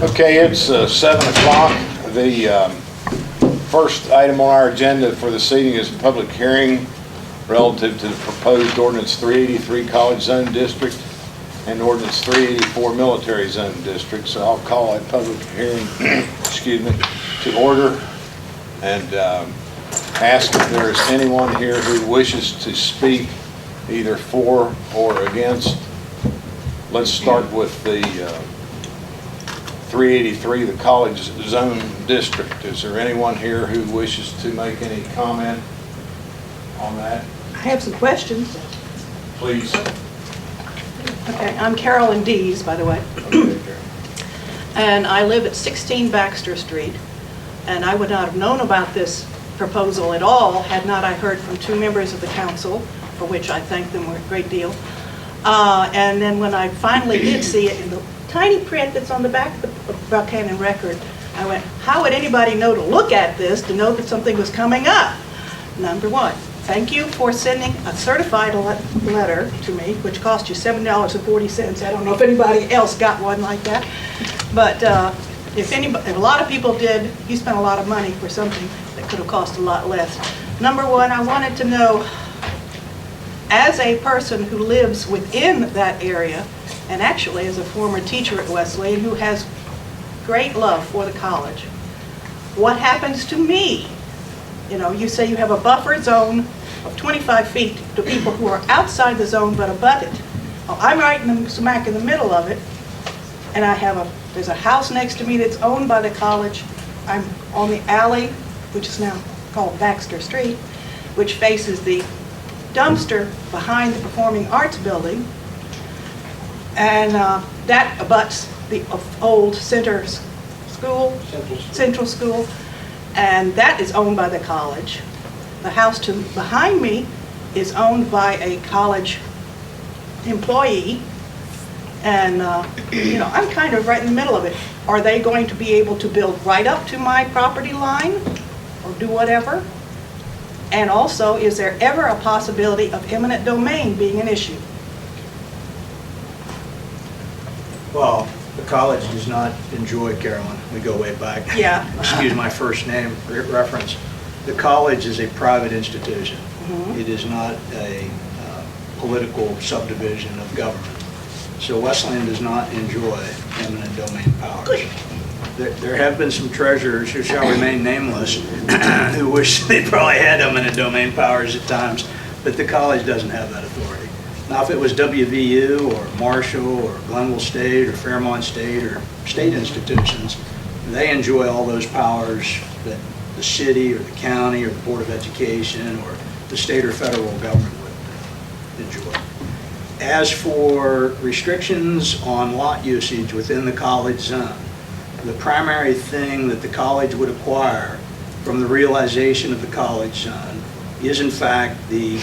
Okay, it's 7 o'clock. The first item on our agenda for this evening is a public hearing relative to the proposed ordinance 383 College Zone District and ordinance 384 Military Zone District. So I'll call a public hearing excuse me, to order and ask if there is anyone here who wishes to speak either for or against. Let's start with the 383, the College Zone District. Is there anyone here who wishes to make any comment on that? I have some questions. Please. Okay, I'm Carolyn Dees, by the way. Okay, And I live at 16 Baxter Street. And I would not have known about this proposal at all had not I heard from two members of the council, for which I thank them a great deal. And then when I finally did see it in the tiny print that's on the back of the Buckhannon record, I went, how would anybody know to look at this to know that something was coming up? Number one, thank you for sending a certified letter to me, which cost you $7.40. I don't know if anybody else got one like that. But if a lot of people did, you spent a lot of money for something that could have cost a lot less. Number one, I wanted to know, as a person who lives within that area, and actually as a former teacher at Wesleyan who has great love for the college, what happens to me? You know, you say you have a buffer zone of 25 feet to people who are outside the zone but abut it. Well, I'm right in the smack in the middle of it, and there's a house next to me that's owned by the college. I'm on the alley, which is now called Baxter Street, which faces the dumpster behind the Performing Arts Building, and that abuts the old Central School, and that is owned by the college. The house behind me is owned by a college employee, and you know, I'm kind of right in the middle of it. Are they going to be able to build right up to my property line or do whatever? And also, is there ever a possibility of eminent domain being an issue? Well, the college does not enjoy, Carolyn, we go way back. Yeah. Excuse my first name reference. The college is a private institution. Mm-hmm. It is not a political subdivision of government. So Wesleyan does not enjoy eminent domain powers. Good. There have been some treasurers who shall remain nameless who wish they probably had eminent domain powers at times, but the college doesn't have that authority. Now, if it was WVU or Marshall or Glenville State or Fairmont State or state institutions, they enjoy all those powers that the city or the county or the Board of Education or the state or federal government would enjoy. As for restrictions on lot usage within the college zone, the primary thing that the college would acquire from the realization of the college zone is in fact the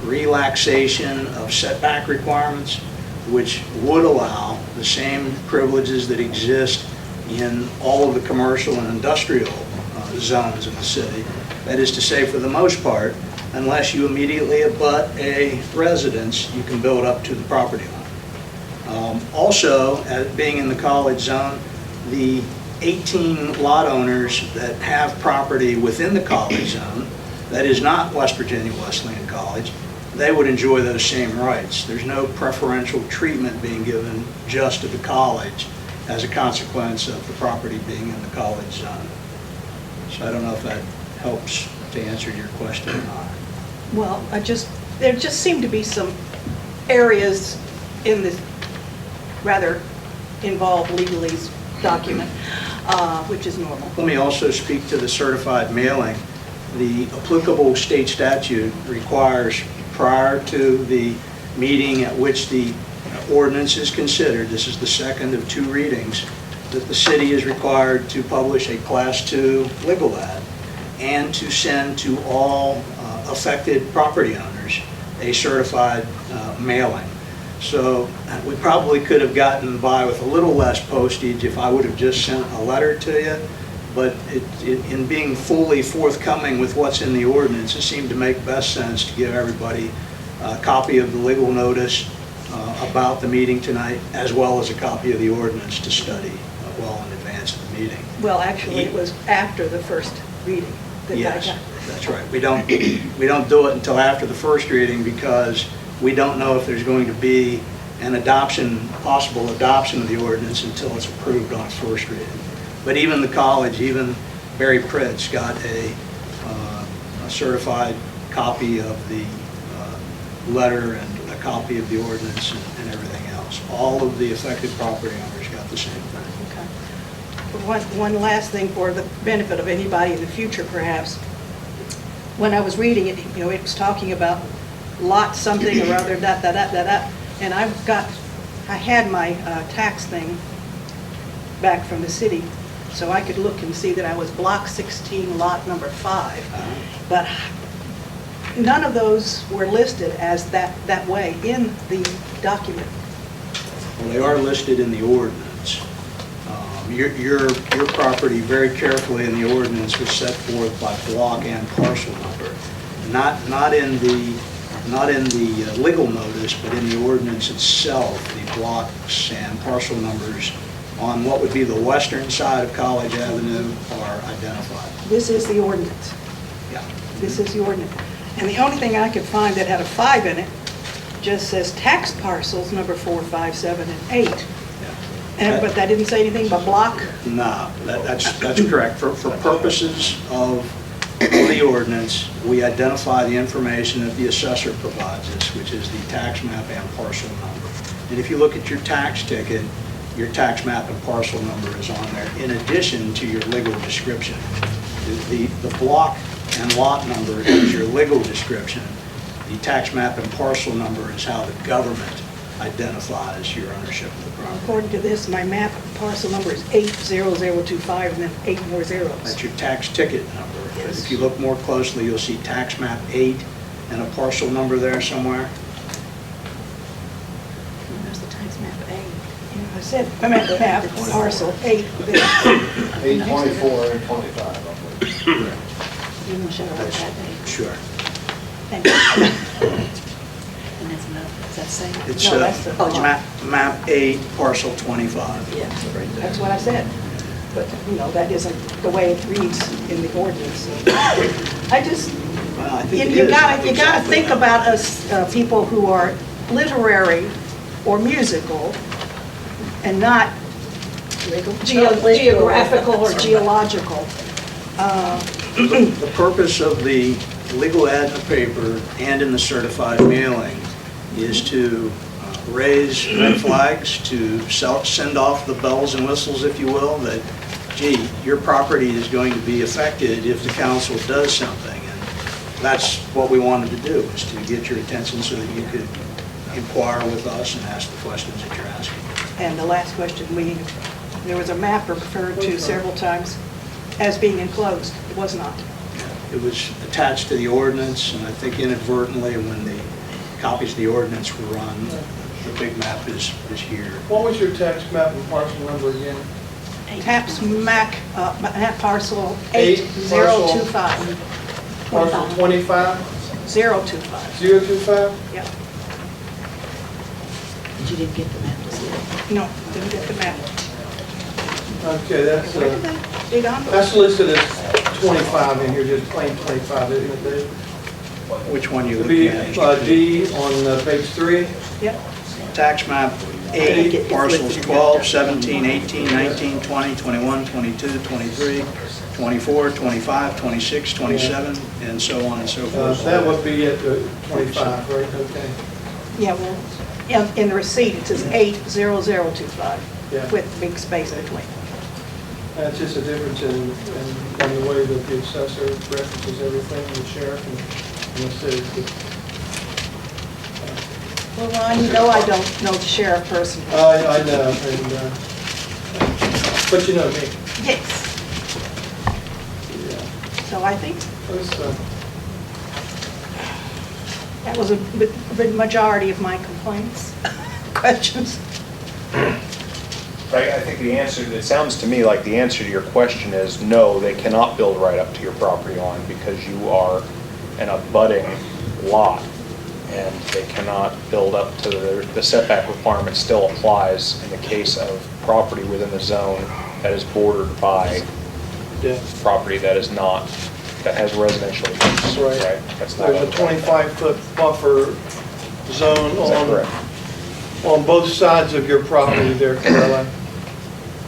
relaxation of setback requirements, which would allow the same privileges that exist in all of the commercial and industrial zones of the city. That is to say, for the most part, unless you immediately abut a residence, you can build up to the property line. Also, being in the college zone, the 18 lot owners that have property within the college zone, that is not West Virginia Wesleyan College, they would enjoy those same rights. There's no preferential treatment being given just to the college as a consequence of the property being in the college zone. So I don't know if that helps to answer your question or not. Well, there just seem to be some areas in this rather involved legalese document, which is normal. Let me also speak to the certified mailing. The applicable state statute requires, prior to the meeting at which the ordinance is considered, this is the second of two readings, that the city is required to publish a Class 2 legal ad and to send to all affected property owners a certified mailing. So we probably could have gotten by with a little less postage if I would have just sent a letter to you, but in being fully forthcoming with what's in the ordinance, it seemed to make best sense to give everybody a copy of the legal notice about the meeting tonight, as well as a copy of the ordinance to study well in advance of the meeting. Well, actually, it was after the first reading that I Yes, got. that's right. We don't do it until after the first reading because we don't know if there's going to be an adoption, possible adoption of the ordinance until it's approved on first reading. But even the college, even Barry Pritt's got a certified copy of the letter and a copy of the ordinance and everything else. All of the affected property owners got the same thing. Okay. One last thing for the benefit of anybody in the future, perhaps. When I was reading it, you know, it was talking about lot something or other, da, da, da, da, da. And I had my tax thing back from the city, so I could look and see that I was block 16, lot number 5. But none of those were listed as that way in the document. Well, they are listed in the ordinance. Your property very carefully in the ordinance was set forth by block and parcel number. Not in the legal notice, but in the ordinance itself, the blocks and parcel numbers on what would be the western side of College Avenue are identified. This is the ordinance. Yeah. This is the ordinance. And the only thing I could find that had a 5 in it just says tax parcels number 4, 5, 7, and 8. But that didn't say anything about block? No, that's correct. For purposes of the ordinance, we identify the information that the assessor provides us, which is the tax map and parcel number. And if you look at your tax ticket, your tax map and parcel number is on there, in addition to your legal description. The block and lot number is your legal description. The tax map and parcel number is how the government identifies your ownership of the property. According to this, my map parcel number is 80025 and then 8 more zeros. That's your tax ticket number. But Yes. if you look more closely, you'll see tax map 8 and a parcel number there somewhere. There's the tax map A. I said, I meant map parcel 8. 824 and 25, I believe. You want to show her that? Sure. Thank you. And that's enough, does that say? It's No, that's the- map 8, parcel 25. Yeah, that's what I said. But, you know, that isn't the way it reads in the ordinance. I just, Well, I think it you is gotta exactly think that. about us, people who are literary or musical and not geographical or geological. The purpose of the legal ad in the paper and in the certified mailing is to raise red flags, to send off the bells and whistles, if you will, that, gee, your property is going to be affected if the council does something. And that's what we wanted to do, was to get your attention so that you could inquire with us and ask the questions that you're asking. And the last question, there was a map referred to several times as being enclosed. It was not. It was attached to the ordinance, and I think inadvertently, when the copies of the ordinance were run, the big map is here. What was your tax map and parcel number again? Taps map parcel Eight, 8025. Parcel 25, 025. 025? Yeah. But you didn't get the map, was it? No, didn't get the map. Okay, that's, Where did that big envelope? that's listed as 25 in here, just plain 25, isn't it, Dave? Which one you It'd looking be at? D on page 3. Yep. Tax map 8, parcels 12, 17, 18, 19, 20, 21, 22, 23, 24, 25, 26, 27, and so on and so forth. That would be at 25, right? Okay. Yeah, well, in the receipt, it says 80025 Yeah. with big space between. That's just a difference in the way that the assessor references everything, the sheriff and the city. Well, Ron, you know I don't know the sheriff personally. I know, and, but you know me. Yes. Yeah. So I think Let's, that was a big majority of my complaints, questions. I think the answer, it sounds to me like the answer to your question is no, they cannot build right up to your property line because you are an abutting lot and they cannot build up to the setback requirement still applies in the case of property within the zone that is bordered by Yeah. property that is not, that has residential use, Right. right? That's not There's a owned by- 25-foot buffer zone Is that correct? on both sides of your property there, Caroline.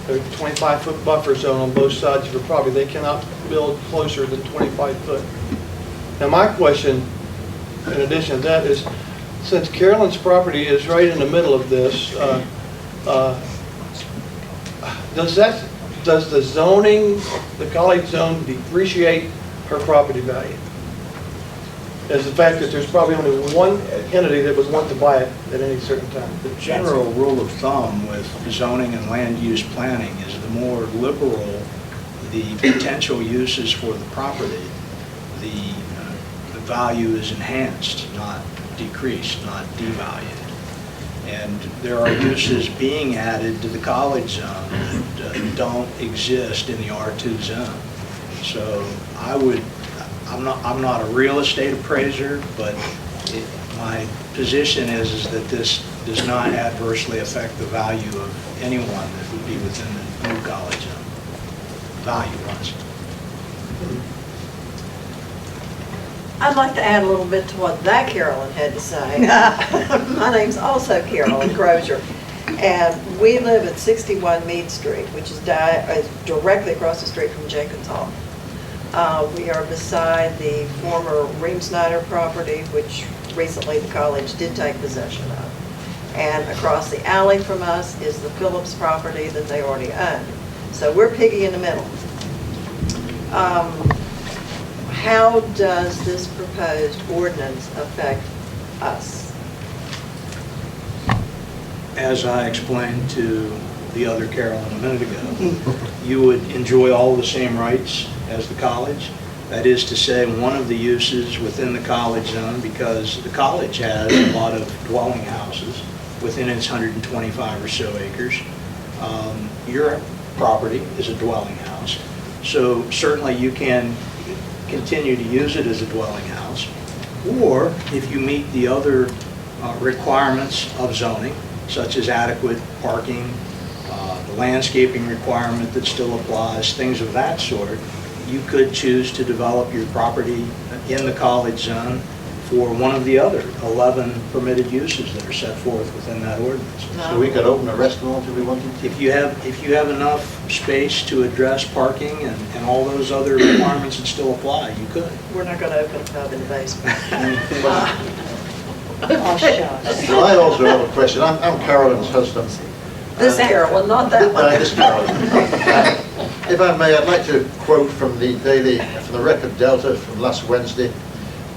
There's a 25-foot buffer zone on both sides of your property. They cannot build closer than 25 foot. Now, my question, in addition to that, is since Carolyn's property is right in the middle of this, does the zoning, the college zone depreciate her property value? As the fact that there's probably only one entity that would want to buy it at any certain time. The general rule of thumb with zoning and land use planning is the more liberal the potential uses for the property, the value is enhanced, not decreased, not devalued. And there are uses being added to the college zone that don't exist in the R2 zone. So I'm not a real estate appraiser, but my position is that this does not adversely affect the value of anyone that would be within the new college zone, value-wise. I'd like to add a little bit to what that Carolyn had to say. My name's also Carolyn Crozier, and we live at 61 Mead Street, which is directly across the street from Jenkins Hall. We are beside the former Ream Snyder property, which recently the college did take possession of. And across the alley from us is the Phillips property that they already own. So we're piggy in the middle. How does this proposed ordinance affect us? As I explained to the other Carolyn a minute ago, you would enjoy all the same rights as the college. That is to say, one of the uses within the college zone, because the college has a lot of dwelling houses within its 125 or so acres. Your property is a dwelling house. So certainly you can continue to use it as a dwelling house. Or if you meet the other requirements of zoning, such as adequate parking, the landscaping requirement that still applies, things of that sort, you could choose to develop your property in the college zone for one of the other 11 permitted uses that are set forth within that ordinance. So we could open a restaurant if we wanted to? If you have enough space to address parking and all those other requirements that still apply, you could. We're not going to open a pub in the basement. Oh, shucks. So I also have a question. I'm Carolyn's husband. This Carolyn, not that one. This Carolyn. If I may, I'd like to quote from the Record Delta from last Wednesday,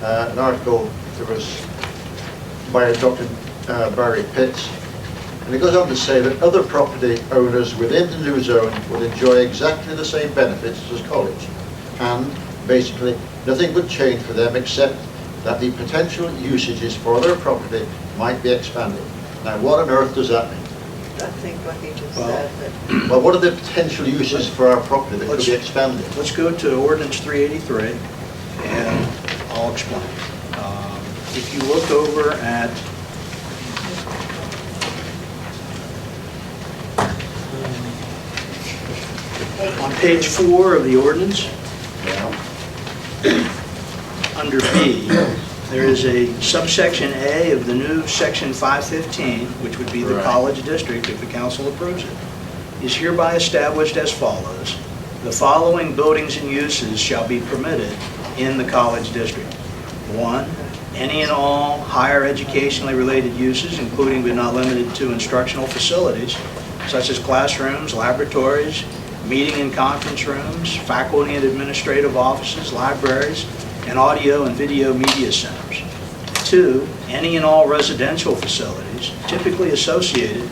an article that was by Dr. Barry Pitts. And it goes on to say that other property owners within the new zone would enjoy exactly the same benefits as college. And basically, nothing would change for them except that the potential usages for their property might be expanded. Now, what on earth does that mean? I think what he just Well- said, that Well, what are the potential uses for our property that could be expanded? Let's go to Ordinance 383, and I'll explain. If you look over at on page 4 of the ordinance, under B, there is a subsection A of the new section 515, which would be the Right. college district if the council approves it, is hereby established as follows. The following buildings and uses shall be permitted in the college district. 1, any and all higher educationally related uses, including but not limited to instructional facilities, such as classrooms, laboratories, meeting and conference rooms, faculty and administrative offices, libraries, and audio and video media centers. 2, any and all residential facilities typically associated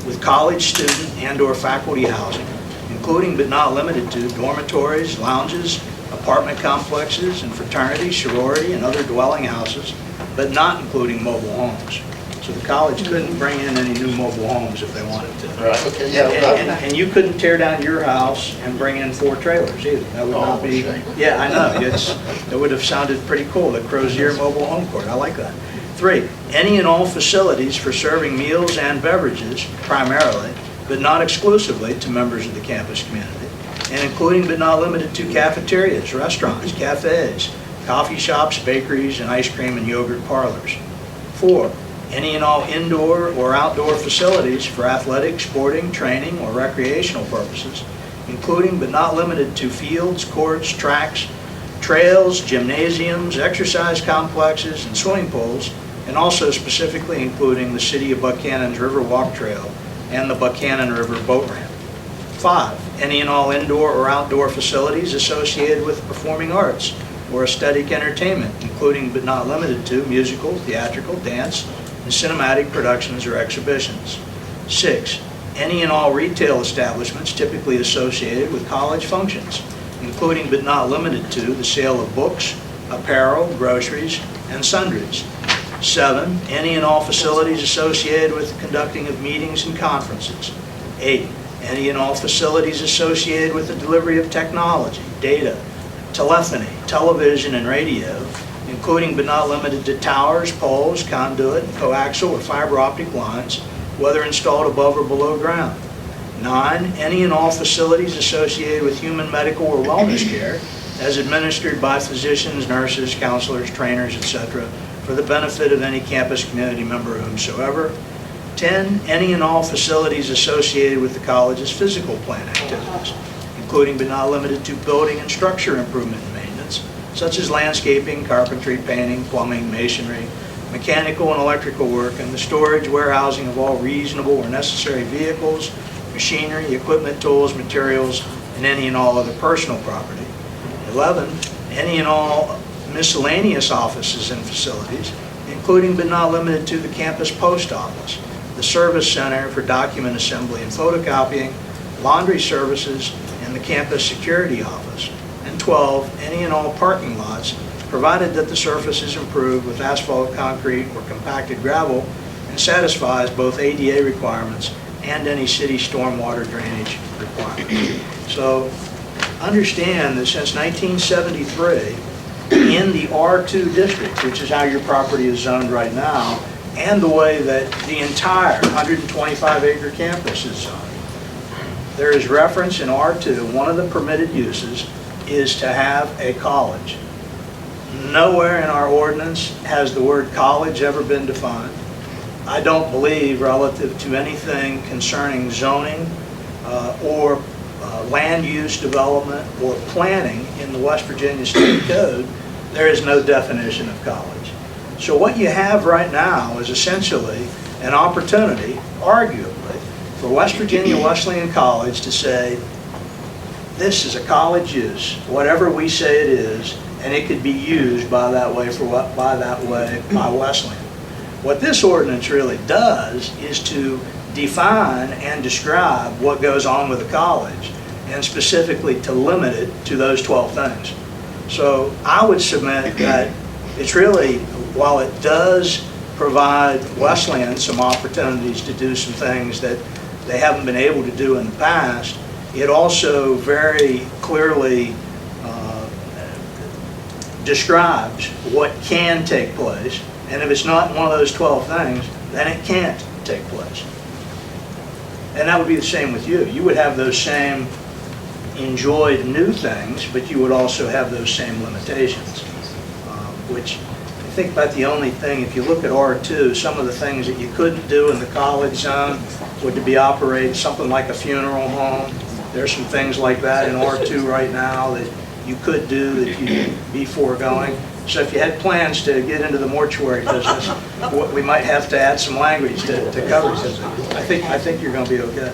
with college student and/or faculty housing, including but not limited to dormitories, lounges, apartment complexes, and fraternity, sorority, and other dwelling houses, but not including mobile homes. So the college couldn't bring in any new mobile homes if they wanted to. Right, okay, yeah. And you couldn't tear down your house and bring in 4 trailers either. That would not be, shame. yeah, I know, it would have sounded pretty cool, the Crozier Mobile Home Court, I like that. 3, any and all facilities for serving meals and beverages, primarily, but not exclusively to members of the campus community, and including but not limited to cafeterias, restaurants, cafes, coffee shops, bakeries, and ice cream and yogurt parlors. 4, any and all indoor or outdoor facilities for athletic, sporting, training, or recreational purposes, including but not limited to fields, courts, tracks, trails, gymnasiums, exercise complexes, and swimming pools, and also specifically including the City of Buckhannon's Riverwalk Trail and the Buckhannon River Boat Ramp. 5, any and all indoor or outdoor facilities associated with performing arts or aesthetic entertainment, including but not limited to musical, theatrical, dance, and cinematic productions or exhibitions. 6, any and all retail establishments typically associated with college functions, including but not limited to the sale of books, apparel, groceries, and sundries. 7, any and all facilities associated with the conducting of meetings and conferences. 8, any and all facilities associated with the delivery of technology, data, telephony, television, and radio, including but not limited to towers, poles, conduit, coaxial, or fiber optic lines, whether installed above or below ground. 9, any and all facilities associated with human medical or wellness care as administered by physicians, nurses, counselors, trainers, etc., for the benefit of any campus community member whomsoever. 10, any and all facilities associated with the college's physical plant activities, including but not limited to building and structure improvement and maintenance, such as landscaping, carpentry, painting, plumbing, masonry, mechanical and electrical work, and the storage, warehousing of all reasonable or necessary vehicles, machinery, equipment, tools, materials, and any and all other personal property. 11, any and all miscellaneous offices and facilities, including but not limited to the campus post office, the service center for document assembly and photocopying, laundry services, and the campus security office. And 12, any and all parking lots, provided that the surface is improved with asphalt, concrete, or compacted gravel and satisfies both ADA requirements and any city stormwater drainage requirements. So understand that since 1973, in the R2 district, which is how your property is zoned right now, and the way that the entire 125-acre campus is zoned, there is reference in R2, one of the permitted uses is to have a college. Nowhere in our ordinance has the word college ever been defined. I don't believe relative to anything concerning zoning or land use development or planning in the West Virginia State Code, there is no definition of college. So what you have right now is essentially an opportunity, arguably, for West Virginia Wesleyan College to say, this is a college use, whatever we say it is, and it could be used by Wesleyan. What this ordinance really does is to define and describe what goes on with the college, and specifically to limit it to those 12 things. So I would submit that it's really, while it does provide Wesleyan some opportunities to do some things that they haven't been able to do in the past, it also very clearly describes what can take place, and if it's not one of those 12 things, then it can't take place. And that would be the same with you. You would have those same enjoyed new things, but you would also have those same limitations, which I think about the only thing, if you look at R2, some of the things that you couldn't do in the college zone would to be operate something like a funeral home. There's some things like that in R2 right now that you could do that you'd be foregoing. So if you had plans to get into the mortuary business, we might have to add some language to cover it. I think you're going to be okay.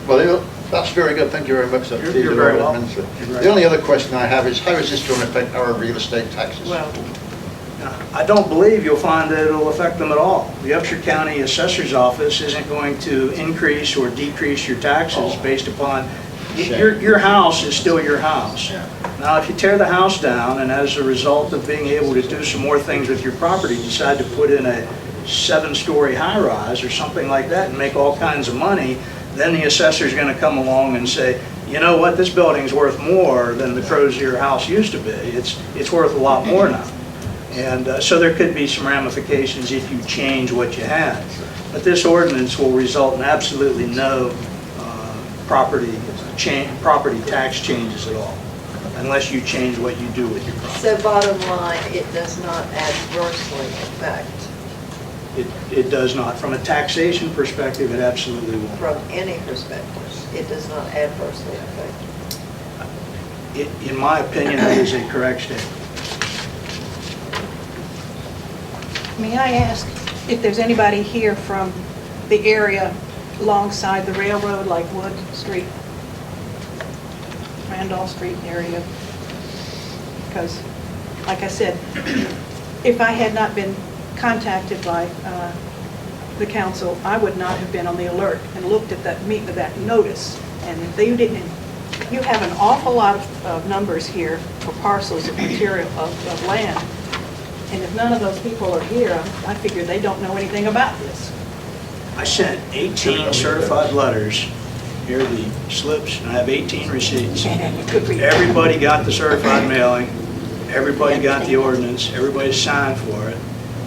Well, that's very good. Thank you very much. You're very welcome. The only other question I have is, how is this going to affect our real estate taxes? Well, I don't believe you'll find that it'll affect them at all. The Upshur County Assessor's Office isn't going to increase or decrease your taxes based upon, your house is still your house. Now, if you tear the house down and as a result of being able to do some more things with your property, decide to put in a 7-story high-rise or something like that and make all kinds of money, then the assessor's going to come along and say, you know what, this building's worth more than the Crozier house used to be. It's worth a lot more now. And so there could be some ramifications if you change what you had. But this ordinance will result in absolutely no property tax changes at all, unless you change what you do with your property. So bottom line, it does not adversely affect It does not. From a taxation perspective, it absolutely won't. from any perspective. It does not adversely affect. In my opinion, that is a correct statement. May I ask if there's anybody here from the area alongside the railroad, like Wood Street, Randolph Street area? Because, like I said, if I had not been contacted by the council, I would not have been on the alert and looked at that notice. And they didn't. You have an awful lot of numbers here for parcels of material of land. And if none of those people are here, I figure they don't know anything about this. I sent 18 certified letters. Here are the slips, and I have 18 receipts. Everybody got the certified mailing, everybody got the ordinance, everybody signed for it,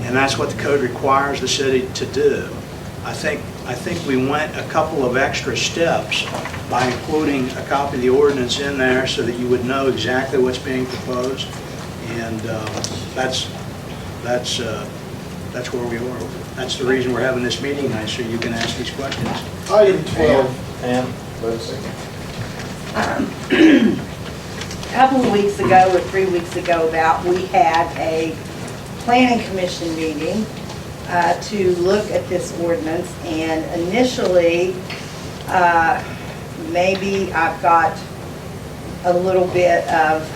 and that's what the code requires the city to do. I think we went a couple of extra steps by including a copy of the ordinance in there so that you would know exactly what's being proposed, and that's where we are. That's the reason we're having this meeting tonight, so you can ask these questions. Item 12. Pam, wait a second. A couple of weeks ago, or 3 weeks ago about, we had a planning commission meeting to look at this ordinance, and initially, maybe I've got a little bit of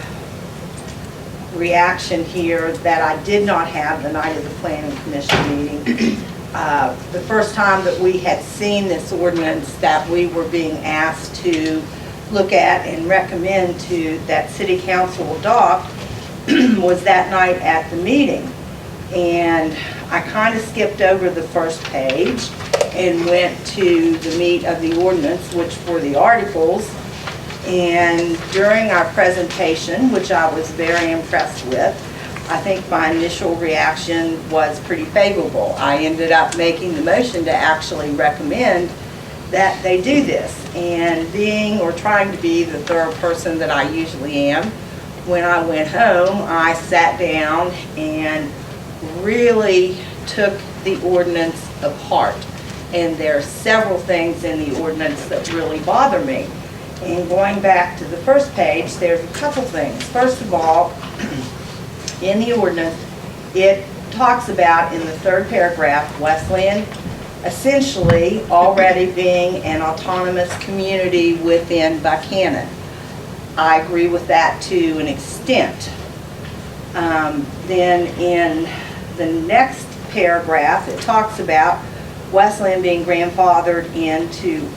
reaction here that I did not have the night of the planning commission meeting. The first time that we had seen this ordinance that we were being asked to look at and recommend to that city council adopt was that night at the meeting. And I kind of skipped over the first page and went to the meat of the ordinance, which were the articles. And during our presentation, which I was very impressed with, I think my initial reaction was pretty favorable. I ended up making the motion to actually recommend that they do this. And being, or trying to be, the thorough person that I usually am, when I went home, I sat down and really took the ordinance apart. And there are several things in the ordinance that really bother me. And going back to the first page, there's a couple things. First of all, in the ordinance, it talks about, in the third paragraph, Wesleyan essentially already being an autonomous community within Buckhannon. I agree with that to an extent. Then in the next paragraph, it talks about Wesleyan being grandfathered into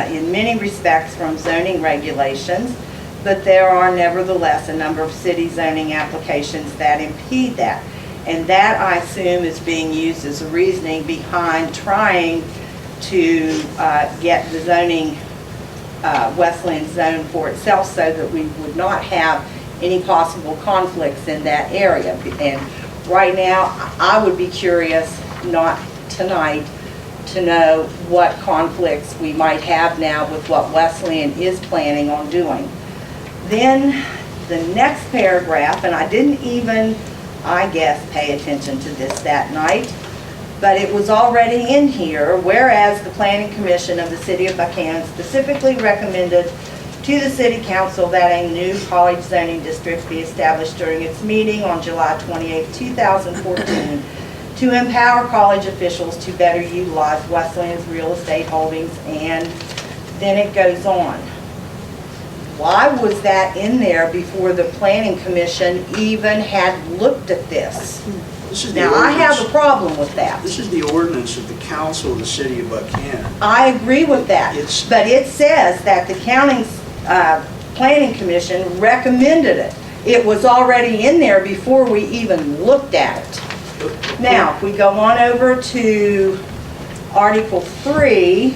in many respects from zoning regulations, but there are nevertheless a number of city zoning applications that impede that. And that, I assume, is being used as a reasoning behind trying to get the zoning, Wesleyan zone for itself, so that we would not have any possible conflicts in that area. And right now, I would be curious, not tonight, to know what conflicts we might have now with what Wesleyan is planning on doing. Then the next paragraph, and I didn't even, I guess, pay attention to this that night, but it was already in here, whereas the Planning Commission of the City of Buckhannon specifically recommended to the City Council that a new college zoning district be established during its meeting on July 28, 2014, to empower college officials to better utilize Wesleyan's real estate holdings, and then it goes on. Why was that in there before the Planning Commission even had looked at this? Now, I have a problem with that. This is the ordinance of the council of the city of Buckhannon. I agree with that, but it says that the county Planning Commission recommended it. It was already in there before we even looked at it. Now, if we go on over to Article 3,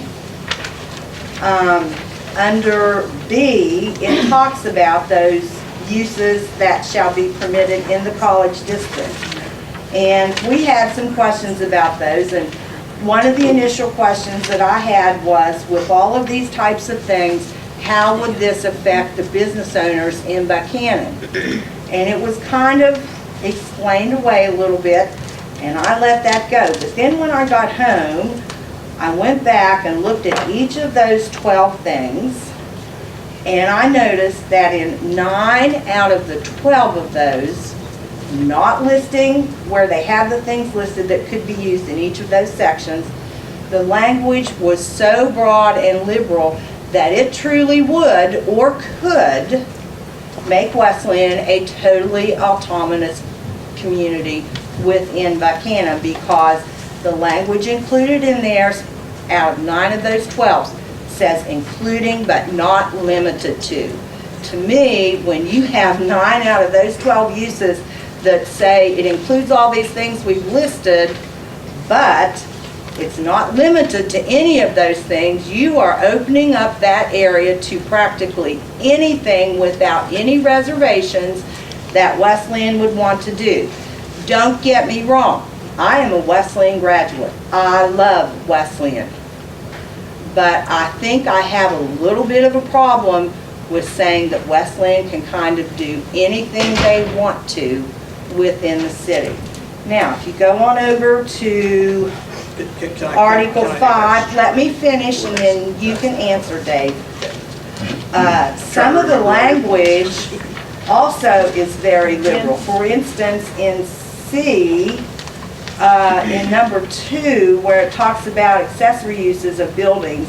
under B, it talks about those uses that shall be permitted in the college district. And we had some questions about those, and one of the initial questions that I had was, with all of these types of things, how would this affect the business owners in Buckhannon? And it was kind of explained away a little bit, and I let that go. But then when I got home, I went back and looked at each of those 12 things, and I noticed that in 9 out of the 12 of those, not listing where they have the things listed that could be used in each of those sections, the language was so broad and liberal that it truly would or could make Wesleyan a totally autonomous community within Buckhannon, because the language included in there, out of 9 of those 12, says including but not limited to. To me, when you have 9 out of those 12 uses that say it includes all these things we've listed, but it's not limited to any of those things, you are opening up that area to practically anything without any reservations that Wesleyan would want to do. Don't get me wrong, I am a Wesleyan graduate. I love Wesleyan. But I think I have a little bit of a problem with saying that Wesleyan can kind of do anything they want to within the city. Now, if you go on over to Article 5, let me finish and then you can answer, Dave. Some of the language also is very liberal. For instance, in C, in number 2, where it talks about accessory uses of buildings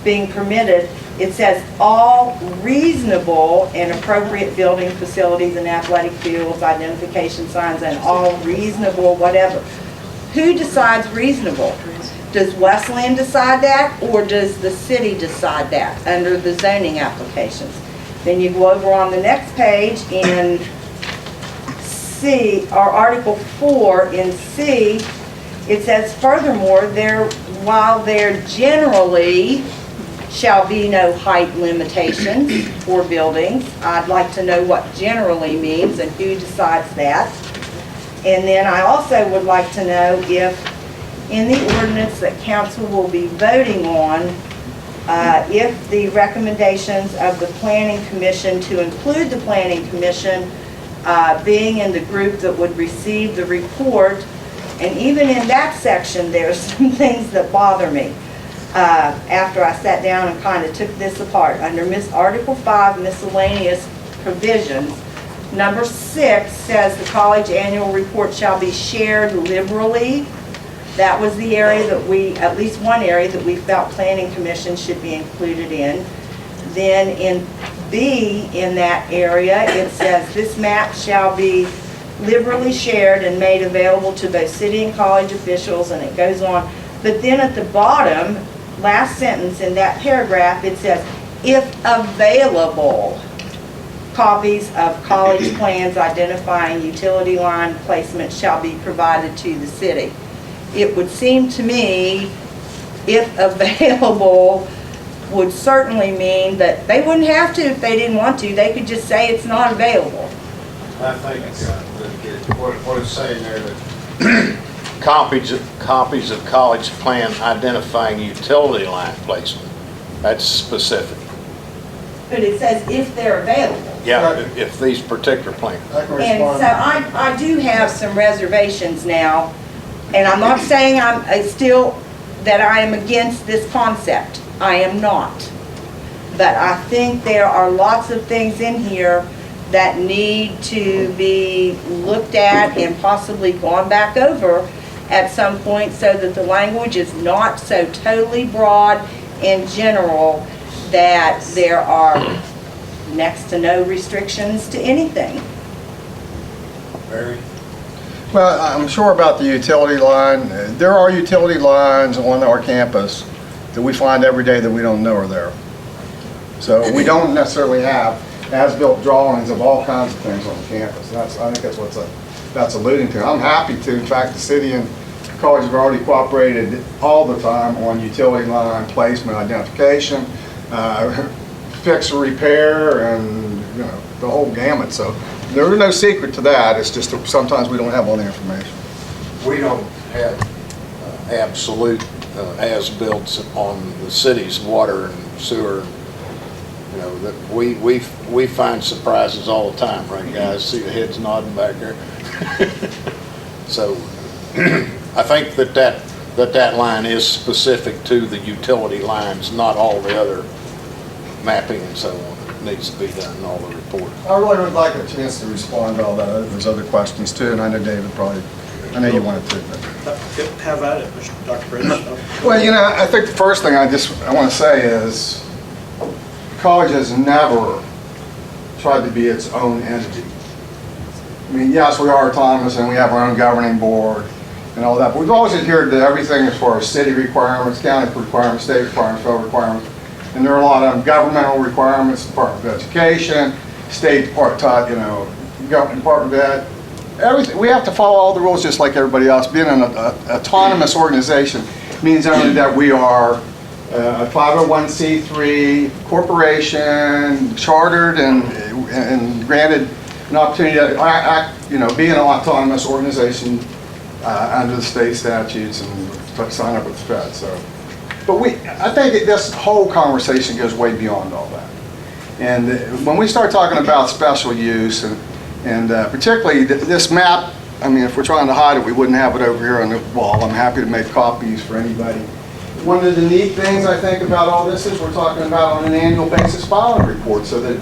being permitted, it says all reasonable and appropriate building facilities and athletic fields, identification signs, and all reasonable whatever. Who decides reasonable? Does Wesleyan decide that, or does the city decide that under the zoning applications? Then you go over on the next page in C, or Article 4 in C, it says furthermore, while there generally shall be no height limitations for buildings. I'd like to know what generally means and who decides that. And then I also would like to know if in the ordinance that council will be voting on, if the recommendations of the Planning Commission to include the Planning Commission being in the group that would receive the report, and even in that section there's some things that bother me. After I sat down and kind of took this apart, under Article 5, miscellaneous provisions, number 6 says the college annual report shall be shared liberally. That was the area that at least one area that we felt Planning Commission should be included in. Then in B, in that area, it says this map shall be liberally shared and made available to both city and college officials, and it goes on. But then at the bottom, last sentence in that paragraph, it says, if available, copies of college plans identifying utility line placement shall be provided to the city. It would seem to me, if available, would certainly mean that they wouldn't have to if they didn't want to. They could just say it's not available. I think what it's saying there, that copies of college plan identifying utility line placement, that's specific. But it says if they're available. Yeah, if these particular plans. I can And respond. so I do have some reservations now, and I'm not saying that I am against this concept. I am not. But I think there are lots of things in here that need to be looked at and possibly gone back over at some point so that the language is not so totally broad and general that there are next to no restrictions to anything. Barry? Well, I'm sure about the utility line. There are utility lines on our campus that we find every day that we don't know are there. So we don't necessarily have as-built drawings of all kinds of things on the campus. I think that's what that's alluding to. I'm happy to. In fact, the city and college have already cooperated all the time on utility line placement, identification, fix or repair, and the whole gamut. So there is no secret to that. It's just that sometimes we don't have all the information. We don't have absolute as-built on the city's water and sewer. You know, that we find surprises all the time, right, guys? See the heads nodding back there. So I think that line is specific to the utility lines, not all the other mapping and so on. Needs to be done in all the reports. I really would like a chance to respond to all those other questions too, and I know David probably, I know you wanted to. But. Have at it, Dr. Prince. Well, you know, I think the first thing I want to say is college has never tried to be its own entity. I mean, yes, we are autonomous and we have our own governing board and all that, but we've always adhered to everything as far as city requirements, county requirements, state requirements, federal requirements. And there are a lot of governmental requirements, Department of Education, State Department, Department of Ed. Everything. We have to follow all the rules just like everybody else. Being an autonomous organization means only that we are a 501c3 corporation, chartered and granted an opportunity to act, be an autonomous organization under the state statutes and sign up with the Fed. So. But I think this whole conversation goes way beyond all that. And when we start talking about special use, and particularly this map, I mean, if we're trying to hide it, we wouldn't have it over here on the wall. I'm happy to make copies for anybody. One of the neat things I think about all this is we're talking about on an annual basis filing report, so that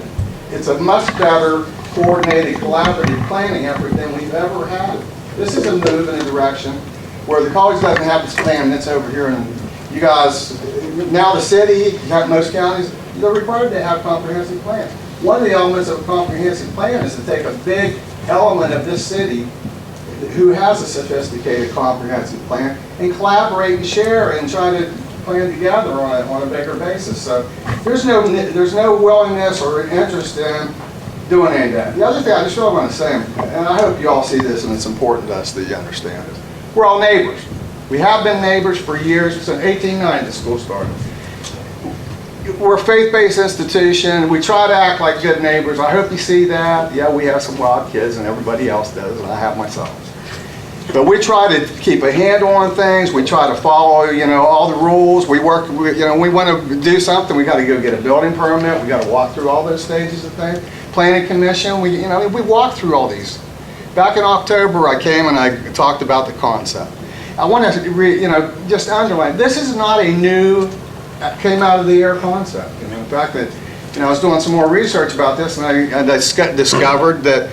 it's a much better coordinated, collaborative planning effort than we've ever had. This is a move in a direction where the college doesn't have this plan that's over here, and you guys, now the city, most counties, they're required to have comprehensive plans. One of the elements of a comprehensive plan is to take a big element of this city who has a sophisticated comprehensive plan and collaborate and share and try to plan together on a bigger basis. So there's no willingness or interest in doing any of that. The other thing I just really want to say, and I hope you all see this and it's important to us that you understand this, we're all neighbors. We have been neighbors for years. Since 1890 the school started. We're a faith-based institution. We try to act like good neighbors. I hope you see that. Yeah, we have some wild kids and everybody else does, and I have myself. But we try to keep a handle on things. We try to follow, all the rules. We work, we want to do something, we got to go get a building permit. We got to walk through all those stages of things. Planning commission, we walk through all these. Back in October, I came and I talked about the concept. I want to, just underline, this is not a new, came out of the air concept. In fact, that, I was doing some more research about this, and I discovered that,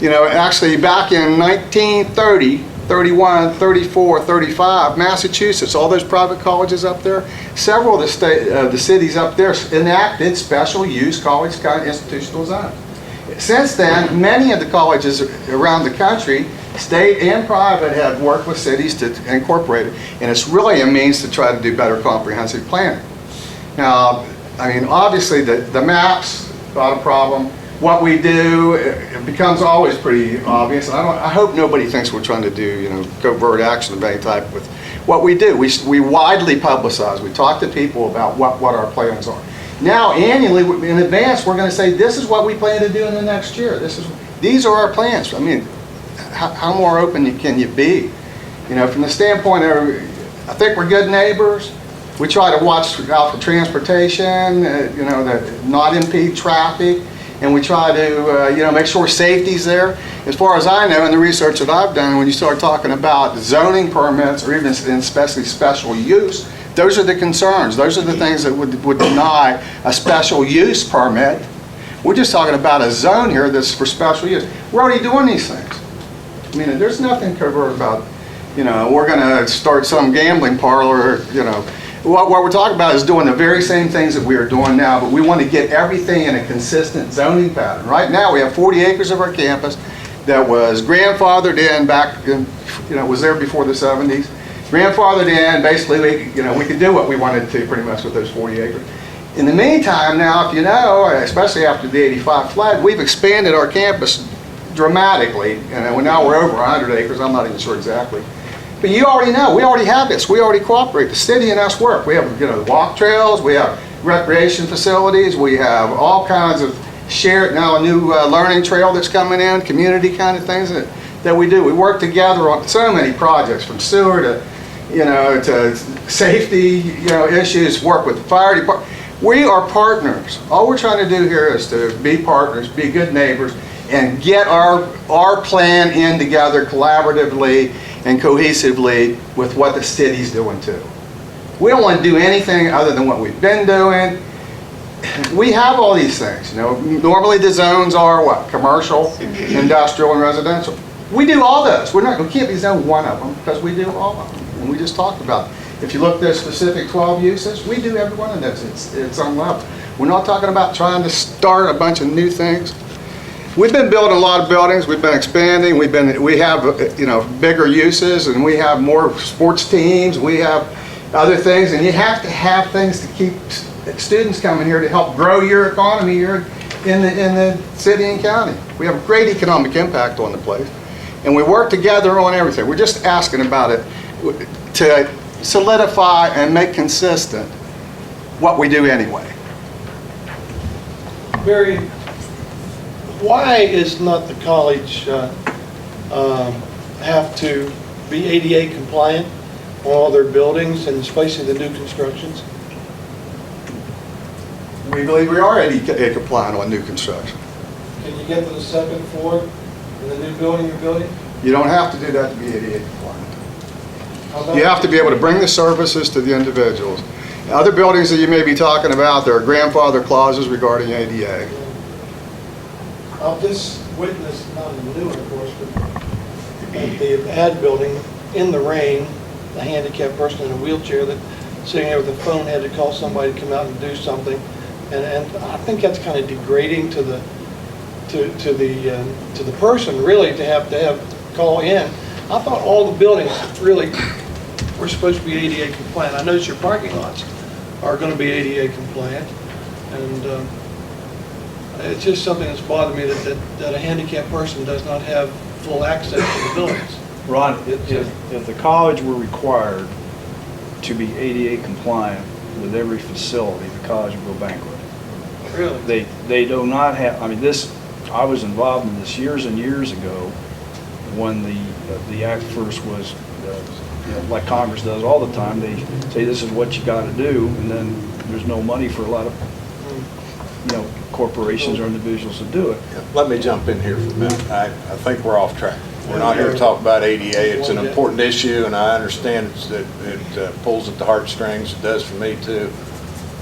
actually back in 1930, 31, 34, 35, Massachusetts, all those private colleges up there, several of the cities up there enacted special use college kind of institutional zones. Since then, many of the colleges around the country, state and private, have worked with cities to incorporate it, and it's really a means to try to do better comprehensive planning. Now, I mean, obviously the maps, not a problem. What we do, it becomes always pretty obvious. I hope nobody thinks we're trying to do, covert action of any type with what we do. We widely publicize. We talk to people about what our plans are. Now, annually, in advance, we're going to say, this is what we plan to do in the next year. These are our plans. I mean, how more open can you be? From the standpoint of, I think we're good neighbors. We try to watch out for transportation, that not impede traffic, and we try to, make sure safety's there. As far as I know, in the research that I've done, when you start talking about zoning permits, or even especially special use, those are the concerns. Those are the things that would deny a special use permit. We're just talking about a zone here that's for special use. We're already doing these things. I mean, there's nothing covert about, we're going to start some gambling parlor, What we're talking about is doing the very same things that we are doing now, but we want to get everything in a consistent zoning pattern. Right now, we have 40 acres of our campus that was grandfathered in back, was there before the 70s. Grandfathered in, basically, we could do what we wanted to pretty much with those 40 acres. In the meantime, now, if you know, especially after the 85 flood, we've expanded our campus dramatically, and now we're over 100 acres. I'm not even sure exactly. But you already know, we already have this. We already cooperate. The city and us work. We have, walk trails. We have recreation facilities. We have all kinds of shared, now a new learning trail that's coming in, community kind of things that we do. We work together on so many projects, from sewer to, to safety, issues, work with the fire department. We are partners. All we're trying to do here is to be partners, be good neighbors, and get our plan in together collaboratively and cohesively with what the city's doing too. We don't want to do anything other than what we've been doing. We have all these things, Normally the zones are what? Commercial, industrial, and residential. We do all those. We can't be zone one of them because we do all of them. And we just talked about it. If you look at the specific 12 uses, we do every one of those. It's on level. We're not talking about trying to start a bunch of new things. We've been building a lot of buildings. We've been expanding. We have bigger uses, and we have more sports teams. We have other things, and you have to have things to keep students coming here to help grow your economy here in the city and county. We have a great economic impact on the place, and we work together on everything. We're just asking about it to solidify and make consistent what we do anyway. Barry, why is not the college have to be ADA compliant on all their buildings, and especially the new constructions? We believe we are ADA compliant on new construction. Can you get to the second floor in the new building you're building? You don't have to do that to be ADA compliant. How about- You have to be able to bring the services to the individuals. Other buildings that you may be talking about, there are grandfather clauses regarding ADA. I've just witnessed, not in the new one, of course, but at the ad building, in the rain, a handicapped person in a wheelchair that sitting there with a phone had to call somebody to come out and do something. And I think that's kind of degrading to the person, really, to have call in. I thought all the buildings really were supposed to be ADA compliant. I noticed your parking lots are going to be ADA compliant, and it's just something that's bothered me that a handicapped person does not have full access to the buildings. Ron, if the college were required to be ADA compliant with every facility, the college would go bankrupt. Really? They do not have, I was involved in this years and years ago when the act first was, like Congress does all the time, they say this is what you got to do, and then there's no money for a lot of, corporations or individuals to do it. Let me jump in here for a minute. I think we're off track. We're not here to talk about ADA. It's an important issue, and I understand that it pulls at the heartstrings. It does for me too.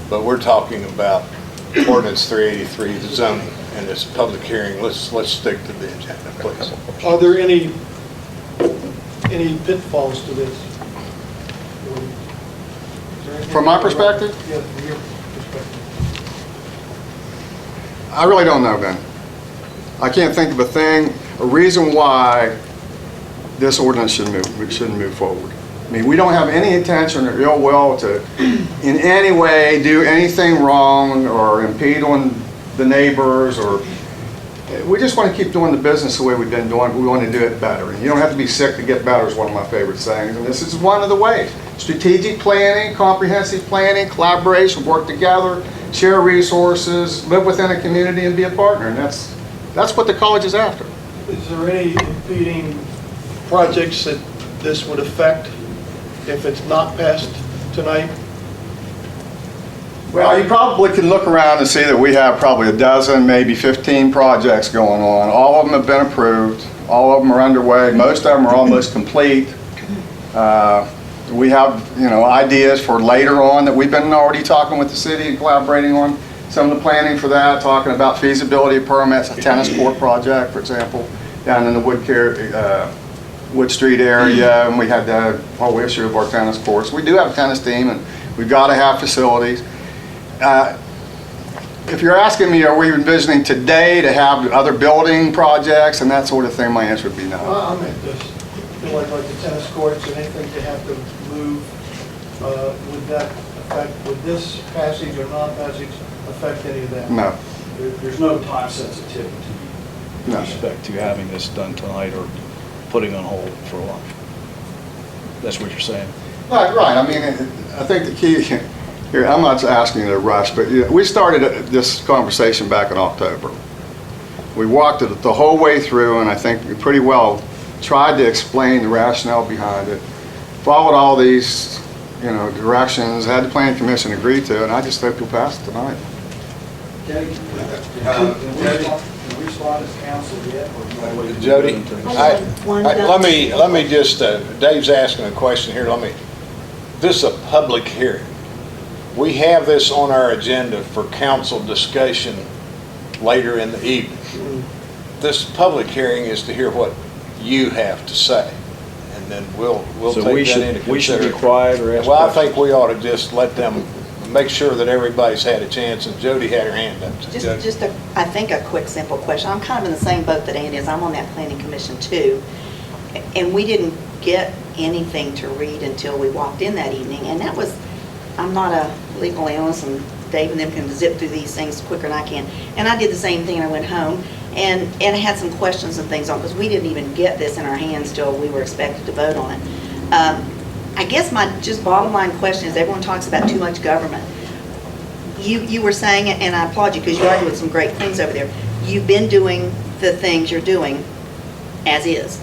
But we're talking about ordinance 383, the zoning, and this public hearing. Let's stick to the agenda, please. Are there any pitfalls to this? Is there anything- From my perspective? Yeah, from your perspective. I really don't know, Ben. I can't think of a reason why this ordinance shouldn't move forward. We don't have any intention or ill will to in any way do anything wrong or impede on the neighbors, or we just want to keep doing the business the way we've been doing it. We want to do it better. And you don't have to be sick to get better is one of my favorite sayings, and this is one of the ways. Strategic planning, comprehensive planning, collaboration, work together, share resources, live within a community and be a partner, and that's what the college is after. Is there any impeding projects that this would affect if it's not passed tonight? Well, you probably can look around and see that we have probably a dozen, maybe 15 projects going on. All of them have been approved. All of them are underway. Most of them are almost complete. We have, ideas for later on that we've been already talking with the city and collaborating on some of the planning for that, talking about feasibility permits, a tennis court project, for example, down in the Wood Street area, and we had the whole issue of our tennis courts. We do have a tennis team, and we've got to have facilities. If you're asking me, are we envisioning today to have other building projects and that sort of thing, my answer would be no. I meant this, like the tennis courts and anything they have to move, would that affect, would this passage or non-passage affect any of that? No. There's no time sensitivity with No. respect to having this done tonight or putting on hold for a while. That's what you're saying? Right. I think the key here, I'm not asking you to rush, but we started this conversation back in October. We walked it the whole way through, and I think we pretty well tried to explain the rationale behind it. followed all these, directions, had the planning commission agree to it, and I just hope you'll pass it tonight. Can we respond as council yet? Or do you wanna wait? Jody, One let me just, Dave's asking a question here, this is a public hearing. We have this on our agenda for council discussion later in the evening. This public hearing is to hear what you have to say, and then we'll So take we that into should, we should be consideration. quiet or ask Well, I questions? think we ought to just let them, make sure that everybody's had a chance, and Jody had her hand up. Jody. Just I think a quick, simple question. I'm kind of in the same boat that Ann is. I'm on that planning commission too. And we didn't get anything to read until we walked in that evening. And that was, I'm not a legal analyst, and Dave and them can zip through these things quicker than I can. And I did the same thing. I went home and I had some questions and things on, because we didn't even get this in our hands till we were expected to vote on it. I guess my just bottom line question is, everyone talks about too much government. You were saying, and I applaud you because you are doing some great things over there. You've been doing the things you're doing as is.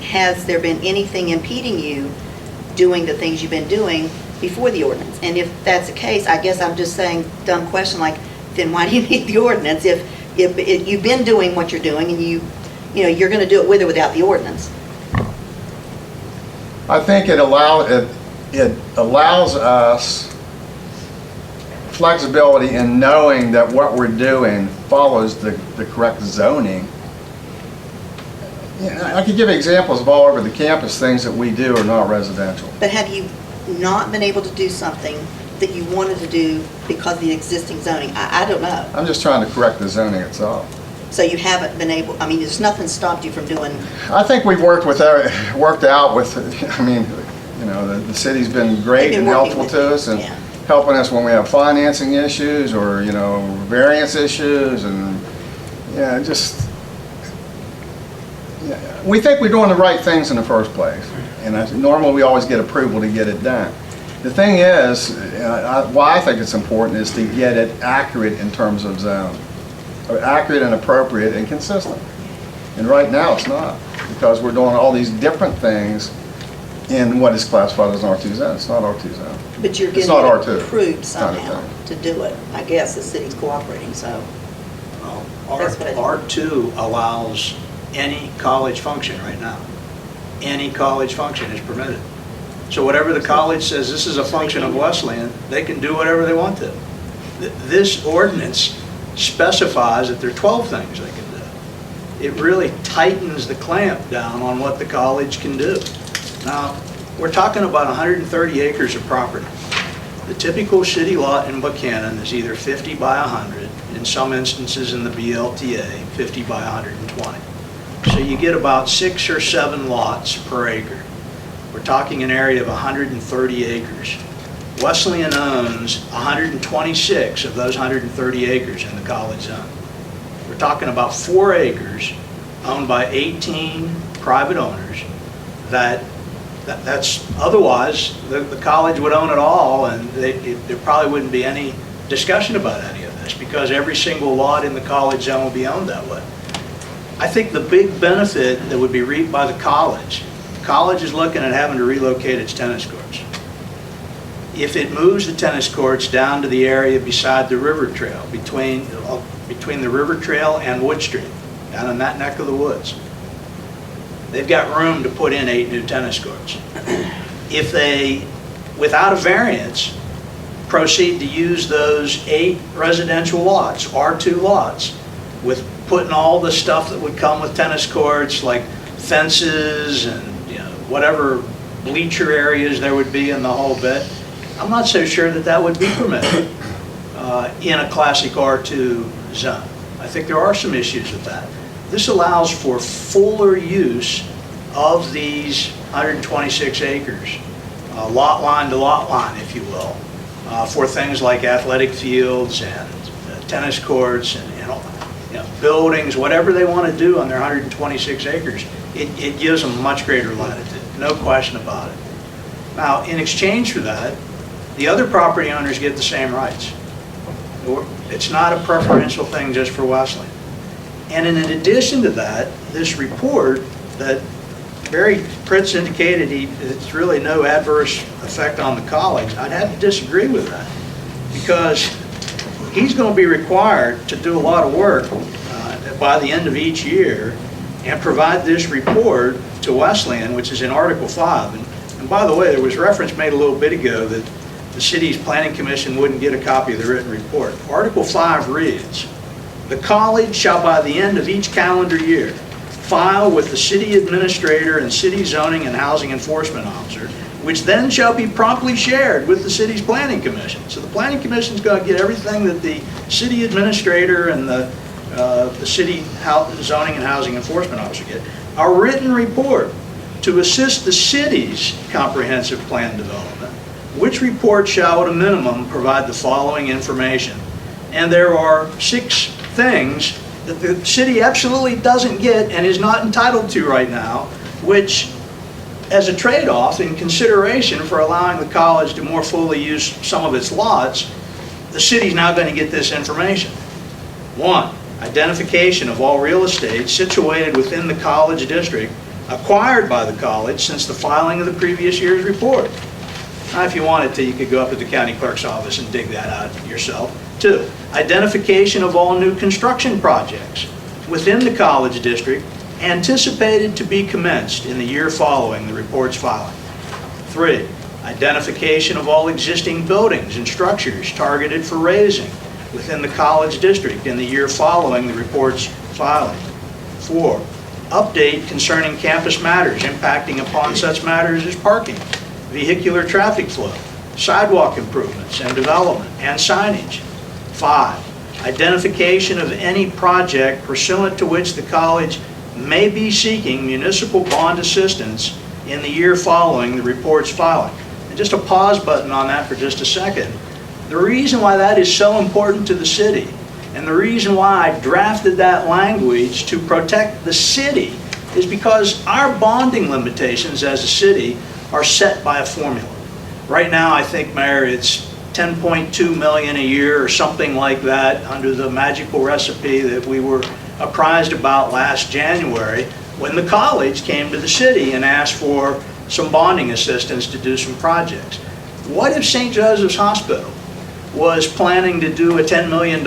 Has there been anything impeding you doing the things you've been doing before the ordinance? And if that's the case, I guess I'm just saying, dumb question, like, then why do you need the ordinance if you've been doing what you're doing and you're going to do it with or without the ordinance? I think it allows us flexibility in knowing that what we're doing follows the correct zoning. I could give examples of all over the campus, things that we do are not residential. But have you not been able to do something that you wanted to do because of the existing zoning? I don't know. I'm just trying to correct the zoning itself. So you haven't been able, I mean, there's nothing stopped you from doing, I think we've worked out with, the city's been great They've and been working helpful with to you, us and yeah. helping us when we have financing issues or, variance issues and, we think we're doing the right things in the first place. And normally we always get approval to get it done. The thing is, why I think it's important is to get it accurate in terms of zone. Accurate and appropriate and consistent. And right now it's not, because we're doing all these different things in what is classified as an R2 zone. It's not R2 zone. but you're It's getting not it R2. approved Kind somehow of to do it. I guess the city's cooperating, so. That's what I- R2 allows any college function right now. Any college function is permitted. So whatever the college says, this is a function of Wesleyan, they can do whatever they want to. This ordinance specifies that there are 12 things they can do. It really tightens the clamp down on what the college can do. Now, we're talking about 130 acres of property. The typical city lot in Buckhannon is either 50 by 100, in some instances in the BLTA, 50 by 120. So you get about 6 or 7 lots per acre. We're talking an area of 130 acres. Wesleyan owns 126 of those 130 acres in the college zone. We're talking about 4 acres owned by 18 private owners that's otherwise the college would own it all, and there probably wouldn't be any discussion about any of this because every single lot in the college zone would be owned that way. I think the big benefit that would be reaped by the college is looking at having to relocate its tennis courts. If it moves the tennis courts down to the area beside the river trail, between the river trail and Wood Street, down in that neck of the woods, they've got room to put in 8 new tennis courts. If they, without a variance, proceed to use those 8 residential lots, R2 lots, with putting all the stuff that would come with tennis courts, like fences and whatever bleacher areas there would be in the whole bit, I'm not so sure that would be permitted in a classic R2 zone. I think there are some issues with that. This allows for fuller use of these 126 acres, lot line to lot line, if you will, for things like athletic fields and tennis courts and buildings, whatever they want to do on their 126 acres. It gives them much greater latitude, no question about it. Now, in exchange for that, the other property owners get the same rights. It's not a preferential thing just for Wesleyan. And in addition to that, this report that Barry Pritz indicated it's really no adverse effect on the college. I'd have to disagree with that, because he's going to be required to do a lot of work by the end of each year and provide this report to Wesleyan, which is in Article 5. And by the way, there was reference made a little bit ago that the city's planning commission wouldn't get a copy of the written report. Article 5 reads, "The college shall by the end of each calendar year file with the city administrator and city zoning and housing enforcement officer, which then shall be promptly shared with the city's planning commission." So the planning commission's going to get everything that the city administrator and the city zoning and housing enforcement officer get. A written report to assist the city's comprehensive plan development, which report shall at a minimum provide the following information. And there are 6 things that the city absolutely doesn't get and is not entitled to right now, which, as a trade-off in consideration for allowing the college to more fully use some of its lots, the city's now going to get this information. 1, identification of all real estate situated within the college district acquired by the college since the filing of the previous year's report. Now, if you wanted to, you could go up to the county clerk's office and dig that out yourself. 2, identification of all new construction projects within the college district anticipated to be commenced in the year following the report's filing. 3, identification of all existing buildings and structures targeted for raising within the college district in the year following the report's filing. 4, update concerning campus matters impacting upon such matters as parking, vehicular traffic flow, sidewalk improvements and development, and signage. 5, identification of any project pursuant to which the college may be seeking municipal bond assistance in the year following the report's filing. And just a pause button on that for just a second. The reason why that is so important to the city, and the reason why I drafted that language to protect the city, is because our bonding limitations as a city are set by a formula. Right now, I think, Mayor, it's 10.2 million a year or something like that under the magical recipe that we were apprised about last January when the college came to the city and asked for some bonding assistance to do some projects. What if St. Joseph's Hospital was planning to do a $10 million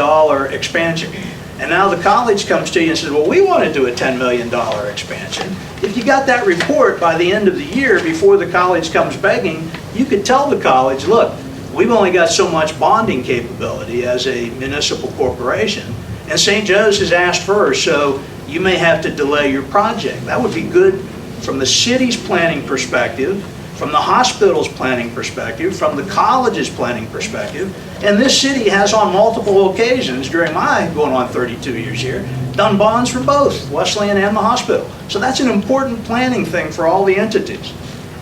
expansion? And now the college comes to you and says, well, we want to do a $10 million expansion. If you got that report by the end of the year before the college comes begging, you could tell the college, look, we've only got so much bonding capability as a municipal corporation, and St. Joe's has asked first, so you may have to delay your project. That would be good from the city's planning perspective, from the hospital's planning perspective, from the college's planning perspective. And this city has on multiple occasions during my going on 32 years here, done bonds for both Wesleyan and the hospital. So that's an important planning thing for all the entities.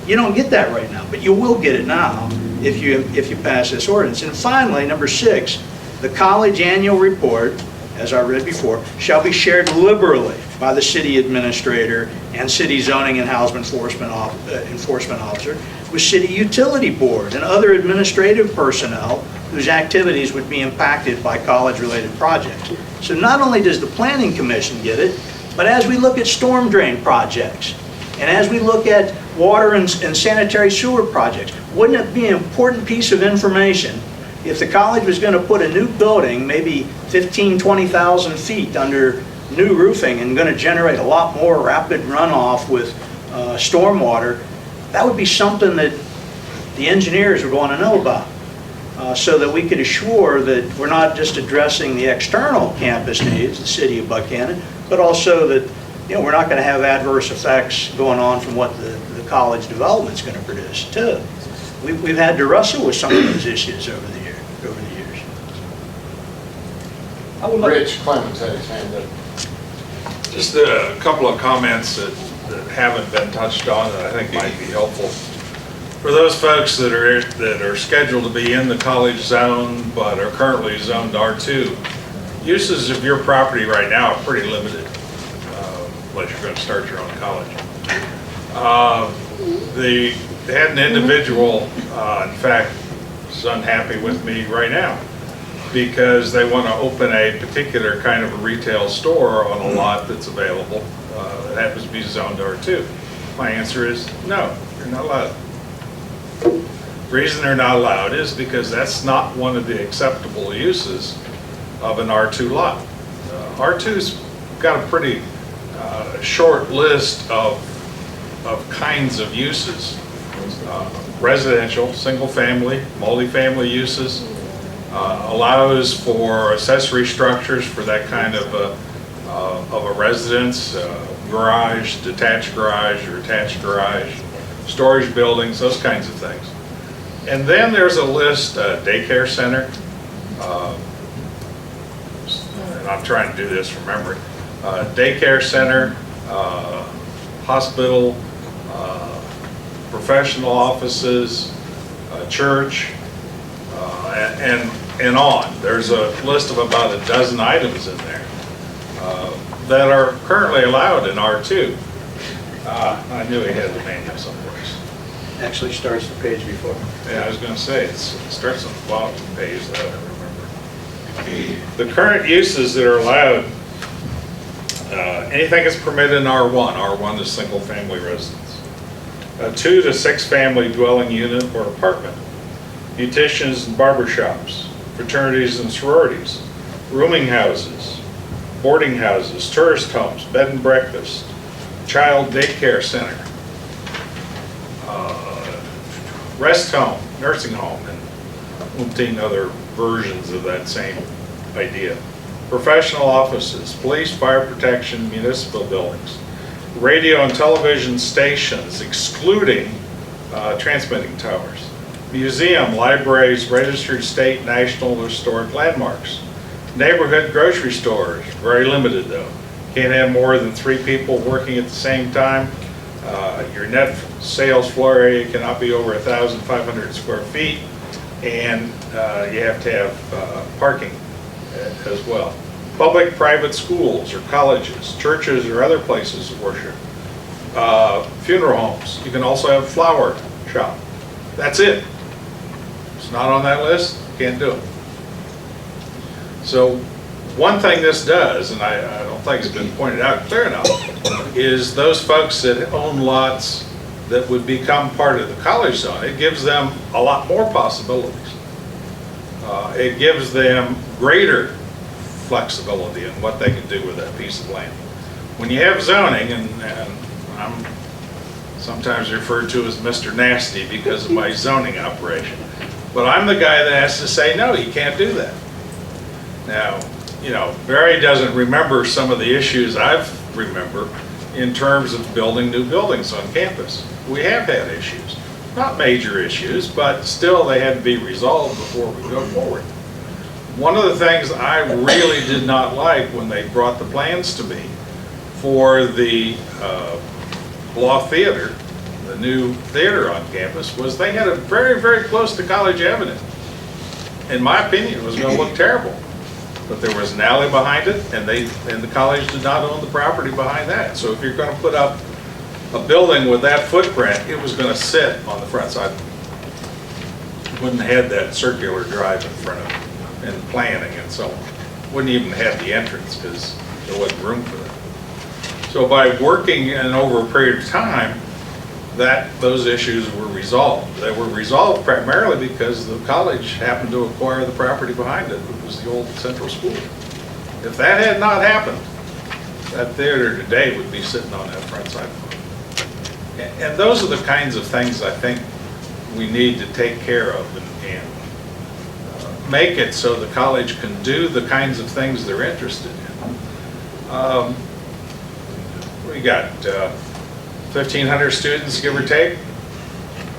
You don't get that right now, but you will get it now if you pass this ordinance. And finally, number 6, the college annual report, as I read before, shall be shared liberally by the city administrator and city zoning and housing enforcement officer with city utility board and other administrative personnel whose activities would be impacted by college-related projects. So not only does the planning commission get it, but as we look at storm drain projects and as we look at water and sanitary sewer projects, wouldn't it be an important piece of information if the college was going to put a new building, maybe 15,000, 20,000 feet under new roofing and going to generate a lot more rapid runoff with stormwater? That would be something that the engineers would want to know about, so that we could assure that we're not just addressing the external campus needs, the city of Buckhannon, but also that we're not going to have adverse effects going on from what the college development's going to produce too. We've had to wrestle with some of those issues over the years. Rich Clemens had his hand up. Just a couple of comments that haven't been touched on that I think might be helpful. For those folks that are scheduled to be in the college zone but are currently zoned R2, uses of your property right now are pretty limited, unless you're going to start your own college. They had an individual, in fact, is unhappy with me right now because they want to open a particular kind of a retail store on a lot that's available. It happens to be zoned R2. My answer is no, you're not allowed. The reason they're not allowed is because that's not one of the acceptable uses of an R2 lot. R2's got a pretty short list of kinds of uses. Residential, single-family, multifamily uses, allows for accessory structures for that kind of a residence, garage, detached garage or attached garage, storage buildings, those kinds of things. And then there's a list, daycare center, and I'm trying to do this from memory, daycare center, hospital, professional offices, church, and on. There's a list of about a dozen items in there that are currently allowed in R2. I knew he had the manual someplace. Actually starts the page before. Yeah, I was going to say, it starts on the bottom of the page, that I remember. The current uses that are allowed, anything is permitted in R1. R1 is single-family residence. A 2 to 6 family dwelling unit or apartment. Beauticians and barber shops, fraternities and sororities, rooming houses, boarding houses, tourist homes, bed and breakfast, child daycare center, rest home, nursing home, and umpteen other versions of that same idea. Professional offices, police, fire protection, municipal buildings, radio and television stations, excluding transmitting towers, museum, libraries, registered state, national, or historic landmarks, neighborhood grocery stores, very limited though. Can't have more than 3 people working at the same time. Your net sales floor area cannot be over 1,500 square feet, and you have to have parking as well. Public, private schools or colleges, churches or other places of worship, funeral homes. You can also have a flower shop. That's it. It's not on that list, can't do it. So one thing this does, and I don't think it's been pointed out clear enough, is those folks that own lots that would become part of the college zone, it gives them a lot more possibilities. It gives them greater flexibility in what they can do with that piece of land. When you have zoning, and I'm sometimes referred to as Mr. Nasty because of my zoning operation, but I'm the guy that has to say, no, you can't do that. Now, you know, Barry doesn't remember some of the issues I've remember in terms of building new buildings on campus. We have had issues, not major issues, but still they had to be resolved before we go forward. One of the things I really did not like when they brought the plans to me for the Law Theater, the new theater on campus, was they had it very, very close to College Avenue. In my opinion, it was going to look terrible. But there was an alley behind it, and the college did not own the property behind that. So if you're going to put up a building with that footprint, it was going to sit on the front side. Wouldn't have had that circular drive in front of it, and planning and so on. Wouldn't even have the entrance because there wasn't room for that. So by working and over a period of time, those issues were resolved. They were resolved primarily because the college happened to acquire the property behind it. It was the old central school. If that had not happened, that theater today would be sitting on that front side. And those are the kinds of things I think we need to take care of and make it so the college can do the kinds of things they're interested in. We got 1,500 students, give or take.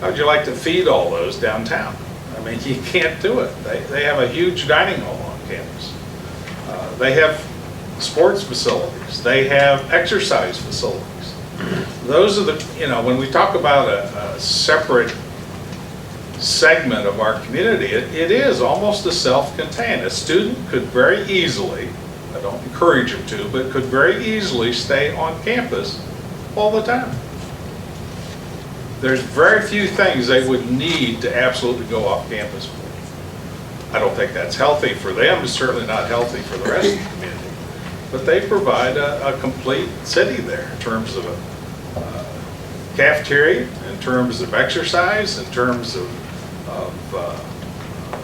How would you like to feed all those downtown? I mean, you can't do it. They have a huge dining hall on campus. They have sports facilities. They have exercise facilities. Those are the, you know, when we talk about a separate segment of our community, it is almost a self-contained. A student could very easily, I don't encourage them to, but could very easily stay on campus all the time. There's very few things they would need to absolutely go off campus for. I don't think that's healthy for them. It's certainly not healthy for the rest of the community. But they provide a complete city there in terms of cafeteria, in terms of exercise, in terms of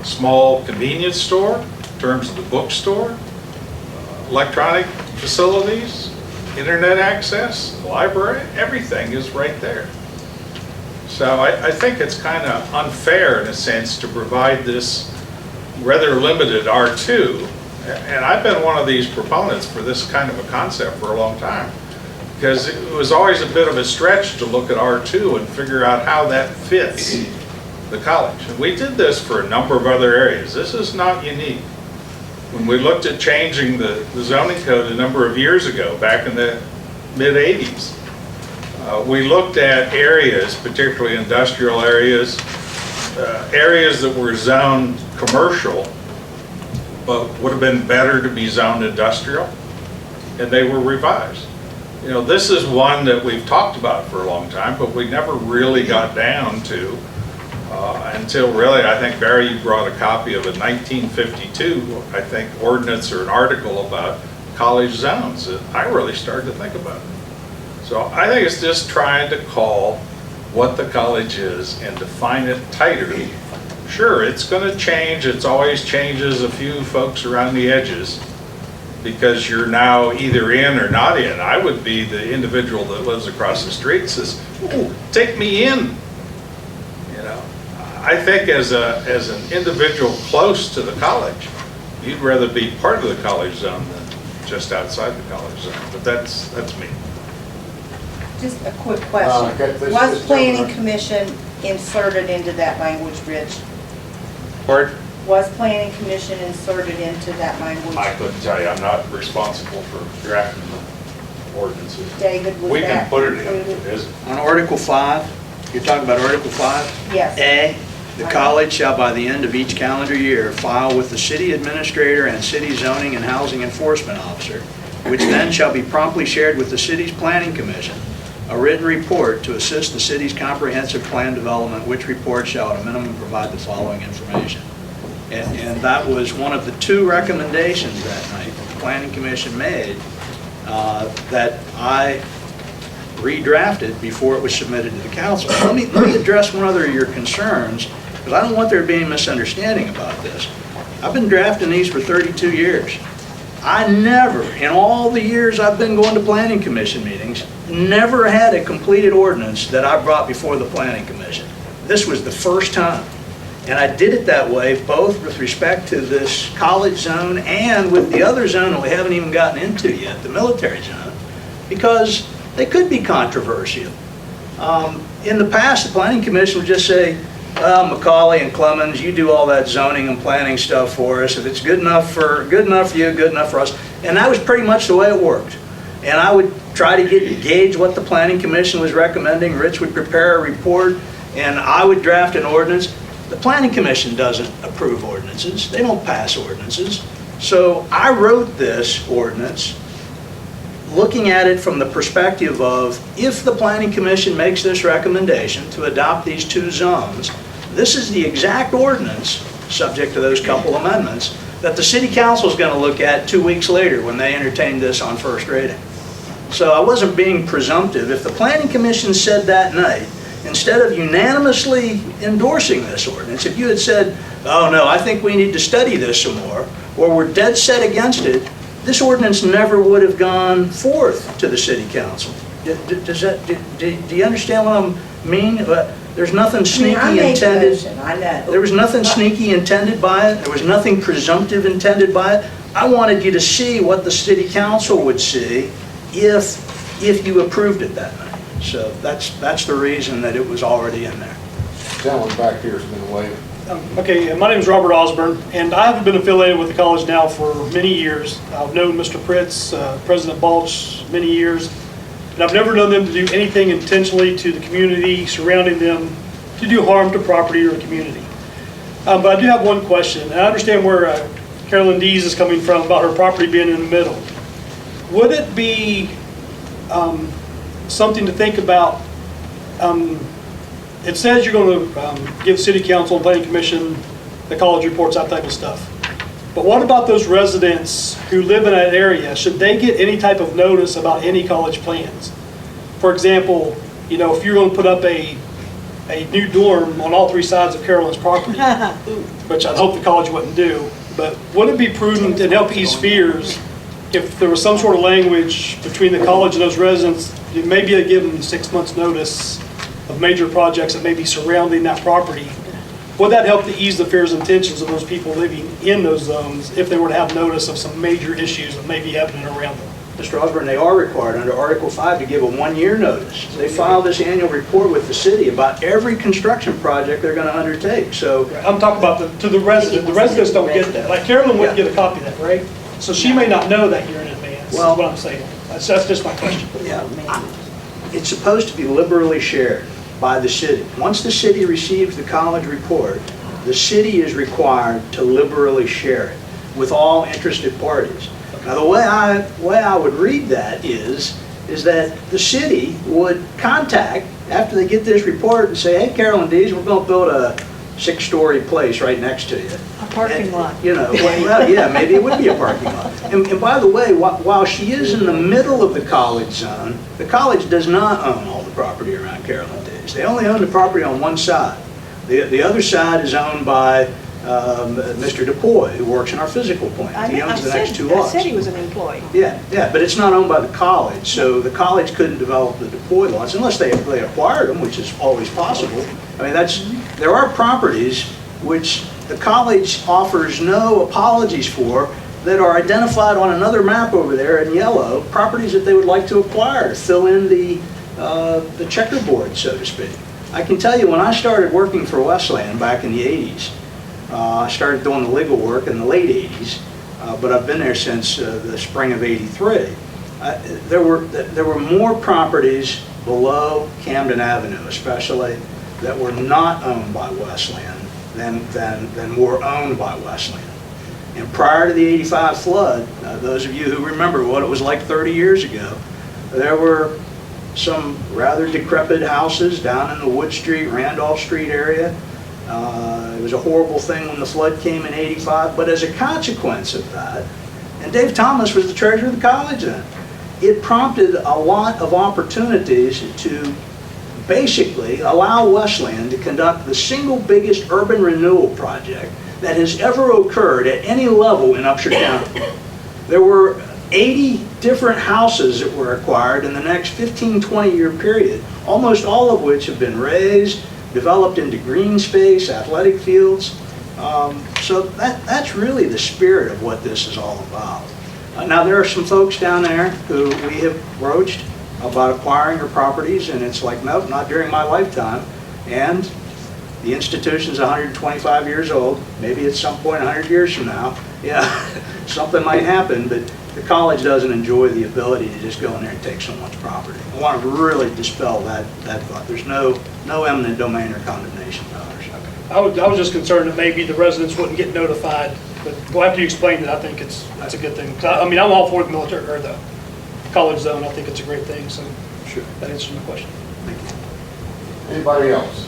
small convenience store, in terms of the bookstore, electronic facilities, internet access, library, everything is right there. So I think it's kind of unfair in a sense to provide this rather limited R2. And I've been one of these proponents for this kind of a concept for a long time, because it was always a bit of a stretch to look at R2 and figure out how that fits the college. And we did this for a number of other areas. This is not unique. When we looked at changing the zoning code a number of years ago, back in the mid-'80s, we looked at areas, particularly industrial areas, areas that were zoned commercial, but would have been better to be zoned industrial, and they were revised. You know, this is one that we've talked about for a long time, but we never really got down to until really, I think Barry, you brought a copy of a 1952, I think, ordinance or an article about college zones that I really started to think about. So I think it's just trying to call what the college is and define it tighter. Sure, it's going to change. It's always changes a few folks around the edges because you're now either in or not in. I would be the individual that lives across the street and says, "Ooh, take me in." You know, I think as an individual close to the college, you'd rather be part of the college zone than just outside the college zone. But that's me. Just a quick question. Was planning commission inserted into that language, Rich? Pardon? Was planning commission inserted into that language? I couldn't tell you. I'm not responsible for drafting the ordinances. David, was We can that put it in included? if it is. On Article 5, you're talking about Article 5? Yes. A, the college shall by the end of each calendar year file with the city administrator and city zoning and housing enforcement officer, which then shall be promptly shared with the city's planning commission, a written report to assist the city's comprehensive plan development, which report shall at a minimum provide the following information. And that was one of the two recommendations that night that the planning commission made that I redrafted before it was submitted to the council. Let me address one other of your concerns, because I don't want there to be any misunderstanding about this. I've been drafting these for 32 years. I never, in all the years I've been going to planning commission meetings, never had a completed ordinance that I brought before the planning commission. This was the first time. And I did it that way both with respect to this college zone and with the other zone that we haven't even gotten into yet, the military zone, because they could be controversial. In the past, the planning commission would just say, well, Macaulay and Clemens, you do all that zoning and planning stuff for us. If it's good enough for you, good enough for us. And that was pretty much the way it worked. And I would try to gauge what the planning commission was recommending. Rich would prepare a report, and I would draft an ordinance. The planning commission doesn't approve ordinances. They don't pass ordinances. So I wrote this ordinance looking at it from the perspective of, if the planning commission makes this recommendation to adopt these two zones, this is the exact ordinance, subject to those couple amendments, that the city council is going to look at 2 weeks later when they entertain this on first reading. So I wasn't being presumptive. If the planning commission said that night, instead of unanimously endorsing this ordinance, if you had said, oh no, I think we need to study this some more, or we're dead set against it, this ordinance never would have gone forth to the city council. Do you understand what I mean? There's nothing sneaky intended. I know. There was nothing sneaky intended by it. There was nothing presumptive intended by it. I wanted you to see what the city council would see if you approved it that night. So that's the reason that it was already in there. Gentleman back here has been waving. Okay, my name is Robert Osborne, and I haven't been affiliated with the college now for many years. I've known Mr. Pritz, President Balch, many years, and I've never known them to do anything intentionally to the community surrounding them to do harm to property or the community. But I do have one question, and I understand where Carolyn Dees is coming from about her property being in the middle. Would it be something to think about? It says you're going to give City Council and Planning Commission the college reports, that type of stuff. But what about those residents who live in that area? Should they get any type of notice about any college plans? For example, you know, if you're going to put up a new dorm on all three sides of Carolyn's property, which I'd hope the college wouldn't do, but would it be prudent and help ease fears if there was some sort of language between the college and those residents, maybe a give them 6 months notice of major projects that may be surrounding that property? Would that help to ease the fears and tensions of those people living in those zones if they were to have notice of some major issues that may be happening around them? Mr. Osborne, they are required under Article 5 to give a one-year notice. They file this annual report with the city about every construction project they're going to undertake, so. I'm talking about to the resident. The residents don't get that. Like Carolyn wouldn't get a copy of that, right? So she may not know that year in advance, is Well- what I'm saying. That's just my question. Yeah, it's supposed to be liberally shared by the city. Once the city receives the college report, the city is required to liberally share it with all interested parties. Now, the way I would read that is that the city would contact, after they get this report, and say, hey, Carolyn Dees, we're going to build a 6-story place right next to you. A parking lot. You know, well, yeah, maybe it would be a parking lot. And by the way, while she is in the middle of the college zone, the college does not own all the property around Carolyn Dees. They only own the property on one side. The other side is owned by Mr. DePoy, who works in our physical plant. He owns the next 2 I lots. said he was an employee. Yeah, but it's not owned by the college, so the college couldn't develop the DePoy lots unless they acquired them, which is always possible. I mean, there are properties which the college offers no apologies for that are identified on another map over there in yellow, properties that they would like to acquire to fill in the checkerboard, so to speak. I can tell you, when I started working for Westland back in the 80s, I started doing the legal work in the late 80s, but I've been there since the spring of '83. There were more properties below Camden Avenue, especially, that were not owned by Westland than were owned by Westland. And prior to the '85 flood, those of you who remember what it was like 30 years ago, there were some rather decrepit houses down in the Wood Street, Randolph Street area. It was a horrible thing when the flood came in '85, but as a consequence of that, and Dave Thomas was the treasurer of the college then, it prompted a lot of opportunities to basically allow Westland to conduct the single biggest urban renewal project that has ever occurred at any level in Upshur County. There were 80 different houses that were acquired in the next 15-20-year period, almost all of which have been raised, developed into green space, athletic fields. So that's really the spirit of what this is all about. Now, there are some folks down there who we have broached about acquiring their properties, and it's like, nope, not during my lifetime. And the institution's 125 years old. Maybe at some point, 100 years from now, yeah, something might happen, but the college doesn't enjoy the ability to just go in there and take someone's property. I want to really dispel that thought. There's no eminent domain or condemnation powers. I was just concerned that maybe the residents wouldn't get notified, but well, after you explained it, I think that's a good thing. 'Cause I mean, I'm all for the military, or the college zone. I think it's a great thing, so Sure. that answers my question. Anybody else?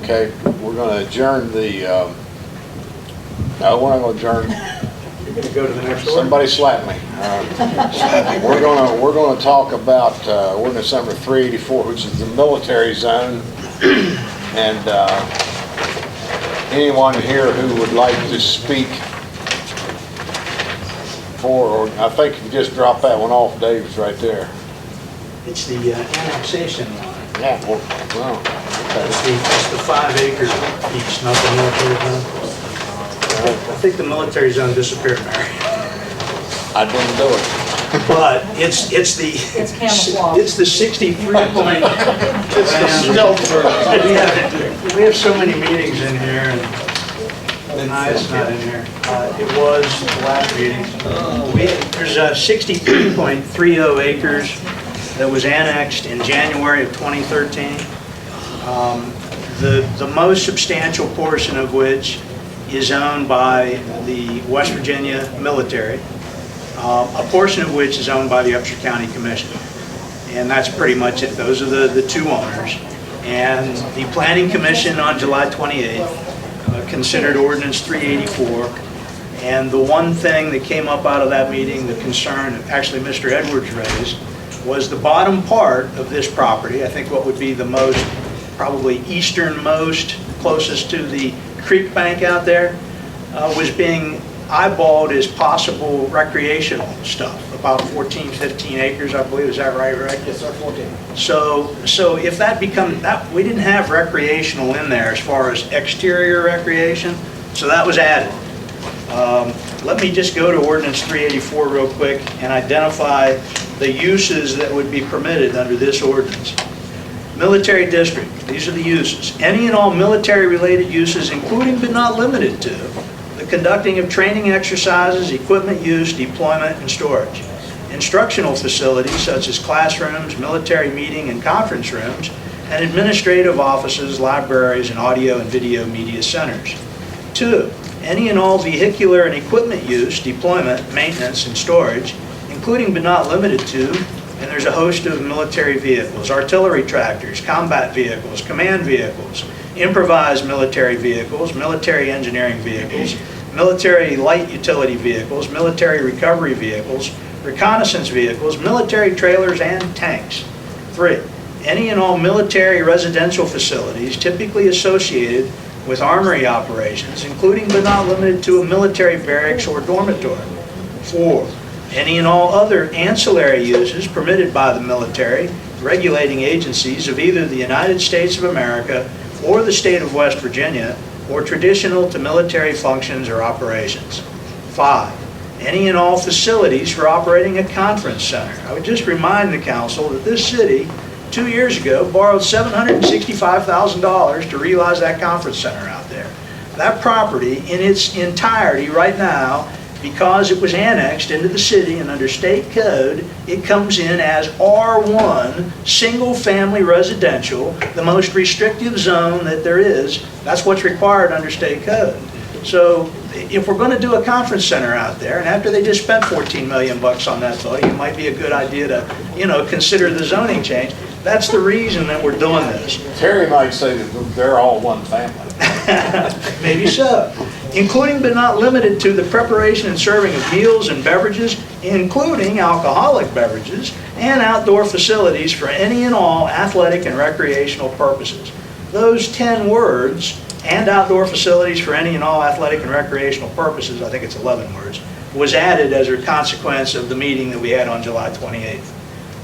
Okay, we're going to adjourn the, no, we're not going to adjourn. You're going to go to the next order? Somebody slap me. We're going to talk about ordinance number 384, which is the military zone. And anyone here who would like to speak for, or I think if you just drop that one off, Dave's right there. It's the annexation line. Yeah, well, It's the 5 acres each, not the military zone. I think the military zone disappeared, Mary. I didn't do it. But it's the. It's camouflage. It's the 63 point. It's the stealth version. We have so many meetings in here, and it's not in here. It was the last meeting. There's 63.30 acres that was annexed in January of 2013. The most substantial portion of which is owned by the West Virginia military, a portion of which is owned by the Upshur County Commission. And that's pretty much it. Those are the two owners. And the Planning Commission on July 28th considered Ordinance 384. And the one thing that came up out of that meeting, the concern that actually Mr. Edwards raised, was the bottom part of this property, I think what would be the most, probably easternmost, closest to the creek bank out there, was being eyeballed as possible recreational stuff, about 14, 15 acres, I believe. Is that right, Rick? Yes, sir, 14. So if that becomes, we didn't have recreational in there as far as exterior recreation, so that was added. Let me just go to ordinance 384 real quick and identify the uses that would be permitted under this ordinance. Military district, these are the uses. Any and all military-related uses, including but not limited to the conducting of training exercises, equipment use, deployment, and storage. Instructional facilities such as classrooms, military meeting and conference rooms, and administrative offices, libraries, and audio and video media centers. 2, any and all vehicular and equipment use, deployment, maintenance, and storage, including but not limited to, and there's a host of military vehicles, artillery tractors, combat vehicles, command vehicles, improvised military vehicles, military engineering vehicles, military light utility vehicles, military recovery vehicles, reconnaissance vehicles, military trailers, and tanks. 3, any and all military residential facilities typically associated with armory operations, including but not limited to a military barracks or dormitory. 4, any and all other ancillary uses permitted by the military regulating agencies of either the United States of America or the state of West Virginia, or traditional to military functions or operations. 5, any and all facilities for operating a conference center. I would just remind the council that this city, 2 years ago, borrowed $765,000 to realize that conference center out there. That property in its entirety right now, because it was annexed into the city and under state code, it comes in as R1, single-family residential, the most restrictive zone that there is. That's what's required under state code. So if we're going to do a conference center out there, and after they just spent $14 million on that building, it might be a good idea to, consider the zoning change. That's the reason that we're doing this. Terry might say that they're all one family. Maybe so. Including but not limited to the preparation and serving of meals and beverages, including alcoholic beverages, and outdoor facilities for any and all athletic and recreational purposes. Those 10 words, and outdoor facilities for any and all athletic and recreational purposes, I think it's 11 words, was added as a consequence of the meeting that we had on July 28th.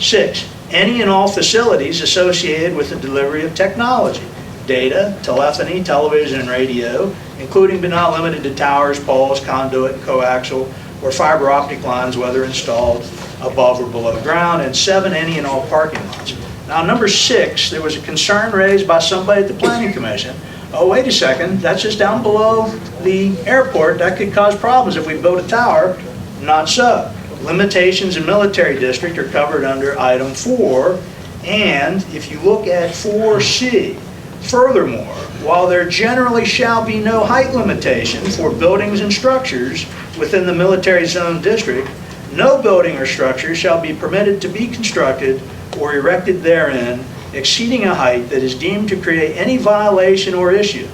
6, any and all facilities associated with the delivery of technology, data, telephony, television, and radio, including but not limited to towers, poles, conduit, and coaxial, or fiber optic lines, whether installed above or below ground. And 7, any and all parking lots. Now, number 6, there was a concern raised by somebody at the Planning Commission. Oh, wait a second, that's just down below the airport. That could cause problems if we build a tower. Not so. Limitations in military district are covered under item 4. And if you look at 4C, furthermore, while there generally shall be no height limitation for buildings and structures within the military zone district, no building or structure shall be permitted to be constructed or erected therein exceeding a height that is deemed to create any violation or issue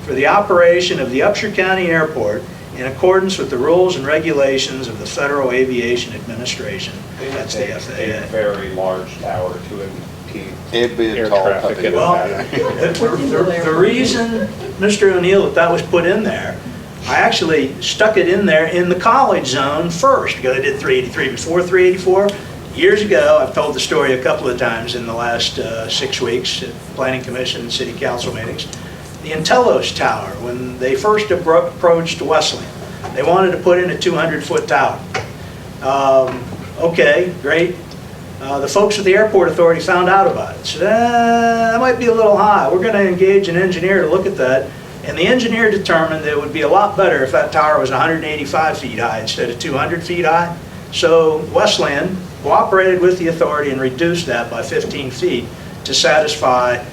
for the operation of the Upshur County Airport in accordance with the rules and regulations of the Federal Aviation Administration. That's the FAA. A very large tower to impede It'd be a air tall traffic. puppy. in Well, that. the reason, Mr. O'Neill, that was put in there, I actually stuck it in there in the college zone first, because I did 383 before 384. Years ago, I've told the story a couple of times in the last 6 weeks at Planning Commission and City Council meetings. The Intellos Tower, when they first approached Wesleyan, they wanted to put in a 200-foot tower. Okay, great. The folks at the Airport Authority found out about it. Said, that might be a little high. We're going to engage an engineer to look at that. And the engineer determined that it would be a lot better if that tower was 185 feet high instead of 200 feet high. So Wesleyan cooperated with the authority and reduced that by 15 feet to satisfy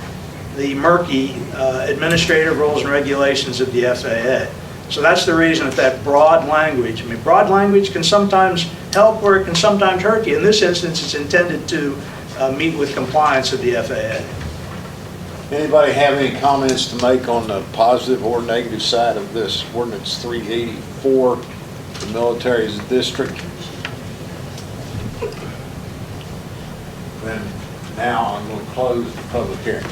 the murky administrative rules and regulations of the FAA. So that's the reason that broad language, broad language can sometimes help or it can sometimes hurt you. In this instance, it's intended to meet with compliance of the FAA. Anybody have any comments to make on the positive or negative side of this ordinance 384, the military district? Now I'm going to close the public hearing.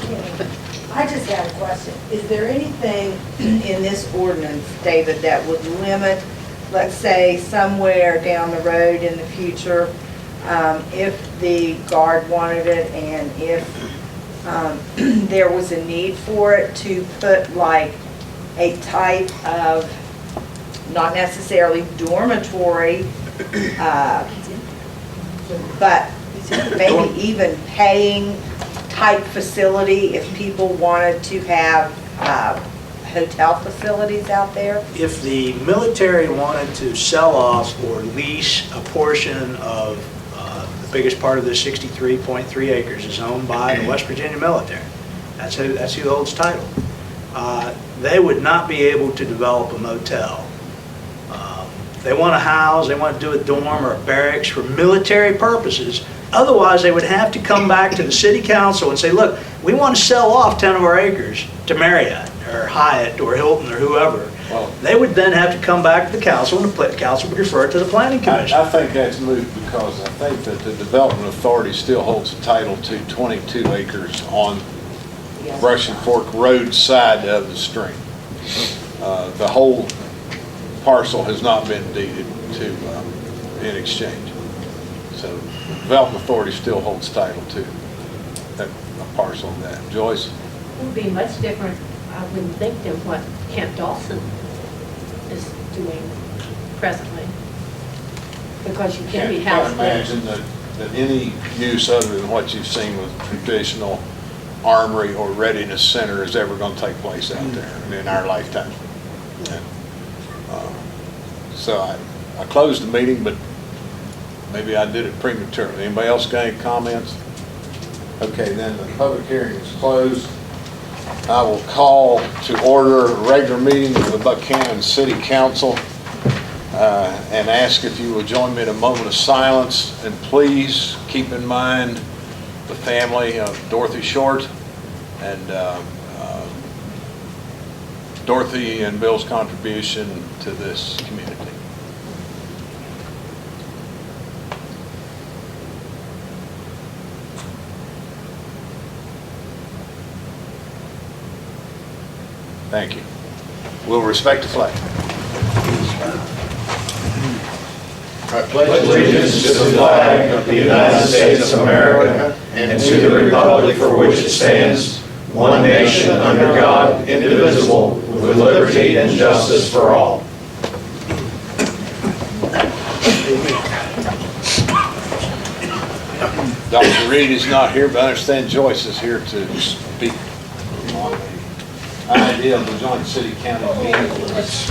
I just had a question. Is there anything in this ordinance, David, that would limit, let's say, somewhere down the road in the future, if the guard wanted it and if there was a need for it, to put like a type of, not necessarily dormitory, but maybe even paying type facility if people wanted to have hotel facilities out there? If the military wanted to sell off or lease a portion of the biggest part of the 63.3 acres is owned by the West Virginia military. That's who holds title. They would not be able to develop a motel. If they want to house, they want to do a dorm or a barracks for military purposes. Otherwise, they would have to come back to the city council and say, look, we want to sell off 10 of our acres to Marriott or Hyatt or Hilton or whoever. Well, They would then have to come back to the council, and the council would refer it to the planning commission. I think that's moot because I think that the Development Authority still holds the title to 22 acres on Brush and Fork Road side of the stream. The whole parcel has not been deeded to, in exchange. So the Development Authority still holds title to a parcel of that. Joyce? It would be much different, I wouldn't think, than what Camp Dawson is doing presently. Because you can be housed there. Can't imagine that any use other than what you've seen with traditional armory or readiness center is ever going to take place out there in our lifetime. And, so I closed the meeting, but maybe I did it prematurely. Anybody else got any comments? Okay, then the public hearing is closed. I will call to order a regular meeting of the Buckhannon City Council and ask if you will join me in a moment of silence. And please keep in mind the family of Dorothy Short and Dorothy and Bill's contribution to this community. Thank you. We'll respect the flag. I pledge allegiance to the flag of the United States of America and to the republic for which it stands, one nation under God, indivisible, with liberty and justice for all. Dr. Reed is not here, but I understand Joyce is here to speak on the idea of the joint city-county meeting. Let's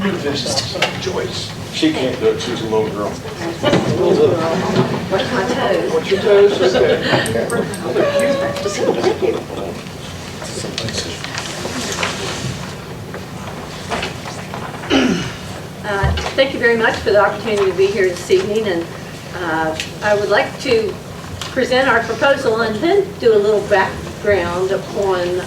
move this up. Joyce. She can't do it, she's a little girl. What's my toes? What's your toes? Okay. Thank you very much for the opportunity to be here this evening, and I would like to present our proposal and then do a little background on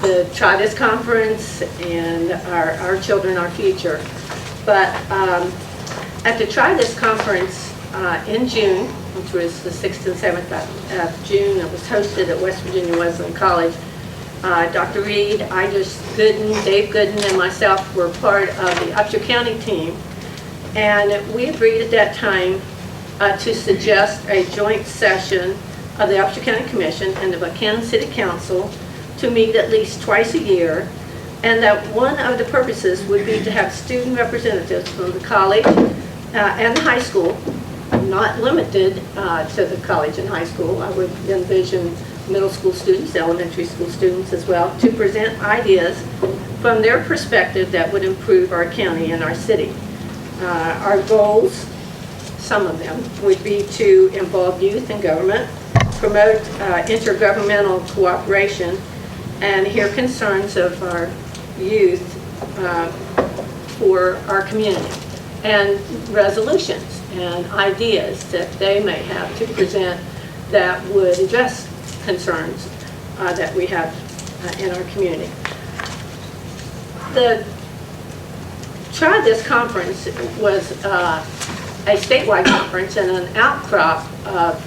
the Try This Conference and our children, our future. But at the Try This Conference in June, which was the 6th and 7th of June, it was hosted at West Virginia Wesleyan College. Dr. Reed, Idris Gooden, Dave Gooden, and myself were part of the Upshur County team. And we agreed at that time to suggest a joint session of the Upshur County Commission and the Buckhannon City Council to meet at least twice a year, and that one of the purposes would be to have student representatives from the college and the high school, not limited to the college and high school. I would envision middle school students, elementary school students as well, to present ideas from their perspective that would improve our county and our city. Our goals, some of them, would be to involve youth in government, promote intergovernmental cooperation, and hear concerns of our youth for our community, and resolutions and ideas that they may have to present that would address concerns that we have in our community. The Try This Conference was a statewide conference and an outcrop of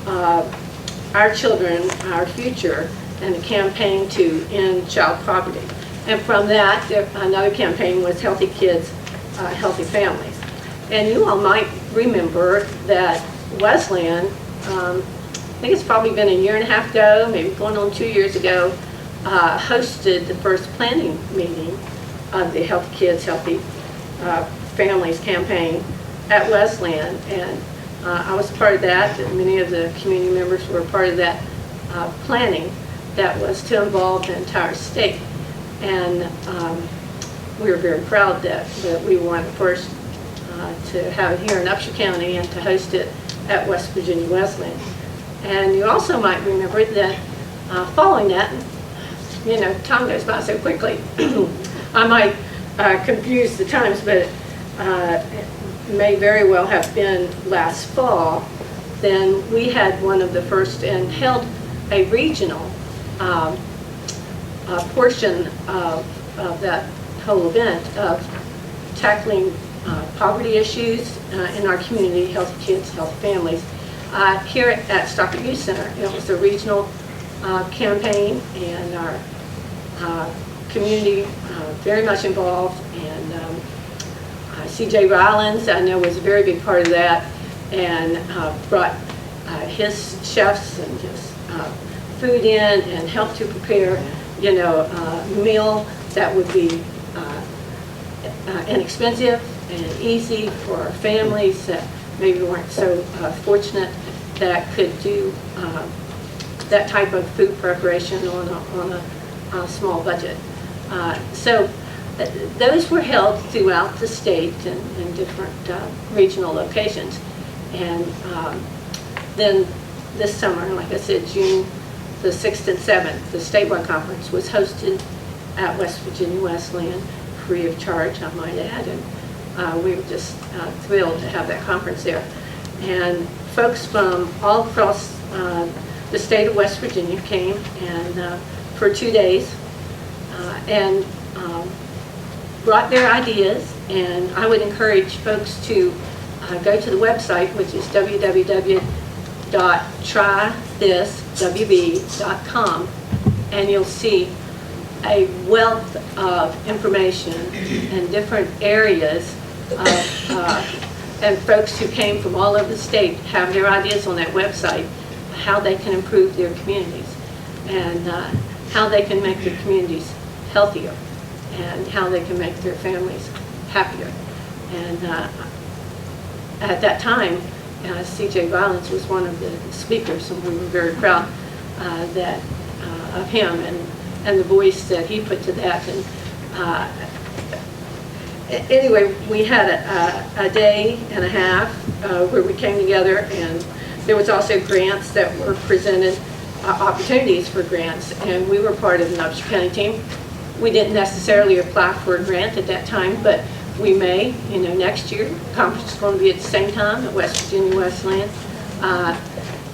Our Children, Our Future, and a campaign to end child poverty. And from that, another campaign was Healthy Kids, Healthy Families. And you all might remember that Wesleyan, I think it's probably been a year and a half ago, maybe going on 2 years ago, hosted the first planning meeting of the Healthy Kids, Healthy Families campaign at Wesleyan. And I was part of that, and many of the community members were part of that planning that was to involve the entire state. And we were very proud that we were one of the first to have it here in Upshur County and to host it at West Virginia Wesleyan. And you also might remember that following that, you know, time goes by so quickly. I might confuse the times, but it may very well have been last fall. Then we had one of the first and held a regional portion of that whole event of tackling poverty issues in our community, Healthy Kids, Healthy Families. Here at Stockton Youth Center, it was a regional campaign, and our community very much involved. And C.J. Rylands, I know, was a very big part of that, and brought his chefs and his food in and helped to prepare, you know, a meal that would be inexpensive and easy for our families that maybe weren't so fortunate that could do that type of food preparation on a small budget. So those were held throughout the state in different regional locations. And then this summer, like I said, June the 6th and 7th, the statewide conference was hosted at West Virginia Wesleyan, free of charge, I might add. And we were just thrilled to have that conference there. And folks from all across the state of West Virginia came and for 2 days and brought their ideas. And I would encourage folks to go to the website, which is www.trythiswb.com, and you'll see a wealth of information in different areas and folks who came from all over the state have their ideas on that website, how they can improve their communities and how they can make their communities healthier and how they can make their families happier. And at that time, C.J. Rylands was one of the speakers, and we were very proud of him and the voice that he put to that. And anyway, we had a day and a half where we came together, and there was also grants that were presented, opportunities for grants, and we were part of an Upshur County team. We didn't necessarily apply for a grant at that time, but we may, you know, next year. The conference is going to be at the same time at West Virginia Wesleyan,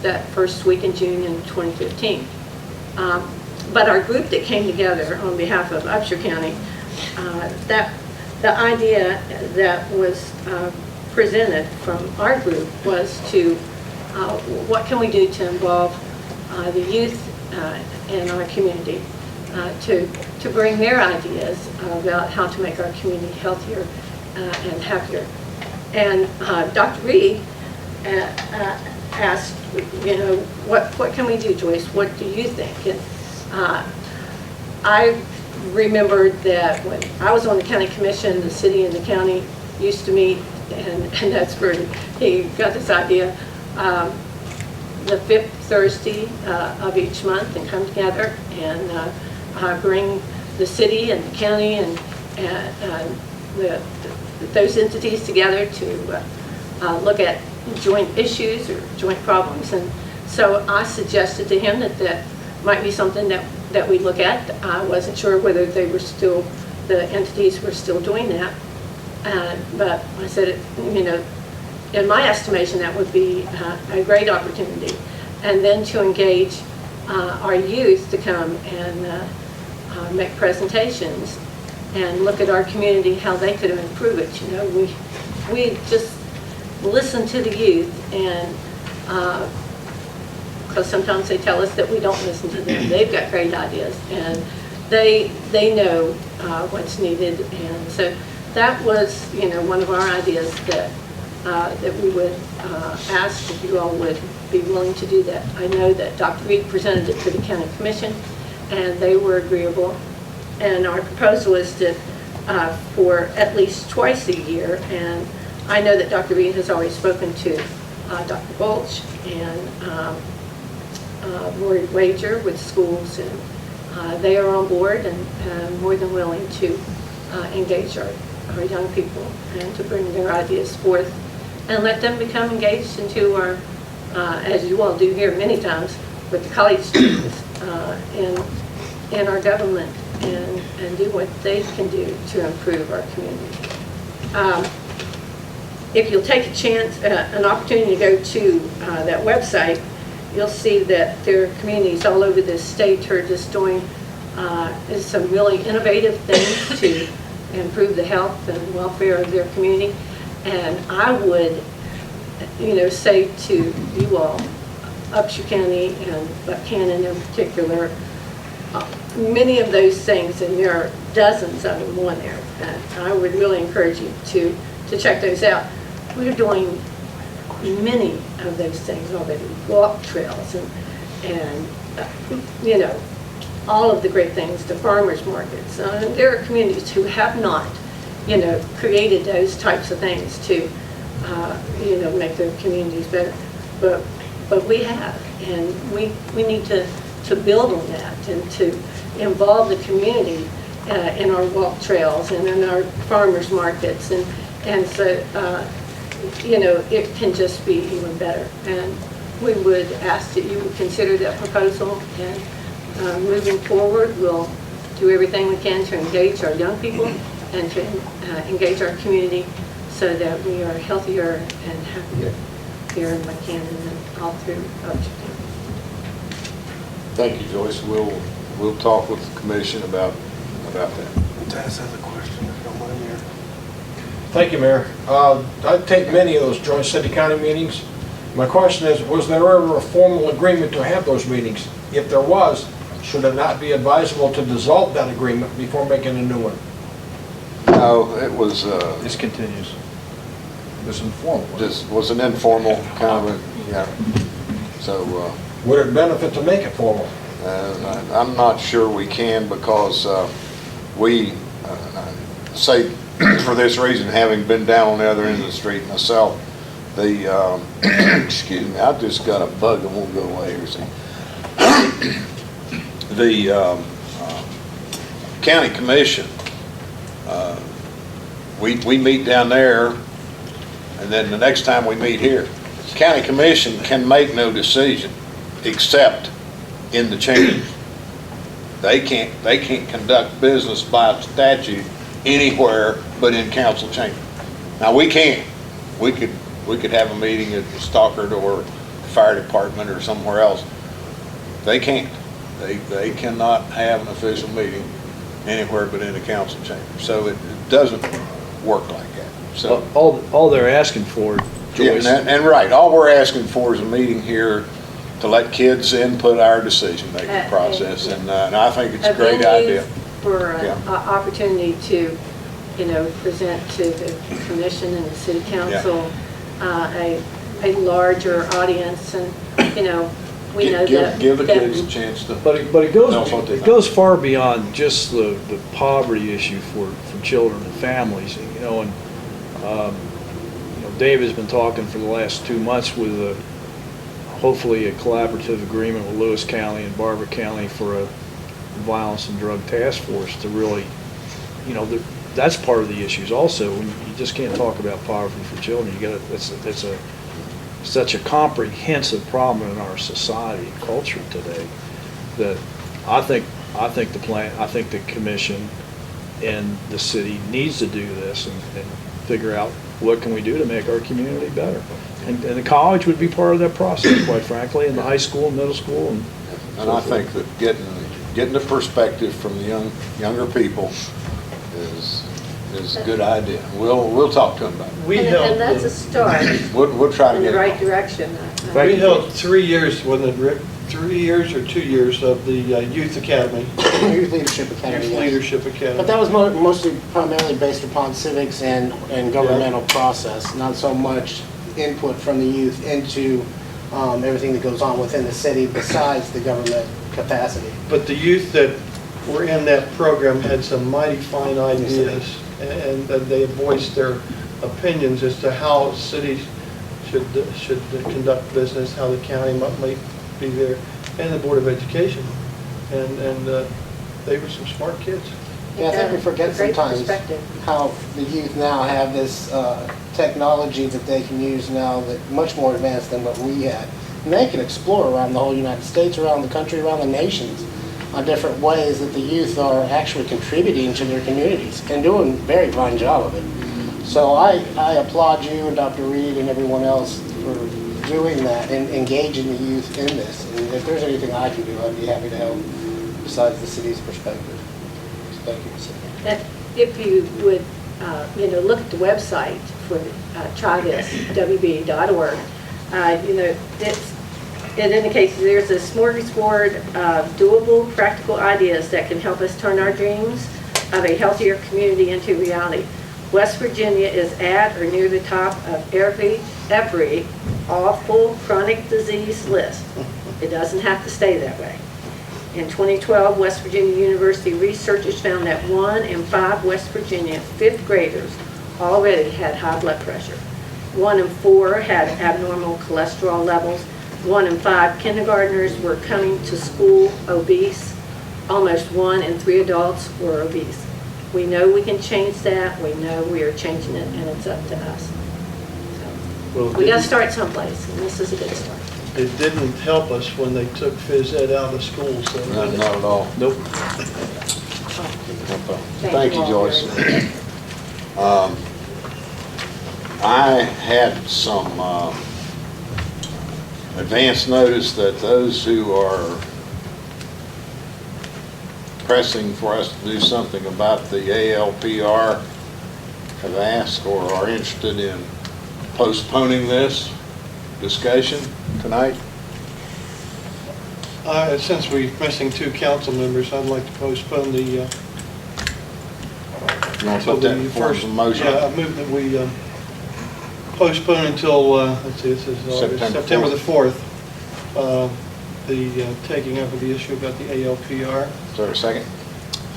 that first week in June in 2015. But our group that came together on behalf of Upshur County, the idea that was presented from our group was to, what can we do to involve the youth in our community to bring their ideas about how to make our community healthier and happier. And Dr. Reed asked, you know, what can we do, Joyce? What do you think? And I remembered that when I was on the county commission, the city and the county used to meet, and that's where he got this idea, the 5th Thursday of each month, and come together and bring the city and the county and those entities together to look at joint issues or joint problems. And so I suggested to him that might be something that we look at. I wasn't sure whether they were still, the entities were still doing that. But I said, you know, in my estimation, that would be a great opportunity. And then to engage our youth to come and make presentations and look at our community, how they could improve it. You know, we just listen to the youth and because sometimes they tell us that we don't listen to them. They've got great ideas, and they know what's needed. And so that was, one of our ideas that we would ask if you all would be willing to do that. I know that Dr. Reed presented it to the county commission, and they were agreeable. And our proposal is to, for at least twice a year, and I know that Dr. Reed has already spoken to Dr. Bulch and Lori Wager with schools, and they are on board and more than willing to engage our young people and to bring their ideas forth and let them become engaged into our, as you all do here many times, with the college students in our government and do what they can do to improve our community. If you'll take a chance, an opportunity to go to that website, you'll see that there are communities all over this state who are just doing some really innovative things to improve the health and welfare of their community. And I would, say to you all, Upshur County and Buckhannon in particular, many of those things, and there are dozens of them on there, and I would really encourage you to check those out. We're doing many of those things already, walk trails and all of the great things, the farmers markets. There are communities who have not, created those types of things to, make their communities better. But we have, and we need to build on that and to involve the community in our walk trails and in our farmers markets, and so it can just be even better. And we would ask that you would consider that proposal, and moving forward, we'll do everything we can to engage our young people and to engage our community so that we are healthier and happier here in Buckhannon and all through Upshur County. Thank you, Joyce. We'll talk with the commission about that. Taz has a question, if you don't mind, Mayor. Thank you, Mayor. I take many of those joint city-county meetings. My question is, was there ever a formal agreement to have those meetings? If there was, should it not be advisable to dissolve that agreement before making a new one? No, it was... This continues. This informal. This was an informal kind of, So... would it benefit to make it formal? I'm not sure we can, because we say, for this reason, having been down on the other end of the street myself, the, excuse me, I've just got a bug that won't go away here, see. The county commission, we meet down there, and then the next time we meet here. County commission can make no decision except in the chambers. They can't conduct business by statute anywhere but in council chamber. Now we can. We could have a meeting at Stockard or the fire department or somewhere else. They can't. They cannot have an official meeting anywhere but in the council chamber. So it doesn't work like that. So All they're asking for, Joyce. yeah, and right, all we're asking for is a meeting here to let kids input our decision-making process, and I think it's a great idea. For an opportunity to, present to the commission and the city council a larger audience, and we know that give the kids a chance to. But it goes far beyond just the poverty issue for children and families, and Dave has been talking for the last 2 months with hopefully a collaborative agreement with Lewis County and Barber County for a violence and drug task force to really, that's part of the issues also. You just can't talk about poverty for children. It's such a comprehensive problem in our society and culture today that I think the commission and the city needs to do this and figure out what can we do to make our community better. And the college would be part of that process, quite frankly, and the high school and middle school. And I think that getting the perspective from the younger people is is a good idea. We'll talk to them about it. We And held, that's a start We'll try to in get the it. right direction. we held 3 years, wasn't it, Rick? 3 years or 2 years of the Youth Academy, Youth Leadership Academy. Youth yes. Leadership Academy. But that was mostly primarily based upon civics and governmental process, not so much input from the youth into everything that goes on within the city besides the government capacity. But the youth that were in that program had some mighty fine ideas, and they voiced their opinions as to how cities should conduct business, how the county might be there, and the Board of Education. And they were some smart kids. Yeah, I think we forget Great sometimes perspective. how the youth now have this technology that they can use now that much more advanced than what we had. And they can explore around the whole United States, around the country, around the nations on different ways that the youth are actually contributing to their communities and doing a very fine job of it. So I applaud you and Dr. Reed and everyone else for doing that and engaging the youth in this. And if there's anything I can do, I'd be happy to help besides the city's perspective. So thank you. That if you would, look at the website for trythiswb.org, it indicates there's a smorgasbord of doable, practical ideas that can help us turn our dreams of a healthier community into reality. West Virginia is at or near the top of every awful chronic disease list. It doesn't have to stay that way. In 2012, West Virginia University researchers found that 1 in 5 West Virginia 5th graders already had high blood pressure. 1 in 4 had abnormal cholesterol levels. 1 in 5 kindergartners were coming to school obese. Almost 1 in 3 adults were obese. We know we can change that. We know we are changing it, and it's up to us. Well, We got to start someplace, and this is a good start. It didn't help us when they took phys ed out of schools. So Not at all. Nope. Thank you, all Joyce. very much. I had some advance notice that those who are pressing for us to do something about the ALPR have asked or are interested in postponing this discussion tonight. Since we're missing 2 council members, I'd like to postpone the You want to put that in form of a motion? Yeah, I move that we postpone until, let's see, this is August, September the 4th, the taking up of the issue about the ALPR. Is there a second?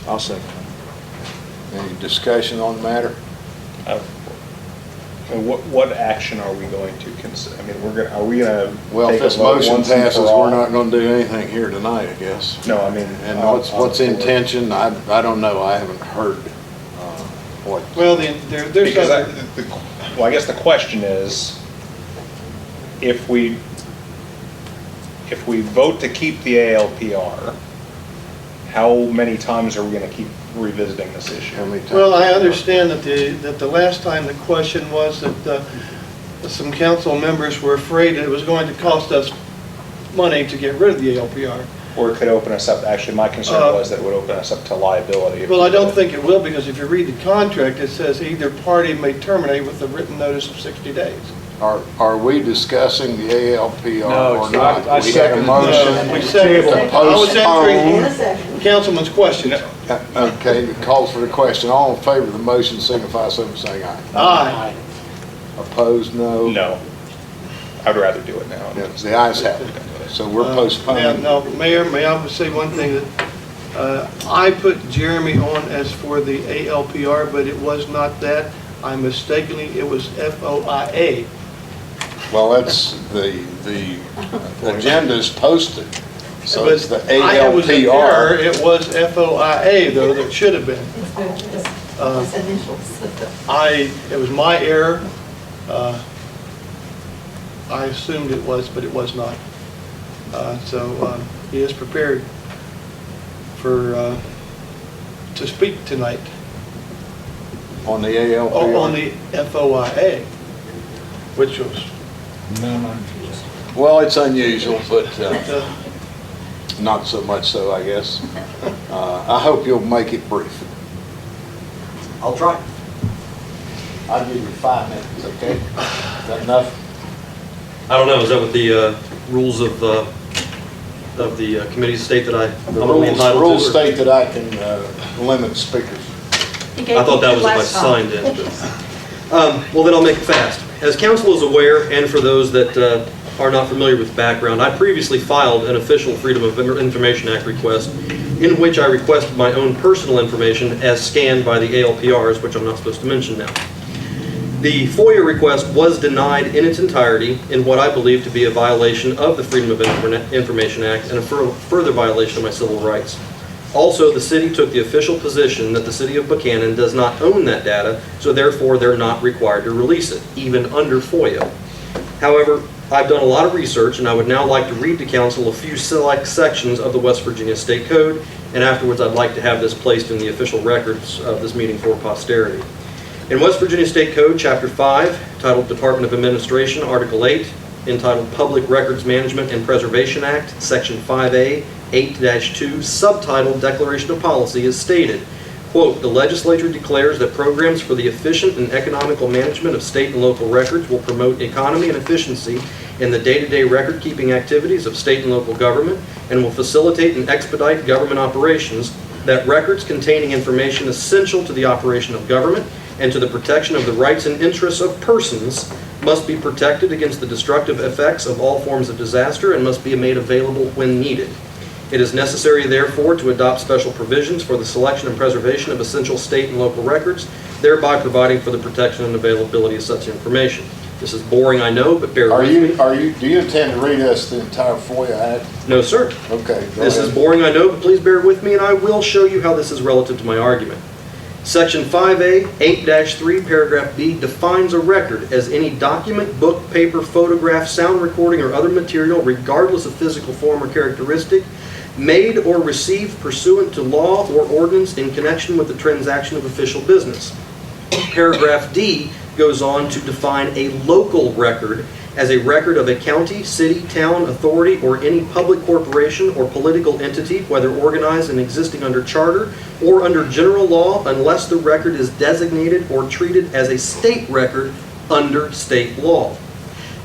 I'll second. Any discussion on the matter? And what action are we going to consider? I mean, are we gonna Well, if take a this vote motion once and passes, for all? we're not going to do anything here tonight, I guess. No, I mean. And I'll- what's I'll forward. intention, I don't know, I haven't heard what. Well, there's Because other, well, I guess the question is, if we vote to keep the ALPR, how many times are we going to keep revisiting this issue? How many times? well, I understand that the last time the question was that some council members were afraid that it was going to cost us money to get rid of the ALPR. Or it could open us up, actually, my concern was that it would open us up to liability. if Well, I we don't did. think it will, because if you read the contract, it says either party may terminate with a written notice of 60 days. Are we discussing the ALPR No, or it's not? not. I We had a second. motion We seconded to it. I was answering postpone. Councilman's questions. Okay, the call for the question. All in favor of the motion signify so by saying aye. Aye. Opposed, no. No. I'd rather do it now. Yes, the ayes have it. So we're postponing. Now, Mayor, may I say one thing? That I put Jeremy on as for the ALPR, but it was not that. I mistakenly, it was FOIA. Well, that's the agenda is posted. So But it's the It was an error. ALPR. It was FOIA, though, that should have been. It was my error. I assumed it was, but it was not. So he is prepared to speak tonight On the ALPR. on the FOIA, which was, Well, it's unusual, but not so much so, I guess. I hope you'll make it brief. I'll try. I'll give you 5 minutes, okay? Is that enough? I don't know, is that what the rules of the committee state that I'm only entitled to? Rules or- state that I can limit speakers. I thought that was if I signed in. Well, then I'll make it fast. As council is aware, and for those that are not familiar with the background, I previously filed an official Freedom of Information Act request in which I requested my own personal information as scanned by the ALPRs, which I'm not supposed to mention now. The FOIA request was denied in its entirety in what I believe to be a violation of the Freedom of Information Act and a further violation of my civil rights. Also, the city took the official position that the city of Buckhannon does not own that data, so therefore they're not required to release it, even under FOIA. However, I've done a lot of research, and I would now like to read to council a few select sections of the West Virginia State Code, and afterwards I'd like to have this placed in the official records of this meeting for posterity. In West Virginia State Code, Chapter 5, titled Department of Administration, Article 8, entitled Public Records Management and Preservation Act, Section 5A, 8-2, subtitled Declaration of Policy, is stated, quote, "The legislature declares that programs for the efficient and economical management of state and local records will promote economy and efficiency in the day-to-day record-keeping activities of state and local government and will facilitate and expedite government operations, that records containing information essential to the operation of government and to the protection of the rights and interests of persons must be protected against the destructive effects of all forms of disaster and must be made available when needed. It is necessary, therefore, to adopt special provisions for the selection and preservation of essential state and local records, thereby providing for the protection and availability of such information." This is boring, I know, but bear with me. Do you intend to read us the entire FOIA Act? No, sir. Okay, go This is ahead. boring, I know, but please bear with me, and I will show you how this is relative to my argument. Section 5A, 8-3, paragraph B, defines a record as any document, book, paper, photograph, sound recording, or other material, regardless of physical form or characteristic, made or received pursuant to law or ordinance in connection with the transaction of official business. Paragraph D goes on to define a local record as a record of a county, city, town, authority, or any public corporation or political entity, whether organized and existing under charter or under general law, unless the record is designated or treated as a state record under state law.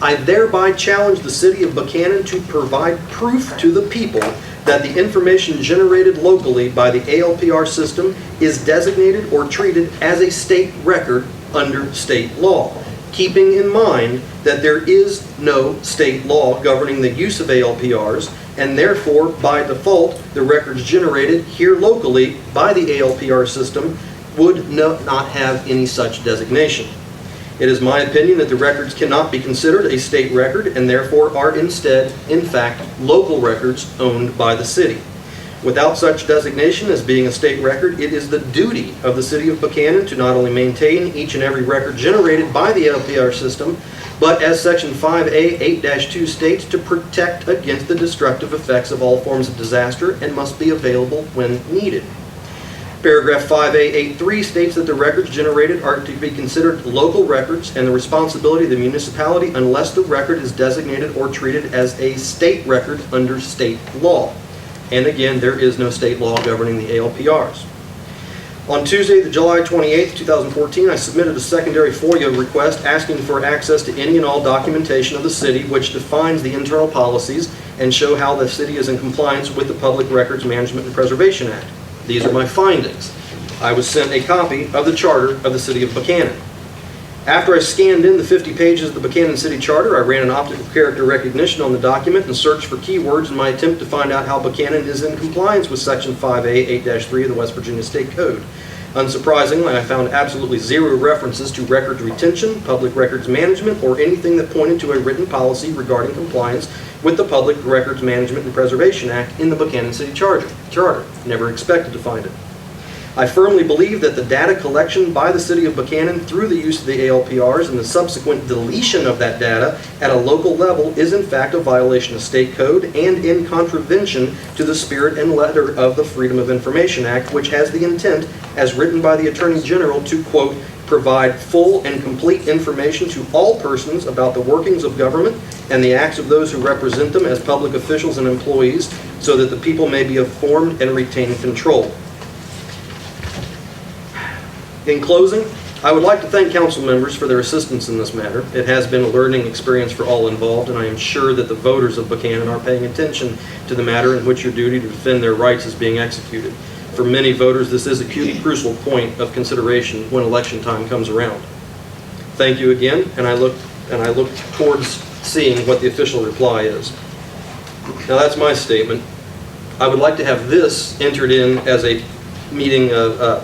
I thereby challenge the city of Buckhannon to provide proof to the people that the information generated locally by the ALPR system is designated or treated as a state record under state law, keeping in mind that there is no state law governing the use of ALPRs, and therefore, by default, the records generated here locally by the ALPR system would not have any such designation. It is my opinion that the records cannot be considered a state record and therefore are instead, in fact, local records owned by the city. Without such designation as being a state record, it is the duty of the city of Buckhannon to not only maintain each and every record generated by the ALPR system, but as Section 5A 8-2 states, to protect against the destructive effects of all forms of disaster and must be available when needed. Paragraph 5A 8-3 states that the records generated are to be considered local records and the responsibility of the municipality unless the record is designated or treated as a state record under state law. And again, there is no state law governing the ALPRs. On Tuesday, July 28, 2014, I submitted a secondary FOIA request asking for access to any and all documentation of the city which defines the internal policies and show how the city is in compliance with the Public Records Management and Preservation Act. These are my findings. I was sent a copy of the charter of the city of Buckhannon. After I scanned in the 50 pages of the Buckhannon City Charter, I ran an optical character recognition on the document and searched for keywords in my attempt to find out how Buckhannon is in compliance with Section 5A 8-3 of the West Virginia State Code. Unsurprisingly, I found absolutely zero references to records retention, public records management, or anything that pointed to a written policy regarding compliance with the Public Records Management and Preservation Act in the Buckhannon City Charter. Never expected to find it. I firmly believe that the data collection by the city of Buckhannon through the use of the ALPRs and the subsequent deletion of that data at a local level is in fact a violation of state code and in contravention to the spirit and letter of the Freedom of Information Act, which has the intent, as written by the Attorney General, to, quote, provide full and complete information to all persons about the workings of government and the acts of those who represent them as public officials and employees, so that the people may be informed and retain control. In closing, I would like to thank council members for their assistance in this matter. It has been a learning experience for all involved, and I am sure that the voters of Buckhannon are paying attention to the matter in which your duty to defend their rights is being executed. For many voters, this is a crucial point of consideration when election time comes around. Thank you again, and I look towards seeing what the official reply is. Now that's my statement. I would like to have this entered in as a meeting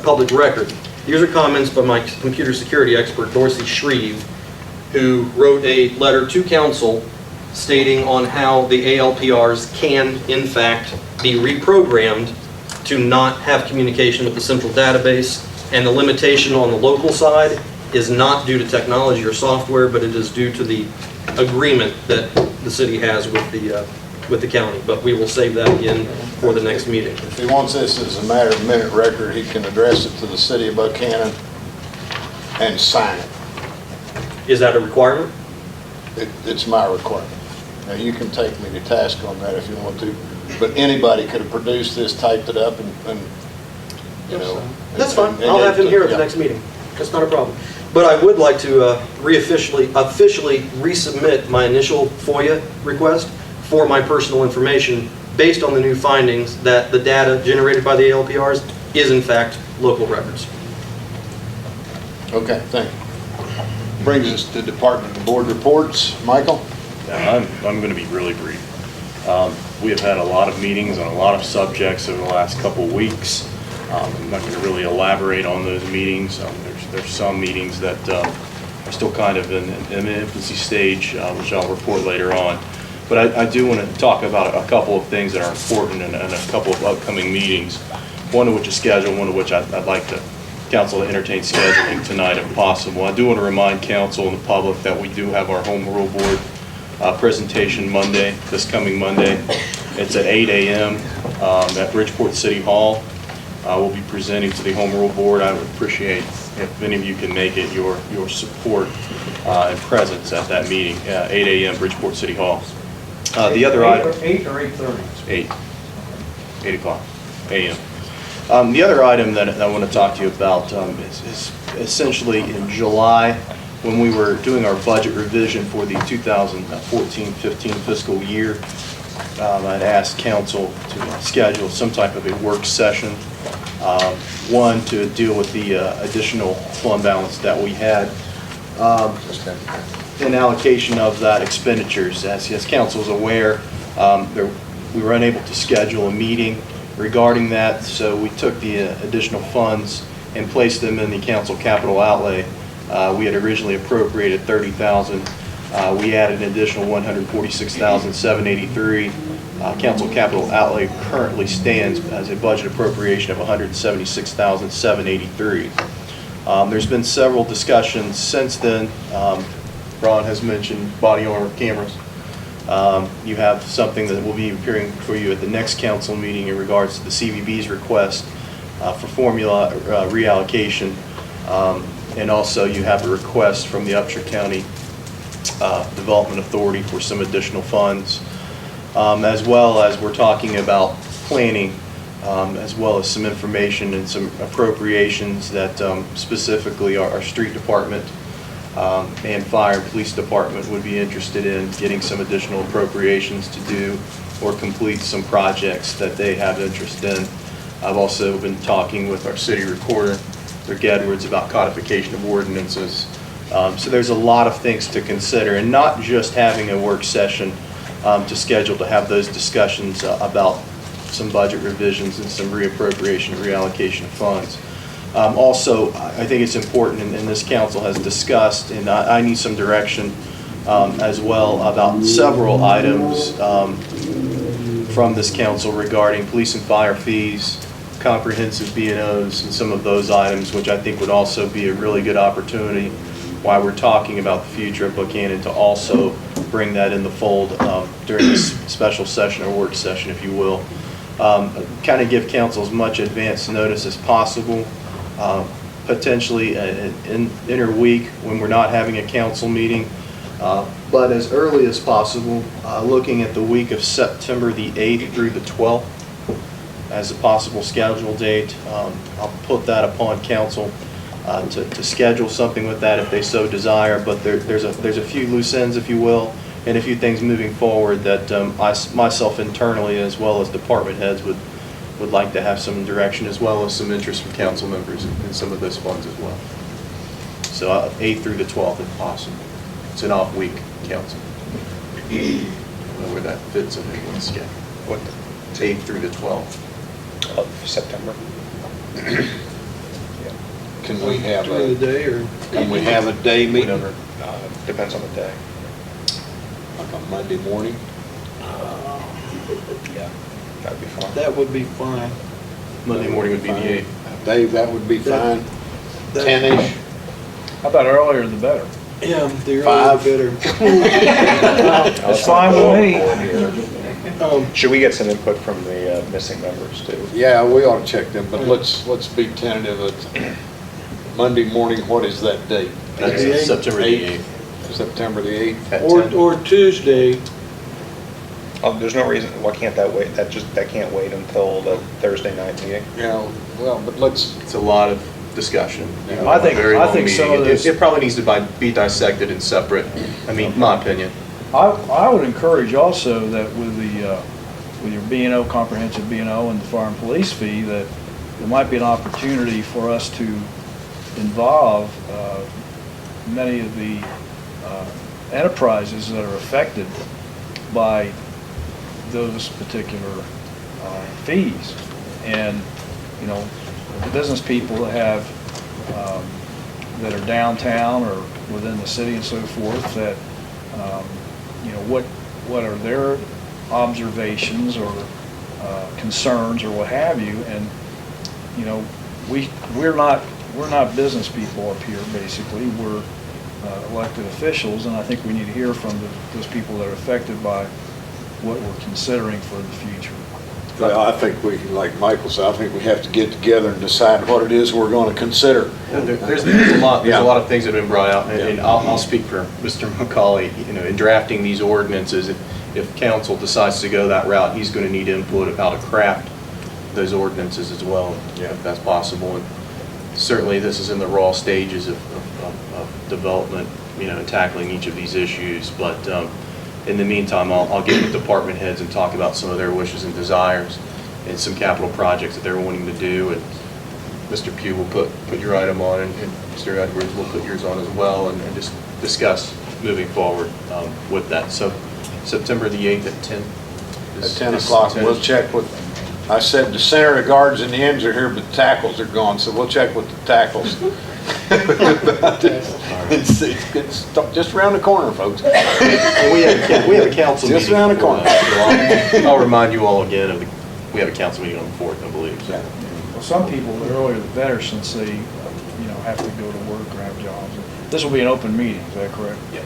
public record. These are comments by my computer security expert, Dorsey Shreve, who wrote a letter to council stating on how the ALPRs can, in fact, be reprogrammed to not have communication with the central database, and the limitation on the local side is not due to technology or software, but it is due to the agreement that the city has with the county. But we will save that again for the next meeting. If he wants this as a matter of minute record, he can address it to the city of Buckhannon and sign it. Is that a requirement? It's my requirement. Now, you can take me to task on that if you want to, but anybody could have produced this, typed it up, and you know. That's fine. I'll have him here at the next meeting. That's not a problem. But I would like to officially resubmit my initial FOIA request for my personal information based on the new findings that the data generated by the ALPRs is in fact local records. Okay, thank you. Brings us to Department and Board reports. Michael? I'm going to be really brief. We have had a lot of meetings on a lot of subjects over the last couple of weeks. I'm not going to really elaborate on those meetings. There's some meetings that are still kind of in an infancy stage, which I'll report later on. But I do want to talk about a couple of things that are important and a couple of upcoming meetings, one of which is scheduled, one of which I'd like the council to entertain scheduling tonight if possible. I do want to remind council and the public that we do have our Home Rule Board presentation Monday, this coming Monday. It's at 8 a.m. At Bridgeport City Hall. We'll be presenting to the Home Rule Board. I would appreciate if any of you can make it your support and presence at that meeting, 8 a.m. Bridgeport City Hall. The other item, 8 or 8:30? 8 o'clock a.m. The other item that I want to talk to you about is essentially in July, when we were doing our budget revision for the 2014-15 fiscal year. I'd asked council to schedule some type of a work session, one to deal with the additional fund balance that we had, an allocation of that expenditures. As council is aware, we were unable to schedule a meeting regarding that, so we took the additional funds and placed them in the council capital outlay. We had originally appropriated $30,000. We added an additional $146,783. Council capital outlay currently stands as a budget appropriation of $176,783. There's been several discussions since then. Ron has mentioned body armor cameras. You have something that will be appearing for you at the next council meeting in regards to the CVB's request for formula reallocation. And also you have a request from the Upshur County Development Authority for some additional funds, as well as we're talking about planning, as well as some information and some appropriations that specifically our street department and fire and police department would be interested in getting some additional appropriations to do or complete some projects that they have interest in. I've also been talking with our city recorder, Rick Edwards, about codification of ordinances. So there's a lot of things to consider, and not just having a work session to schedule to have those discussions about some budget revisions and some reappropriation, reallocation of funds. Also, I think it's important, and this council has discussed, and I need some direction as well about several items from this council regarding police and fire fees, comprehensive B&Os, and some of those items, which I think would also be a really good opportunity while we're talking about the future of Buckhannon to also bring that in the fold during this special session or work session, if you will. Kind of give council as much advance notice as possible, potentially an interweek when we're not having a council meeting, but as early as possible, looking at the week of September the 8th through the 12th as a possible schedule date. I'll put that upon council to schedule something with that if they so desire, but there's a few loose ends, if you will, and a few things moving forward that myself internally, as well as department heads, would like to have some direction, as well as some interest from council members in some of those funds as well. So 8th through the 12th if possible. It's an off week, council. I don't know where that fits in anyone's schedule. What? 8th through the 12th. Of September. Can we have During the a, day, or? can we have a day meeting? Whatever. Depends on the day. Like a Monday morning? Yeah, that'd be fine. That would be fine. Monday morning would be the 8th. Dave, that would be fine. That- 10-ish? How about earlier the better? Yeah, the Five. earlier the better. It's fine with me. Should we get some input from the missing members too? Yeah, we ought to check them, but let's be tentative. It's Monday morning, what is that date? That's The 8th. September the 8th. September the 8th? At 10. Or Tuesday, There's no reason, why can't that wait? That can't wait until the Thursday night meeting? Yeah, well, but let's, It's a lot of discussion. You know, I think- a very I long think some meeting. of this- It probably needs to be dissected in separate, I mean, my opinion. I would encourage also that with your B&O, comprehensive B&O and the fire and police fee, that there might be an opportunity for us to involve many of the enterprises that are affected by those particular fees. And, you know, the business people that have, that are downtown or within the city and so forth, that, you know, what are their observations or concerns or what have you. And, you know, we're not business people up here, basically. We're elected officials, and I think we need to hear from those people that are affected by what we're considering for the future. well, I think we, like Michael said, I think we have to get together and decide what it is we're going to consider. There's a lot of things that have been brought out, and I'll speak for Mr. McCauley. You know, in drafting these ordinances, if council decides to go that route, he's going to need input of how to craft those ordinances as well, if that's possible. And certainly, this is in the raw stages of development, you know, tackling each of these issues. But in the meantime, I'll get with department heads and talk about some of their wishes and desires and some capital projects that they're wanting to do. And Mr. Pugh will put your item on, and Mr. Edwards will put yours on as well, and just discuss moving forward with that. So September the 8th at 10. At 10 o'clock, we'll check with, I said the center of the guards and the ends are here, but the tackles are gone, so we'll check with the tackles. It's just around the corner, folks. We have a council meeting. Just around the corner. So I'll remind you all again we have a council meeting on the 4th, I believe. So. Well, some people, the earlier the better, since they, you know, have to go to work or have jobs. This will be an open meeting, is that correct? Yeah.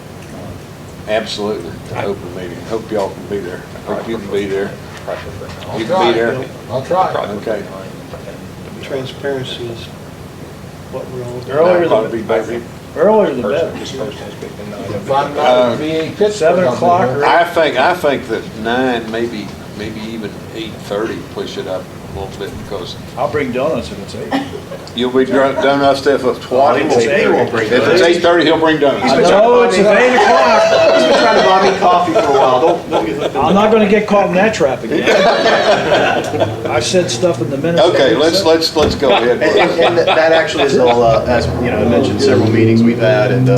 Absolutely, an open meeting. Hope y'all can be there. Hope you can be there. You can be there? I'll try. Okay. transparency is what we're all. Earlier That'd be better. Earlier the better. If I'm not VA Pittsburgh, 7 o'clock I'll be here. I think that 9, maybe even 8:30, push it up a little bit, because I'll bring donuts if it's 8. you'll be done enough stuff at 20. He won't bring If it's donuts. 8:30, he'll bring donuts. No, it's 8 o'clock. He's been trying to buy me coffee for a while. Don't get I'm not gonna get caught in that trap again. I said stuff in the minutes. Okay, let's go ahead. And that actually is all, as you know, I mentioned several meetings we've had, and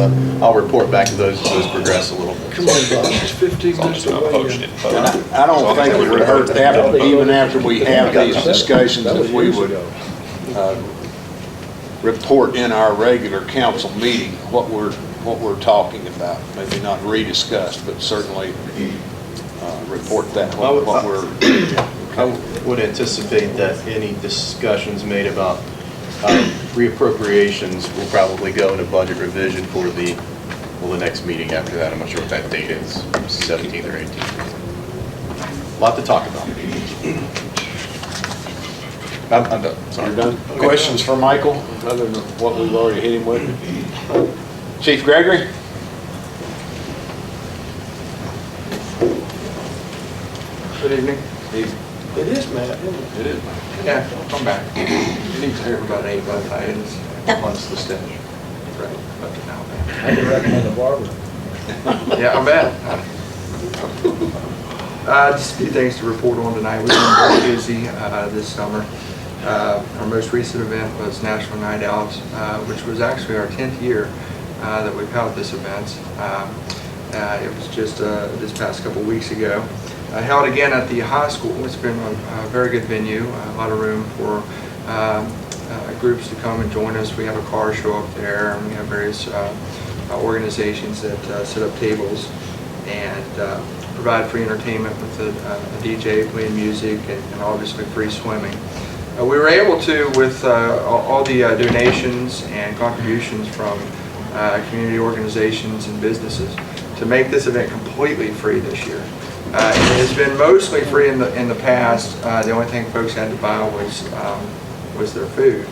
I'll report back to those progress a little. Come on, Bob, it's 15 minutes away. I don't think it would hurt even after we have these discussions, if we would report in our regular council meeting what we're talking about. Maybe not rediscussed, but certainly report that, what we're. I would anticipate that any discussions made about reappropriations will probably go into budget revision for the next meeting after that. I'm not sure what that date is, 17th or 18th. Lot to talk about. I'm done, sorry. You're done? Okay. Questions for Michael, other than what we've already hit him with? Chief Gregory? Good evening. It is, Matt, isn't it? It is. Yeah, come back. You need to hear about 8 by once the stitch. Right, up to now. I can recommend a barber. Yeah, I bet. Just a few things to report on tonight. We've been very busy this summer. Our most recent event was National Night Out, which was actually our 10th year that we've held this event. It was just this past couple weeks ago. Held again at the high school. It's been a very good venue, a lot of room for groups to come and join us. We have a car show up there, and we have various organizations that set up tables and provide free entertainment with a DJ playing music and obviously free swimming. We were able to, with all the donations and contributions from community organizations and businesses, to make this event completely free this year. It has been mostly free in the past. The only thing folks had to buy was their food.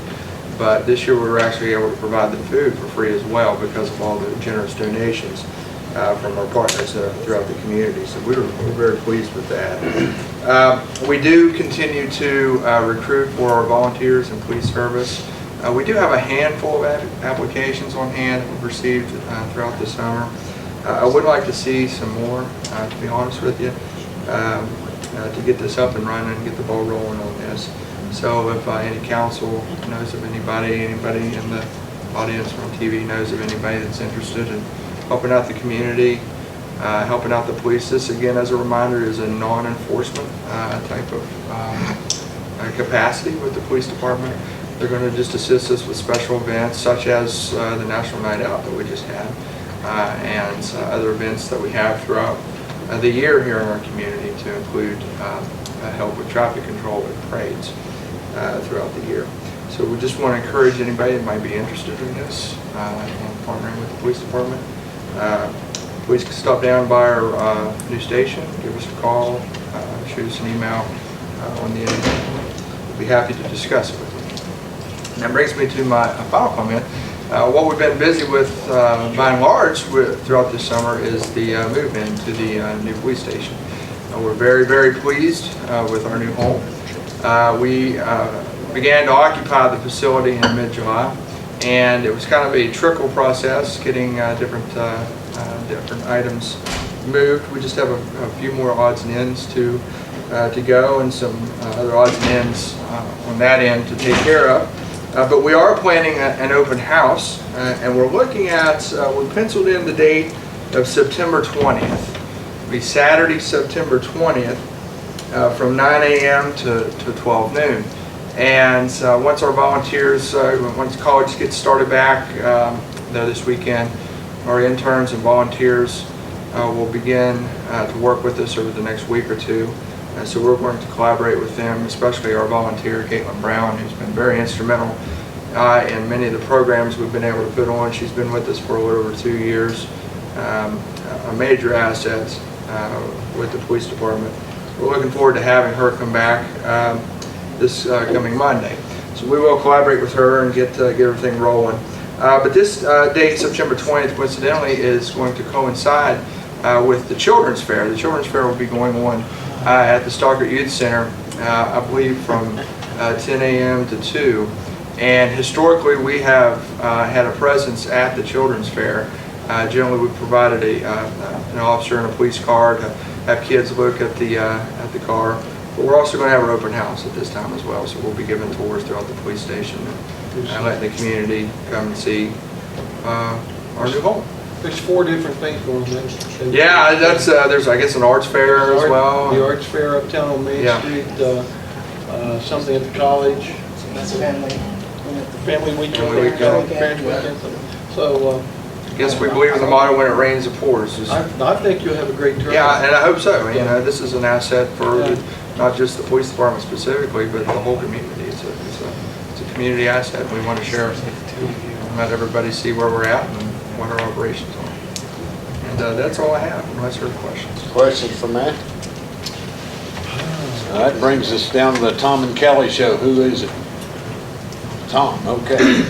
But this year we were actually able to provide the food for free as well because of all the generous donations from our partners throughout the community. So we're very pleased with that. We do continue to recruit for our volunteers and police service. We do have a handful of applications on hand that we've received throughout the summer. I would like to see some more, to be honest with you, to get this up and running and get the ball rolling on this. So if any council knows of anybody in the audience from TV knows of anybody that's interested in helping out the community, helping out the police, this again, as a reminder, is a non-enforcement type of capacity with the police department. They're going to just assist us with special events such as the National Night Out that we just had. And other events that we have throughout the year here in our community, to include help with traffic control with parades throughout the year. So we just want to encourage anybody that might be interested in this and partnering with the police department. Please stop down by our new station, give us a call, shoot us an email on the internet. We'll be happy to discuss it with you. And that brings me to my final comment. What we've been busy with, by and large, throughout this summer is the move into the new police station. We're very, very pleased with our new home. We began to occupy the facility in mid-July, and it was kind of a trickle process, getting different items moved. We just have a few more odds and ends to go, and some other odds and ends on that end to take care of. But we are planning an open house, and we're looking at, we penciled in the date of September 20th. It'll be Saturday, September 20th, from 9 a.m. to 12 noon. And once our volunteers, once college gets started back this weekend, our interns and volunteers will begin to work with us over the next week or two. So we're going to collaborate with them, especially our volunteer, Caitlin Brown, who's been very instrumental in many of the programs we've been able to put on. She's been with us for a little over 2 years, a major asset with the police department. We're looking forward to having her come back this coming Monday. So we will collaborate with her and get everything rolling. But this date, September 20th, coincidentally, is going to coincide with the Children's Fair. The Children's Fair will be going on at the Stockard Youth Center, I believe from 10 a.m. to 2. And historically, we have had a presence at the Children's Fair. Generally, we've provided an officer and a police car to have kids look at the car. But we're also going to have an open house at this time as well. So we'll be giving tours throughout the police station and letting the community come and see our new home. There's 4 different things going on. Yeah, that's there's, I guess, an arts fair as well. The arts fair uptown on Main Street, something at the college. That's family. Family weekend. So I guess we believe in the motto, when it rains, it pours. I think you'll have a great turnout. Yeah, and I hope so. You know, this is an asset for not just the police department specifically, but the whole community. It's a community asset. We want to share it and let everybody see where we're at and what our operations are. And that's all I have, unless there are questions. Questions for Matt? That brings us down to the Tom and Kelly show. Who is it? Tom, okay.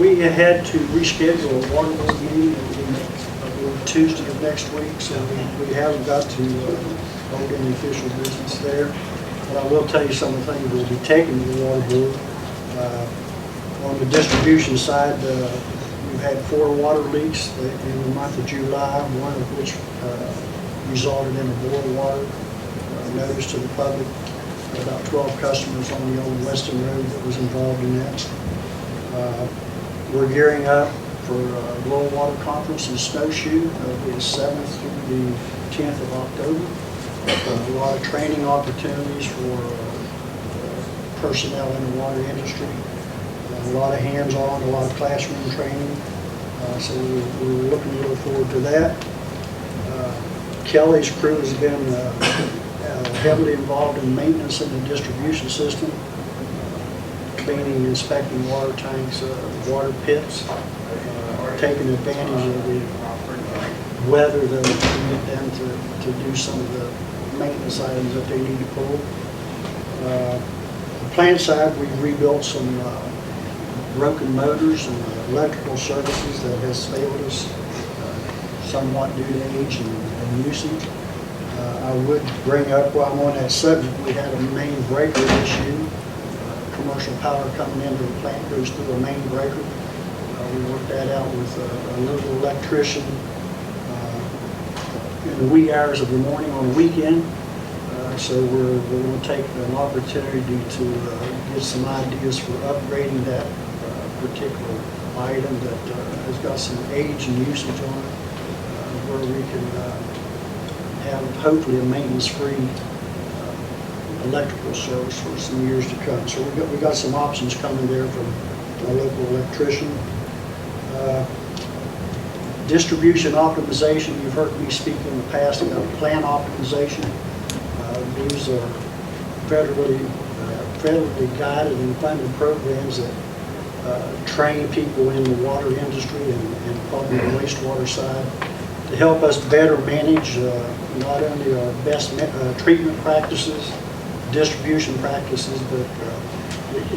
We had to reschedule a water board meeting on Tuesday of next week, so we haven't got to hold any official business there. But I will tell you some of the things we'll be taking to the water board. On the distribution side, we've had 4 water leaks in the month of July, one of which resulted in a boil water notice to the public. About 12 customers on the old Weston Road that was involved in that. We're gearing up for a Rural Water Conference in Snowshoe. It'll be the 7th through the 10th of October. A lot of training opportunities for personnel in the water industry. A lot of hands-on, a lot of classroom training. So we're looking to look forward to that. Kelly's crew has been heavily involved in maintenance in the distribution system, cleaning and inspecting water tanks, water pits, taking advantage of the weather that will permit them to do some of the maintenance items that they need to pull. The plant side, we've rebuilt some broken motors and electrical services that has failed us somewhat due to age and usage. I would bring up, while I'm on that subject, we had a main breaker issue. Commercial power coming into the plant goes through a main breaker. We worked that out with a local electrician in the wee hours of the morning on the weekend. So we're going to take an opportunity to get some ideas for upgrading that particular item that has got some age and usage on it, where we can have hopefully a maintenance-free electrical service for some years to come. So we got some options coming there from a local electrician. Distribution optimization, you've heard me speak in the past about plan optimization. These are federally guided and funded programs that train people in the water industry and probably the wastewater side to help us better manage not only our best treatment practices, distribution practices, but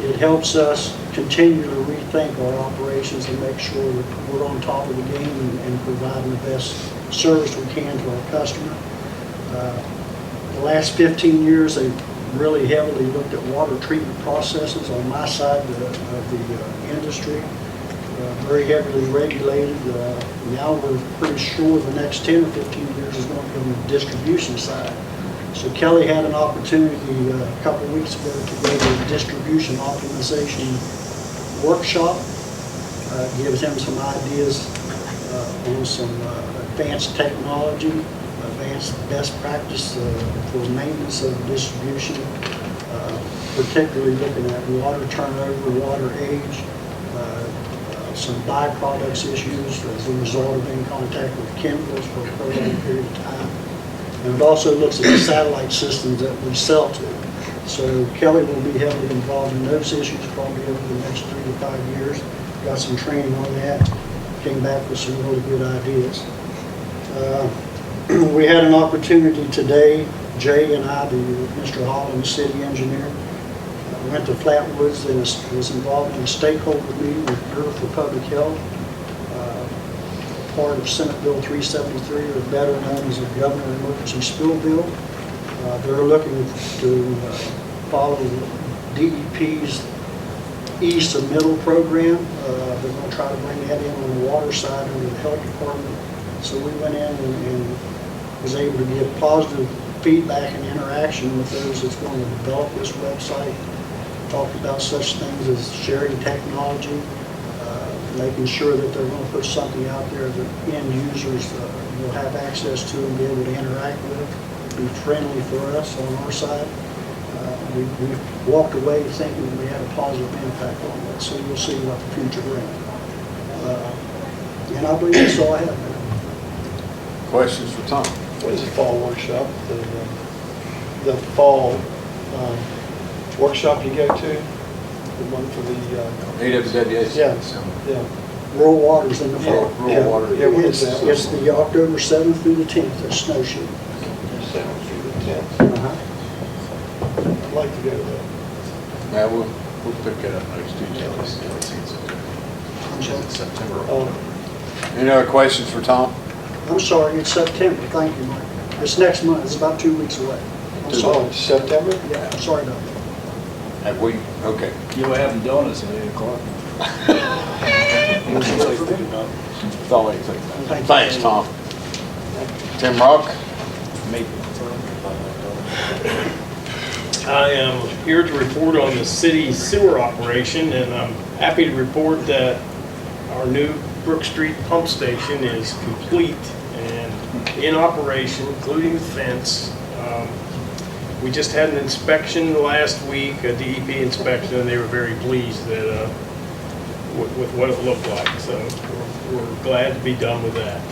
it helps us continue to rethink our operations and make sure that we're on top of the game and providing the best service we can to our customer. The last 15 years, they've really heavily looked at water treatment processes on my side of the industry. Very heavily regulated. Now we're pretty sure the next 10 or 15 years is going to be on the distribution side. So Kelly had an opportunity a couple of weeks ago to go to a distribution optimization workshop. Gives him some ideas on some advanced technology, advanced best practice for maintenance of distribution, particularly looking at water turnover, water age, some byproducts issues as a result of being in contact with chemicals for a prolonged period of time. And it also looks at the satellite systems that we sell to. So Kelly will be heavily involved in those issues probably over the next 3 to 5 years. Got some training on that. Came back with some really good ideas. We had an opportunity today, Jay and I, Mr. Holland, the city engineer, went to Flatwoods and was involved in a stakeholder meeting with Bureau for Public Health, part of Senate Bill 373, or better known as the Governor Emergency Spill Bill. They're looking to follow DEP's e-submittal program. They're going to try to bring that in on the water side under the health department. So we went in and was able to get positive feedback and interaction with those that's going to develop this website. Talked about such things as sharing technology, making sure that they're going to put something out there that end users will have access to and be able to interact with, be friendly for us on our side. We walked away thinking we had a positive impact on that, so we'll see what the future brings. And I believe that's all I have. Questions for Tom? What is the fall workshop? The fall workshop you go to? The one for the... AWWS? Yeah. Rural Waters in the fall. Rural Water. Yeah, what is that? It's the October 7th through the 10th at Snowshoe. 7th through the 10th. I'd like to go to that. Yeah, we'll pick that up next Tuesday. September. Any other questions for Tom? I'm sorry, it's September. Thank you, Mike. It's next month. It's about 2 weeks away. Oh, September? Yeah, sorry about that. Have we, okay. You'll be having donuts at 8 o'clock. That's all I can think about. Thanks, Tom. Tim Rock? I am here to report on the city sewer operation, and I'm happy to report that our new Brook Street pump station is complete and in operation, including the fence. We just had an inspection last week, a DEP inspection, and they were very pleased that with what it looked like. So we're glad to be done with that.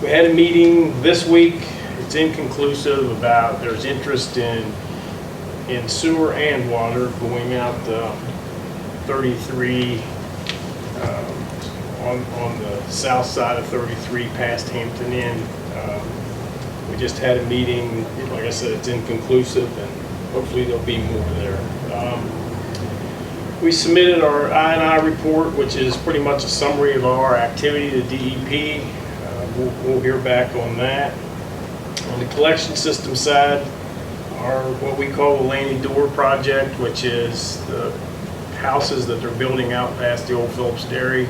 We had a meeting this week. It's inconclusive about there's interest in sewer and water going out 33 on the south side of 33 past Hampton Inn. We just had a meeting. Like I said, it's inconclusive, and hopefully there'll be more there. We submitted our I&I report, which is pretty much a summary of our activity to DEP. We'll hear back on that. On the collection system side, our what we call the Laney Door project, which is the houses that they're building out past the old Phillips Dairy.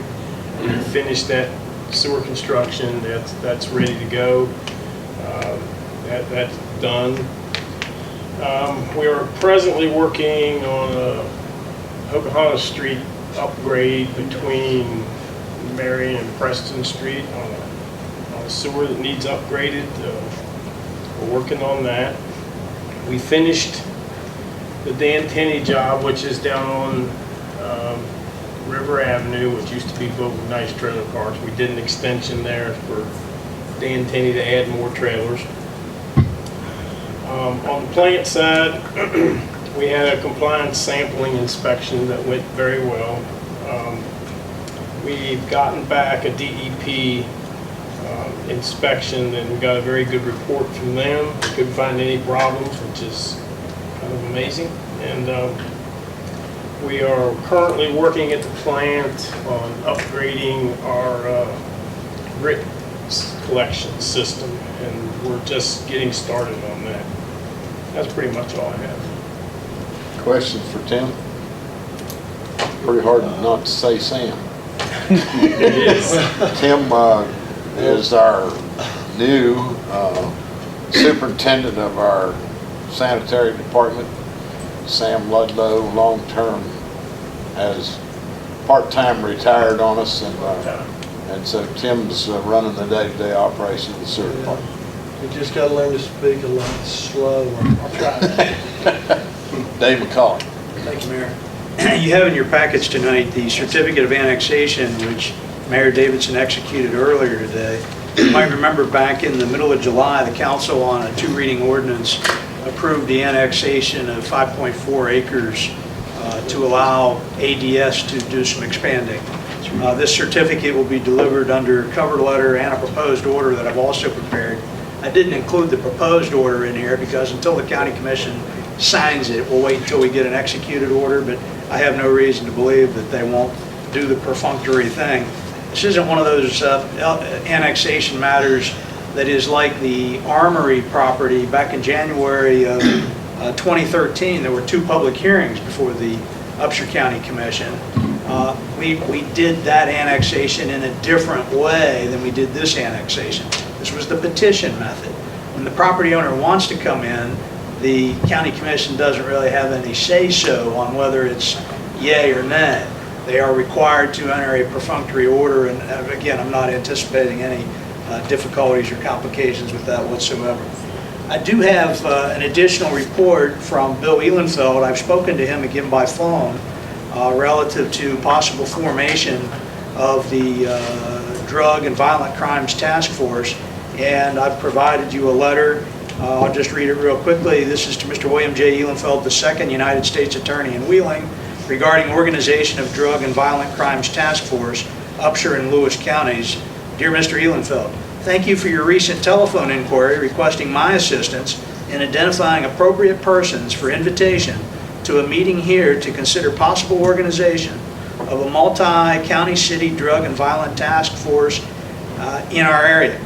We finished that sewer construction. That's ready to go. That's done. We are presently working on a Buckhannon Street upgrade between Marion and Preston Street on a sewer that needs upgraded. We're working on that. We finished the Dan Tenney job, which is down on River Avenue, which used to be built with nice trailer parks. We did an extension there for Dan Tenney to add more trailers. On the plant side, we had a compliance sampling inspection that went very well. We've gotten back a DEP inspection, and we got a very good report from them. We couldn't find any problems, which is kind of amazing. And we are currently working at the plant on upgrading our grit collection system, and we're just getting started on that. That's pretty much all I have. Questions for Tim? Pretty hard not to say Sam. It is. Tim is our new superintendent of our sanitary department. Sam Ludlow, long-term, has part-time retired on us, and so Tim's running the day-to-day operation of the sewer department. You just got to learn to speak a lot slower. I'll try. Dave McCall. Thank you, Mayor. You have in your package tonight the certificate of annexation, which Mayor Davidson executed earlier today. You might remember back in the middle of July, the council on a two-reading ordinance approved the annexation of 5.4 acres to allow ADS to do some expanding. This certificate will be delivered under cover letter and a proposed order that I've also prepared. I didn't include the proposed order in here because until the county commission signs it, we'll wait until we get an executed order, but I have no reason to believe that they won't do the perfunctory thing. This isn't one of those annexation matters that is like the Armory property. Back in January of 2013, there were two public hearings before the Upshur County Commission. We did that annexation in a different way than we did this annexation. This was the petition method. When the property owner wants to come in, the county commission doesn't really have any say-so on whether it's yay or nay. They are required to enter a perfunctory order, and again, I'm not anticipating any difficulties or complications with that whatsoever. I do have an additional report from Bill Ehlenfeld. I've spoken to him again by phone relative to possible formation of the Drug and Violent Crimes Task Force, and I've provided you a letter. I'll just read it real quickly. This is to Mr. William J. Ehlenfeld, the second United States Attorney in Wheeling, regarding organization of Drug and Violent Crimes Task Force, Upshur and Lewis counties. Dear Mr. Ehlenfeld, thank you for your recent telephone inquiry requesting my assistance in identifying appropriate persons for invitation to a meeting here to consider possible organization of a multi-county city drug and violent task force in our area.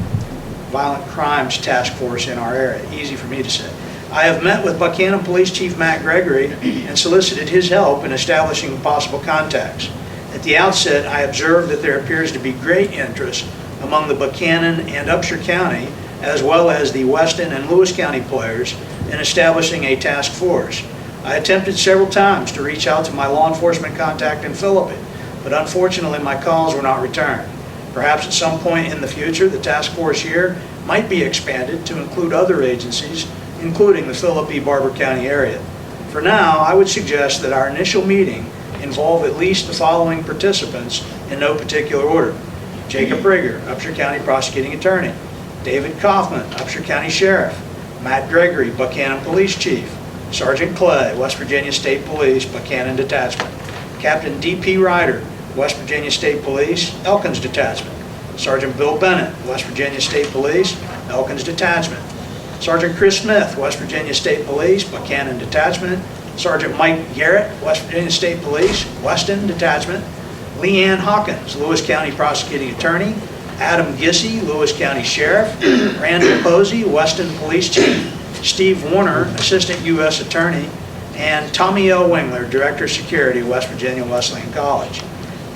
Violent Crimes Task Force in our area. Easy for me to say. I have met with Buckhannon Police Chief Matt Gregory and solicited his help in establishing possible contacts. At the outset, I observed that there appears to be great interest among the Buckhannon and Upshur County, as well as the Weston and Lewis County players, in establishing a task force. I attempted several times to reach out to my law enforcement contact in Philippi, but unfortunately my calls were not returned. Perhaps at some point in the future, the task force here might be expanded to include other agencies, including the Philippi-Barber County area. For now, I would suggest that our initial meeting involve at least the following participants in no particular order. Jacob Rigger, Upshur County Prosecuting Attorney. David Kaufman, Upshur County Sheriff. Matt Gregory, Buckhannon Police Chief. Sergeant Clay, West Virginia State Police, Buckhannon Detachment. Captain D.P. Ryder, West Virginia State Police, Elkins Detachment. Sergeant Bill Bennett, West Virginia State Police, Elkins Detachment. Sergeant Chris Smith, West Virginia State Police, Buckhannon Detachment. Sergeant Mike Garrett, West Virginia State Police, Weston Detachment. Leanne Hawkins, Lewis County Prosecuting Attorney. Adam Gissy, Lewis County Sheriff. Randall Posey, Weston Police Chief. Steve Warner, Assistant U.S. Attorney. And Tommy L. Wingler, Director of Security, West Virginia Wesleyan College.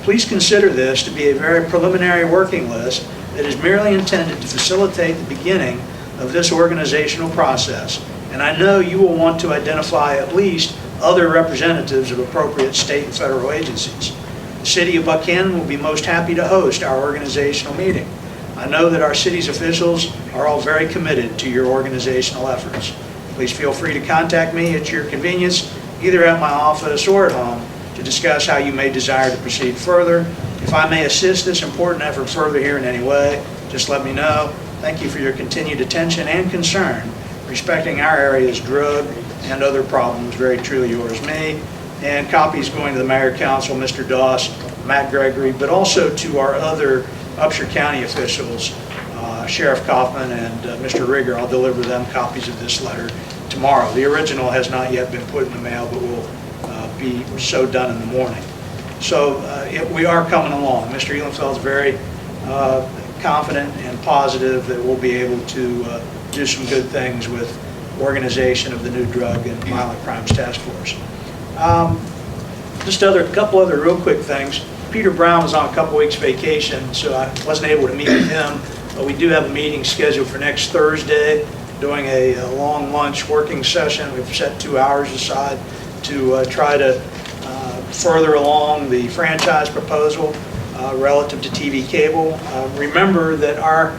Please consider this to be a very preliminary working list that is merely intended to facilitate the beginning of this organizational process, and I know you will want to identify at least other representatives of appropriate state and federal agencies. The City of Buckhannon will be most happy to host our organizational meeting. I know that our city's officials are all very committed to your organizational efforts. Please feel free to contact me at your convenience, either at my office or at home, to discuss how you may desire to proceed further. If I may assist this important effort further here in any way, just let me know. Thank you for your continued attention and concern respecting our area's drug and other problems. Very truly yours, me. And copies going to the Mayor Council, Mr. Doss, Matt Gregory, but also to our other Upshur County officials, Sheriff Kaufman and Mr. Rigger. I'll deliver them copies of this letter tomorrow. The original has not yet been put in the mail, but will be so done in the morning. So we are coming along. Mr. Ehlenfeld's very confident and positive that we'll be able to do some good things with organization of the new Drug and Violent Crimes Task Force. Just a couple other real quick things. Peter Brown was on a couple weeks vacation, so I wasn't able to meet with him, but we do have a meeting scheduled for next Thursday, doing a long lunch working session. We've set 2 hours aside to try to further along the franchise proposal relative to TV cable. Remember that our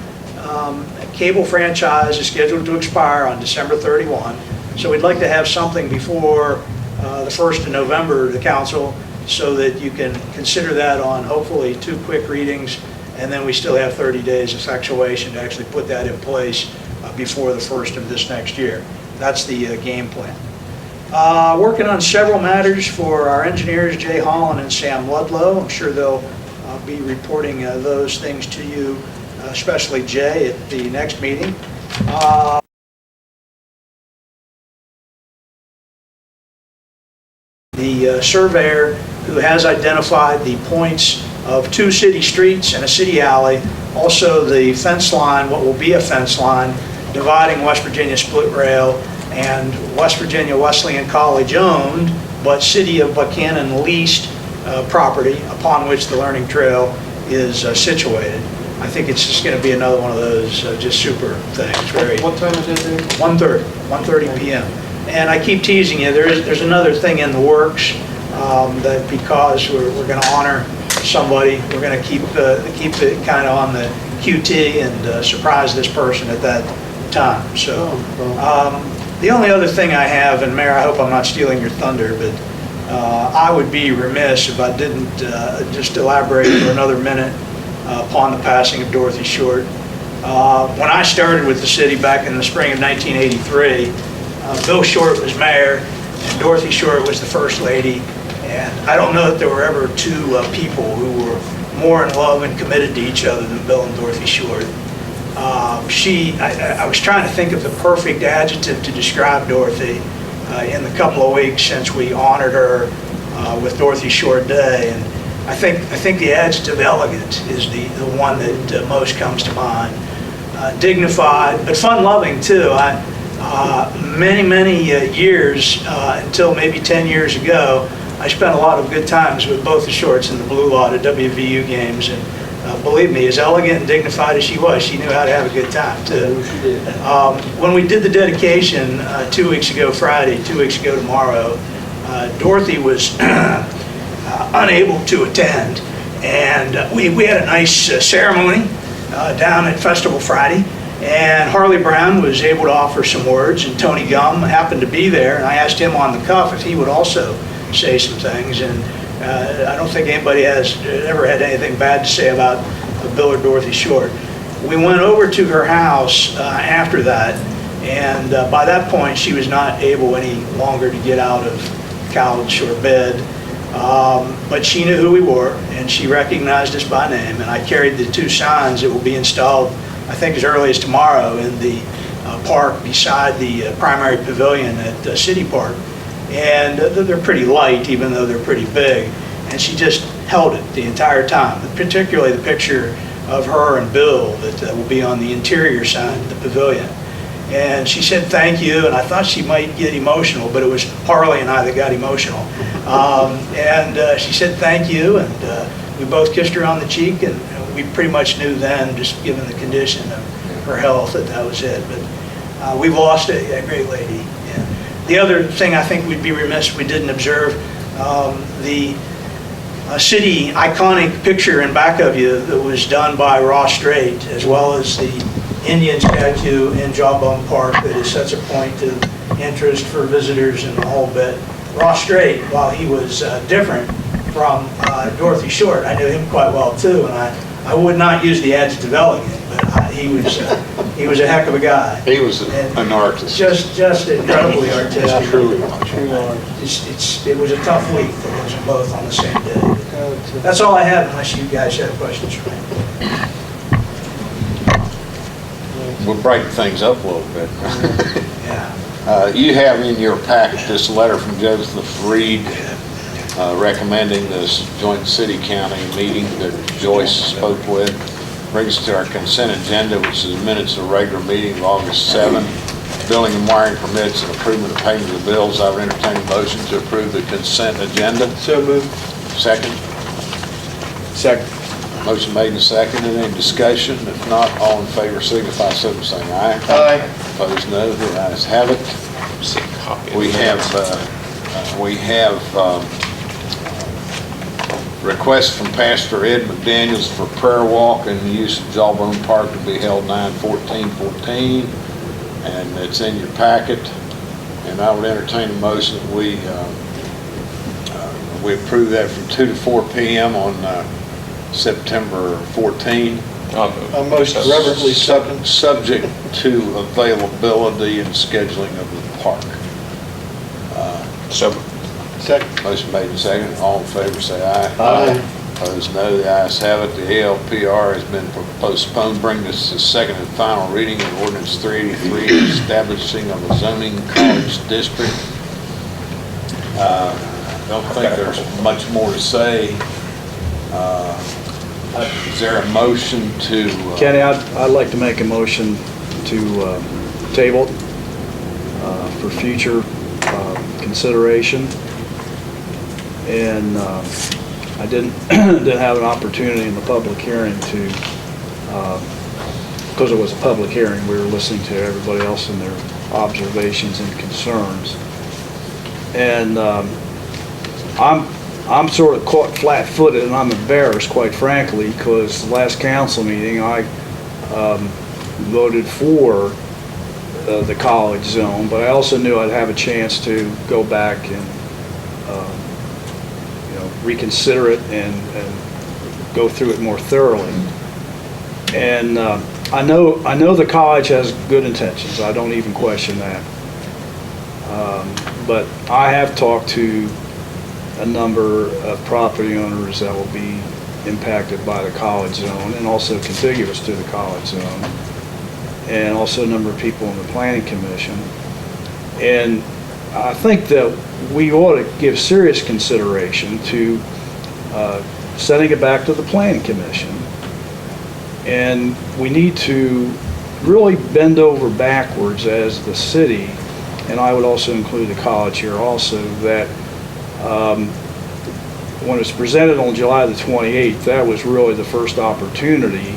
cable franchise is scheduled to expire on December 31, so we'd like to have something before the 1st of November to the council so that you can consider that on hopefully 2 quick readings, and then we still have 30 days effectuation to actually put that in place before the 1st of this next year. That's the game plan. Working on several matters for our engineers, Jay Holland and Sam Ludlow. I'm sure they'll be reporting those things to you, especially Jay, at the next meeting. The surveyor who has identified the points of 2 city streets and a city alley, also the fence line, what will be a fence line, dividing West Virginia Split Rail and West Virginia Wesleyan College owned, but City of Buckhannon leased property upon which the learning trail is situated. I think it's just going to be another one of those just super things. What time is it? 1:30 p.m. And I keep teasing you, there's another thing in the works that because we're going to honor somebody, we're going to keep it kind of on the QT and surprise this person at that time. So the only other thing I have, and Mayor, I hope I'm not stealing your thunder, but I would be remiss if I didn't just elaborate for another minute upon the passing of Dorothy Short. When I started with the city back in the spring of 1983, Bill Short was mayor and Dorothy Short was the first lady, and I don't know that there were ever 2 people who were more in love and committed to each other than Bill and Dorothy Short. I was trying to think of the perfect adjective to describe Dorothy in the couple of weeks since we honored her with Dorothy Short Day, and I think the adjective elegant is the one that most comes to mind. dignified, but fun-loving too. Many years, until maybe 10 years ago, I spent a lot of good times with both the Shorts and the Blue Lot at WVU games, and believe me, as elegant and dignified as she was, she knew how to have a good time too. When we did the dedication 2 weeks ago Friday, 2 weeks ago tomorrow, Dorothy was unable to attend, and we had a nice ceremony down at Festival Friday, and Harley Brown was able to offer some words, and Tony Gum happened to be there, and I asked him on the cuff if he would also say some things, and I don't think anybody has ever had anything bad to say about Bill or Dorothy Short. We went over to her house after that, and by that point she was not able any longer to get out of couch or bed, but she knew who we were, and she recognized us by name, and I carried the 2 signs that will be installed, I think, as early as tomorrow in the park beside the primary pavilion at City Park. And they're pretty light, even though they're pretty big. And she just held it the entire time, particularly the picture of her and Bill that will be on the interior side of the pavilion. And she said thank you, and I thought she might get emotional, but it was Harley and I that got emotional. And she said thank you, and we both kissed her on the cheek, and we pretty much knew then, just given the condition of her health, that was it. But we've lost a great lady. The other thing I think we'd be remiss if we didn't observe, the city iconic picture in back of you that was done by Ross Strait, as well as the Indian statue in Jawbone Park that is such a point of interest for visitors and the whole bit. Ross Strait, while he was different from Dorothy Short, I knew him quite well too, and I would not use the adjective elegant, but he was a heck of a guy. He was an artist. Just incredibly artistic. Truly. It was a tough week to lose them both on the same day. That's all I have, unless you guys have questions for me. We'll brighten things up a little bit. You have in your packet this letter from Joseph Reed recommending this joint city-county meeting that Joyce spoke with. Brings us to our consent agenda, which is minutes of regular meeting of August 7. Building and wiring permits and approval of payment of the bills. I would entertain a motion to approve the consent agenda. So moved. Second? Second. Motion made and seconded. Any discussion? If not, all in favor signify so by saying aye. Aye. Opposed, no. The ayes have it. We have request from Pastor Ed McDaniels for prayer walk and the use of Jawbone Park to be held 9/14/14, and it's in your packet. And I would entertain a motion that we approve that from 2 to 4 p.m. on September 14. I most reverently second. Subject to availability and scheduling of the park. Second. Motion made and seconded. All in favor say aye. Aye. Opposed, no. The ayes have it. The ALPR has been postponed, bringing us to second and final reading of ordinance 383, establishing of a zoning college district. I don't think there's much more to say. Is there a motion to... Kenny, I'd like to make a motion to table for future consideration. And I didn't have an opportunity in the public hearing to, because it was a public hearing, we were listening to everybody else and their observations and concerns. And I'm sort of caught flat-footed, and I'm embarrassed, quite frankly, because the last council meeting I voted for the college zone, but I also knew I'd have a chance to go back and reconsider it and go through it more thoroughly. And I know the college has good intentions. I don't even question that. But I have talked to a number of property owners that will be impacted by the college zone and also contiguous to the college zone, and also a number of people on the planning commission. And I think that we ought to give serious consideration to sending it back to the planning commission. And we need to really bend over backwards as the city, and I would also include the college here also, that when it was presented on July the 28th, that was really the first opportunity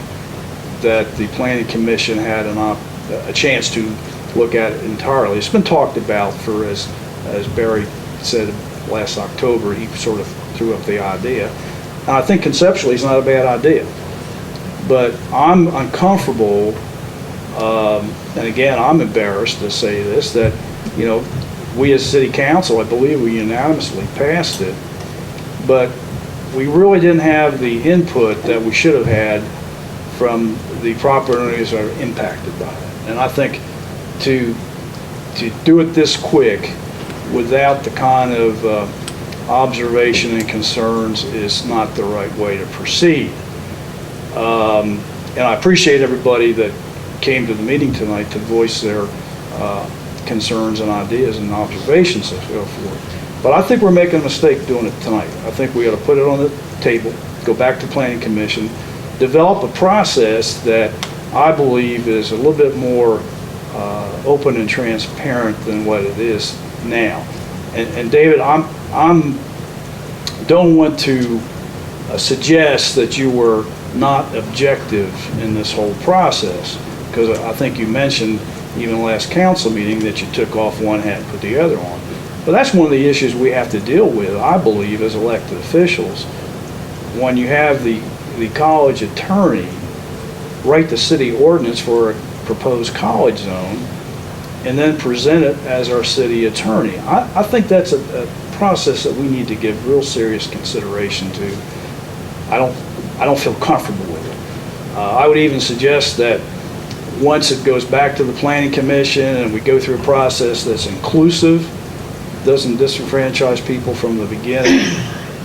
that the Planning Commission had a chance to look at it entirely. It's been talked about for, as Barry said last October, he sort of threw up the idea. And I think conceptually it's not a bad idea. But I'm uncomfortable, and again, I'm embarrassed to say this, that, you know, we as City Council, I believe we unanimously passed it, but we really didn't have the input that we should have had from the property owners that are impacted by it. And I think to do it this quick without the kind of observation and concerns is not the right way to proceed. And I appreciate everybody that came to the meeting tonight to voice their concerns and ideas and observations and so forth. But I think we're making a mistake doing it tonight. I think we ought to put it on the table, go back to Planning Commission, develop a process that I believe is a little bit more open and transparent than what it is now. And David, don't want to suggest that you were not objective in this whole process, because I think you mentioned even last council meeting that you took off one hat and put the other on. But that's one of the issues we have to deal with, I believe, as elected officials. When you have the college attorney write the city ordinance for a proposed college zone and then present it as our city attorney. I think that's a process that we need to give real serious consideration to. I don't feel comfortable with it. I would even suggest that once it goes back to the Planning Commission and we go through a process that's inclusive, doesn't disenfranchise people from the beginning,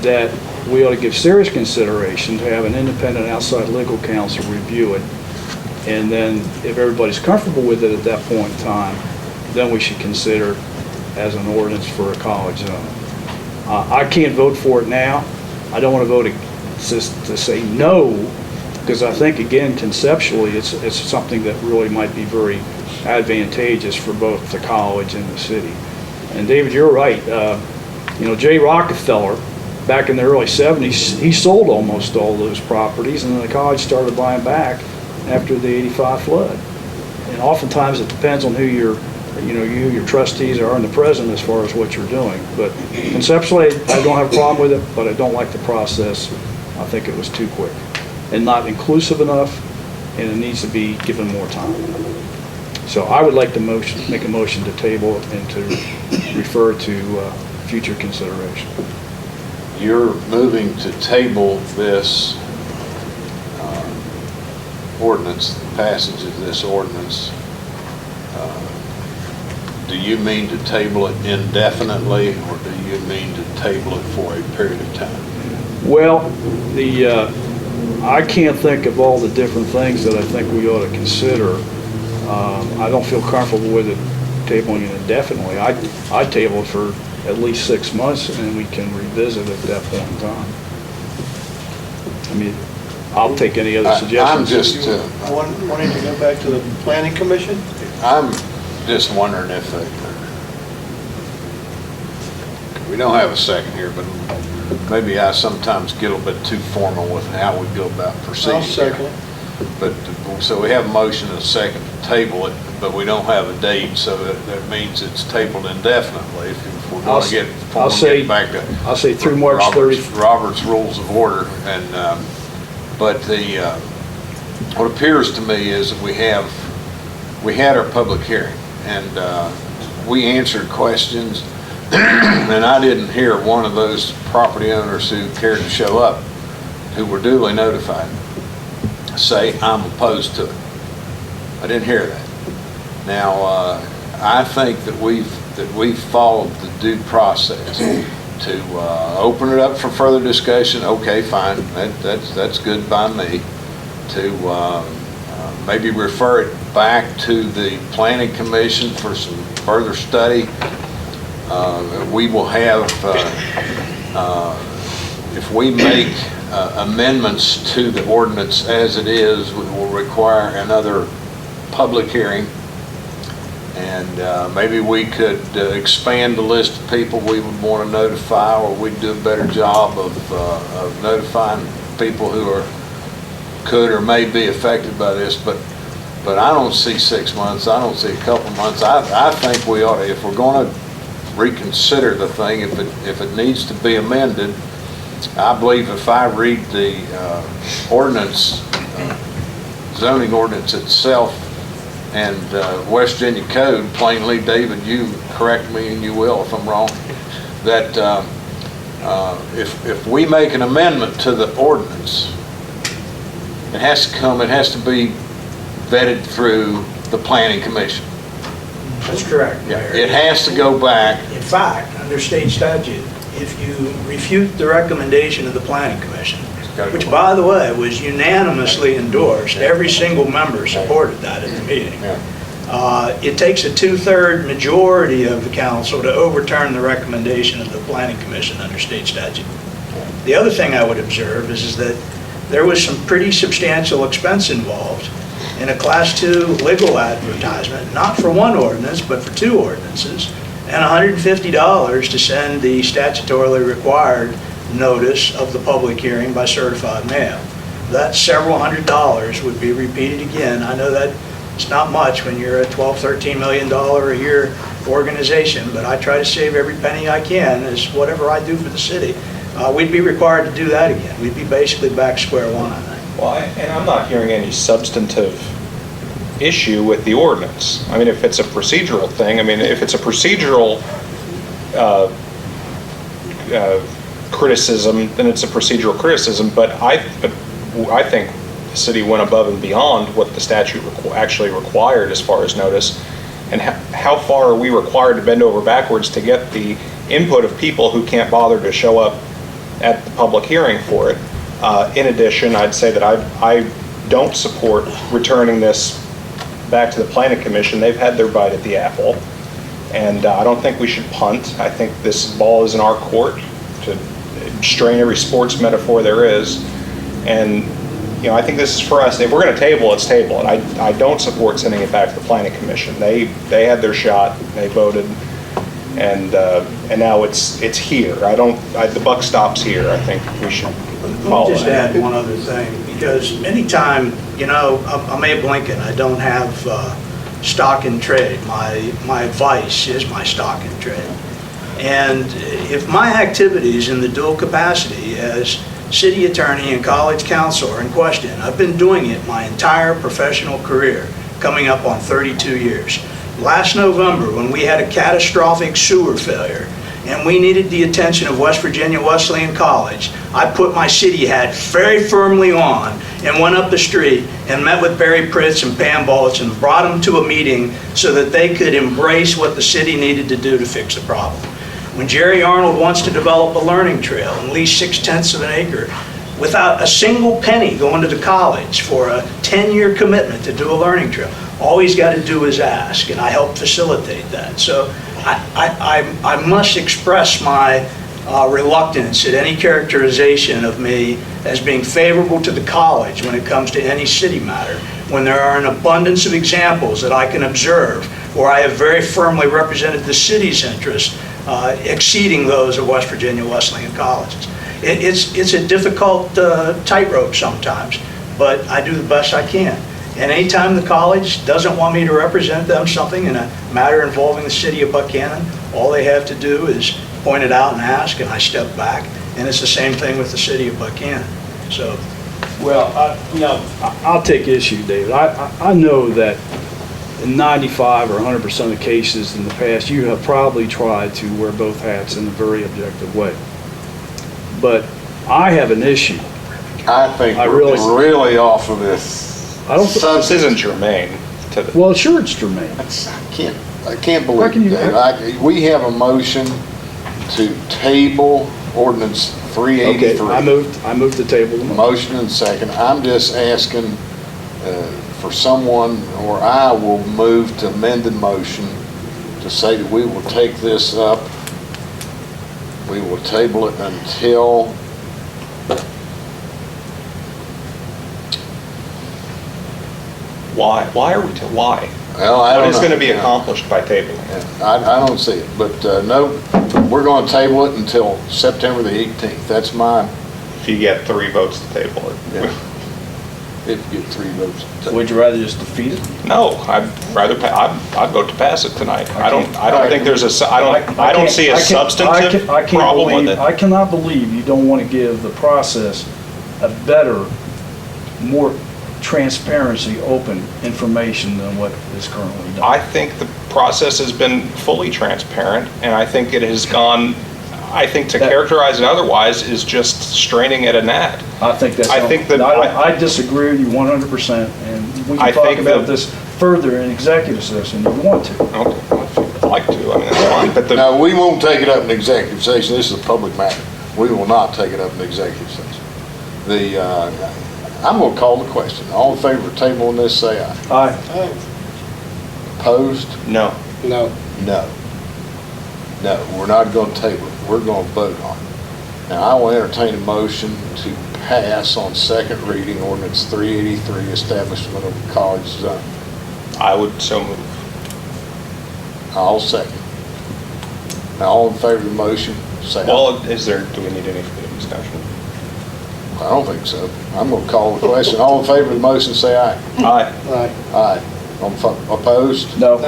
that we ought to give serious consideration to have an independent outside legal counsel review it. And then if everybody's comfortable with it at that point in time, then we should consider as an ordinance for a college zone. I can't vote for it now. I don't want to vote to say no, because I think, again, conceptually, it's something that really might be very advantageous for both the college and the city. And David, you're right. You know, Jay Rockefeller, back in the early 70s, he sold almost all those properties, and then the college started buying back after the '85 flood. And oftentimes it depends on who your trustees are and the president as far as what you're doing. But conceptually, I don't have a problem with it, but I don't like the process. I think it was too quick and not inclusive enough, and it needs to be given more time. So I would like to make a motion to table and to refer to future consideration. You're moving to table this ordinance, the passage of this ordinance. Do you mean to table it indefinitely, or do you mean to table it for a period of time? Well, I can't think of all the different things that I think we ought to consider. I don't feel comfortable with it tabling it indefinitely. I'd table it for at least 6 months, and then we can revisit it at that point in time. I mean, I'll take any other suggestions. I'm just wanting to go back to the Planning Commission? I'm just wondering if we don't have a second here, but maybe I sometimes get a little bit too formal with how we go about proceeding. I'll second. But, so we have a motion and a second to table it, but we don't have a date, so that means it's tabled indefinitely. If we're going to get back to, I'll say through March 30th. Robert's Rules of Order, and but what appears to me is that we had our public hearing, and we answered questions, and I didn't hear one of those property owners who cared to show up, who were duly notified, say, I'm opposed to it. I didn't hear that. Now, I think that we've followed the due process to open it up for further discussion. Okay, fine, that's good by me. To maybe refer it back to the Planning Commission for some further study. We will have, if we make amendments to the ordinance as it is, we will require another public hearing. And maybe we could expand the list of people we would want to notify, or we'd do a better job of notifying people who could or may be affected by this. But I don't see 6 months. I don't see a couple months. I think we ought to, if we're going to reconsider the thing, if it needs to be amended, I believe if I read the ordinance, zoning ordinance itself, and West Virginia Code, plainly, David, you correct me and you will if I'm wrong, that if we make an amendment to the ordinance, it has to be vetted through the Planning Commission. That's correct, Mayor. It has to go back. In fact, under state statute, if you refute the recommendation of the Planning Commission, which, by the way, was unanimously endorsed, every single member supported that at the meeting, it takes a 2/3 majority of the council to overturn the recommendation of the Planning Commission under state statute. The other thing I would observe is that there was some pretty substantial expense involved in a Class 2 legal advertisement, not for one ordinance, but for 2 ordinances, and $150 to send the statutorily required notice of the public hearing by certified mail. That several $100s would be repeated again. I know that it's not much when you're a $12, $13 million a year organization, but I try to save every penny I can as whatever I do for the city. We'd be required to do that again. We'd be basically back square one, I think. Well, and I'm not hearing any substantive issue with the ordinance. I mean, if it's a procedural thing, I mean, if it's a procedural criticism, then it's a procedural criticism, but I think the city went above and beyond what the statute actually required as far as notice. And how far are we required to bend over backwards to get the input of people who can't bother to show up at the public hearing for it? In addition, I'd say that I don't support returning this back to the Planning Commission. They've had their bite at the apple, and I don't think we should punt. I think this ball is in our court to strain every sports metaphor there is, and you know, I think this is for us. If we're going to table, let's table it. I don't support sending it back to the Planning Commission. They had their shot. They voted, and now it's here. The buck stops here. I think we should follow. Let me just add one other thing, because anytime, you know, I'm Abe Lincoln. I don't have stock in trade. My vice is my stock in trade. And if my activities in the dual capacity as city attorney and college counsel are in question, I've been doing it my entire professional career, coming up on 32 years. Last November, when we had a catastrophic sewer failure and we needed the attention of West Virginia Wesleyan College, I put my city hat very firmly on and went up the street and met with Barry Pritz and Pam Balch and brought them to a meeting so that they could embrace what the city needed to do to fix the problem. When Jerry Arnold wants to develop a learning trail and lease 6/10 of an acre without a single penny going to the college for a 10-year commitment to do a learning trail, all he's got to do is ask, and I help facilitate that. So I must express my reluctance at any characterization of me as being favorable to the college when it comes to any city matter, when there are an abundance of examples that I can observe where I have very firmly represented the city's interest exceeding those of West Virginia Wesleyan colleges. It's a difficult tightrope sometimes, but I do the best I can. And anytime the college doesn't want me to represent them something in a matter involving the city of Buckhannon, all they have to do is point it out and ask, and I step back. And it's the same thing with the city of Buckhannon. So, well, I'll take issue, David. I know that in 95 or 100% of cases in the past, you have probably tried to wear both hats in a very objective way. But I have an issue. I think we're really off of this. This isn't germane. Well, sure it's germane. I can't believe that. We have a motion to table ordinance 383. Okay, I moved the table. Motion and second. I'm just asking for someone, or I will move to amend the motion to say that we will take this up. We will table it until Why? Why are we, why? Well, I What don't is know. going to be accomplished by tabling it? I don't see it, but no, we're going to table it until September the 18th. That's my, If you get 3 votes to table it. if you get 3 votes. Would you rather just defeat it? No, I'd rather, I'd vote to pass it tonight. I don't think there's I don't can't- see a I can't- substantive I can't problem with believe- it. I cannot believe you don't want to give the process a better, more transparency, open information than what is currently done. I think the process has been fully transparent, and I think it has gone, I think to characterize it otherwise is just straining at a gnat. I think that's. I think that- I disagree with you 100%, and we I can talk think about that- this further in executive session if you want to. Okay, if you'd like to, I mean, that's fine, but the. No, we won't take it up in executive session. This is a public matter. We will not take it up in executive session. I'm going to call the question. All in favor of tabling this, say aye. Aye. No. Opposed? No. No. No, we're not going to table it. We're going to vote on it. Now, I will entertain a motion to pass on second reading ordinance 383, establishment of a college zone. I would so move. I'll second. Now, all in favor of the motion, say aye. Well, do we need any further discussion? I don't think so. I'm going to call the question. All in favor of the motion, say aye. Aye. Aye. Opposed? No.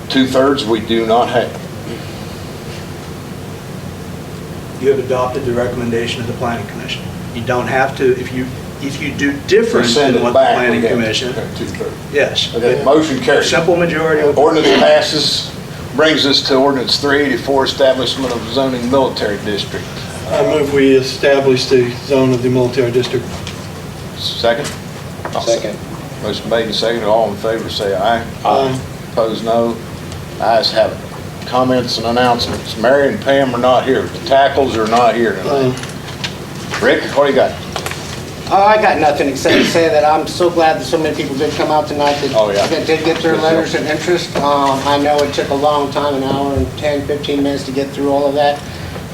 2/3 we do not have. You have adopted the recommendation of the planning commission. You don't have to, if you do different Send than it what the back, planning we got commission, 2/3. yes. Okay, motion carries. Simple majority. Ordinance passes, brings us to ordinance 384, establishment of zoning military district. I move we establish the zone of the military district. Second? Second. Motion made and seconded. All in favor, say aye. Aye. Opposed, no. Ayes have it. Comments and announcements. Mary and Pam are not here. The tackles are not here tonight. Rick, what do you got? Oh, I got nothing except to say that I'm so glad that so many people did come out tonight that Oh, yeah. that did get their letters of interest. I know it took a long time, an hour and 10, 15 minutes to get through all of that.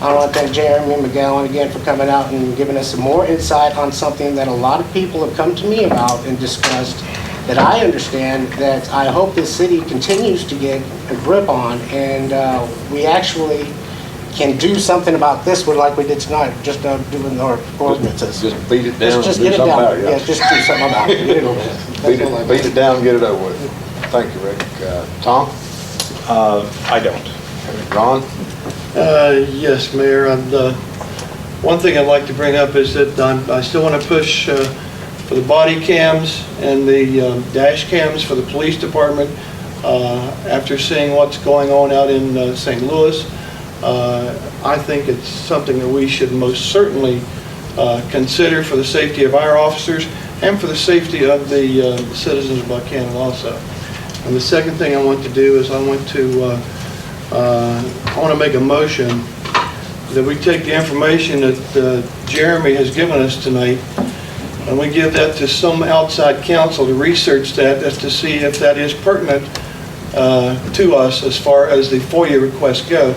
I want to thank Jeremy McGowan again for coming out and giving us some more insight on something that a lot of people have come to me about and discussed, that I understand, that I hope this city continues to get a grip on, and we actually can do something about this one like we did tonight, just doing our ordinances. Just beat it down. Just do get it something down. about it, Yeah, just do something about it. Get it over with. That's all I got. Beat it down and get it over with. Thank you, Rick. Tom? I don't. Ron? Yes, Mayor. One thing I'd like to bring up is that I still want to push for the body cams and the dash cams for the police department. After seeing what's going on out in St. Louis, I think it's something that we should most certainly consider for the safety of our officers and for the safety of the citizens of Buckhannon also. And the second thing I want to do is I want to make a motion that we take the information that Jeremy has given us tonight and we give that to some outside counsel to research that, as to see if that is pertinent to us as far as the FOIA requests go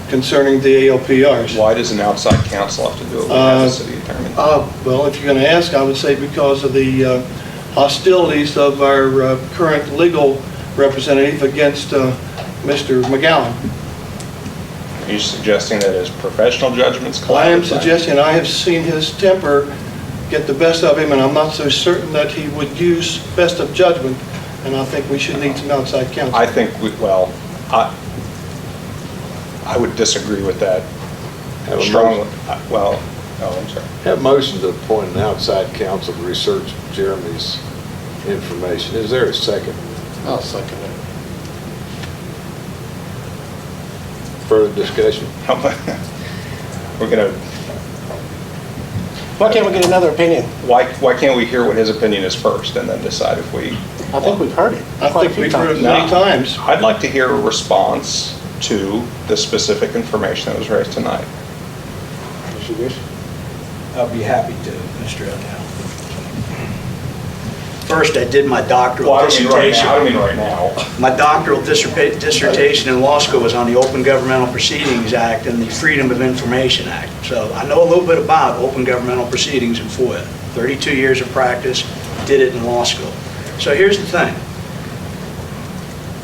concerning the ALPRs. Why does an outside counsel have to do it with the city attorney? Well, if you're going to ask, I would say because of the hostilities of our current legal representative against Mr. McGowan. Are you suggesting that his professional judgment's I clouded? am suggesting, I have seen his temper get the best of him, and I'm not so certain that he would use best of judgment, and I think we should need some outside counsel. I think, I would disagree with that strongly. Well, I'm sorry. Have motion to appoint an outside counsel to research Jeremy's information. Is there a second? I'll second it. Further discussion? We're gonna, Why can't we get another opinion? why can't we hear what his opinion is first and then decide if we? I think we've heard it. I quite a think few we've heard it times. many times. I'd like to hear a response to the specific information that was raised tonight. As you wish. I'll be happy to, Mr. O'Neill. First, I did my doctoral dissertation. I don't mean right now. My doctoral dissertation in law school was on the Open Governmental Proceedings Act and the Freedom of Information Act. So I know a little bit about open governmental proceedings and FOIA. 32 years of practice, did it in law school. So here's the thing.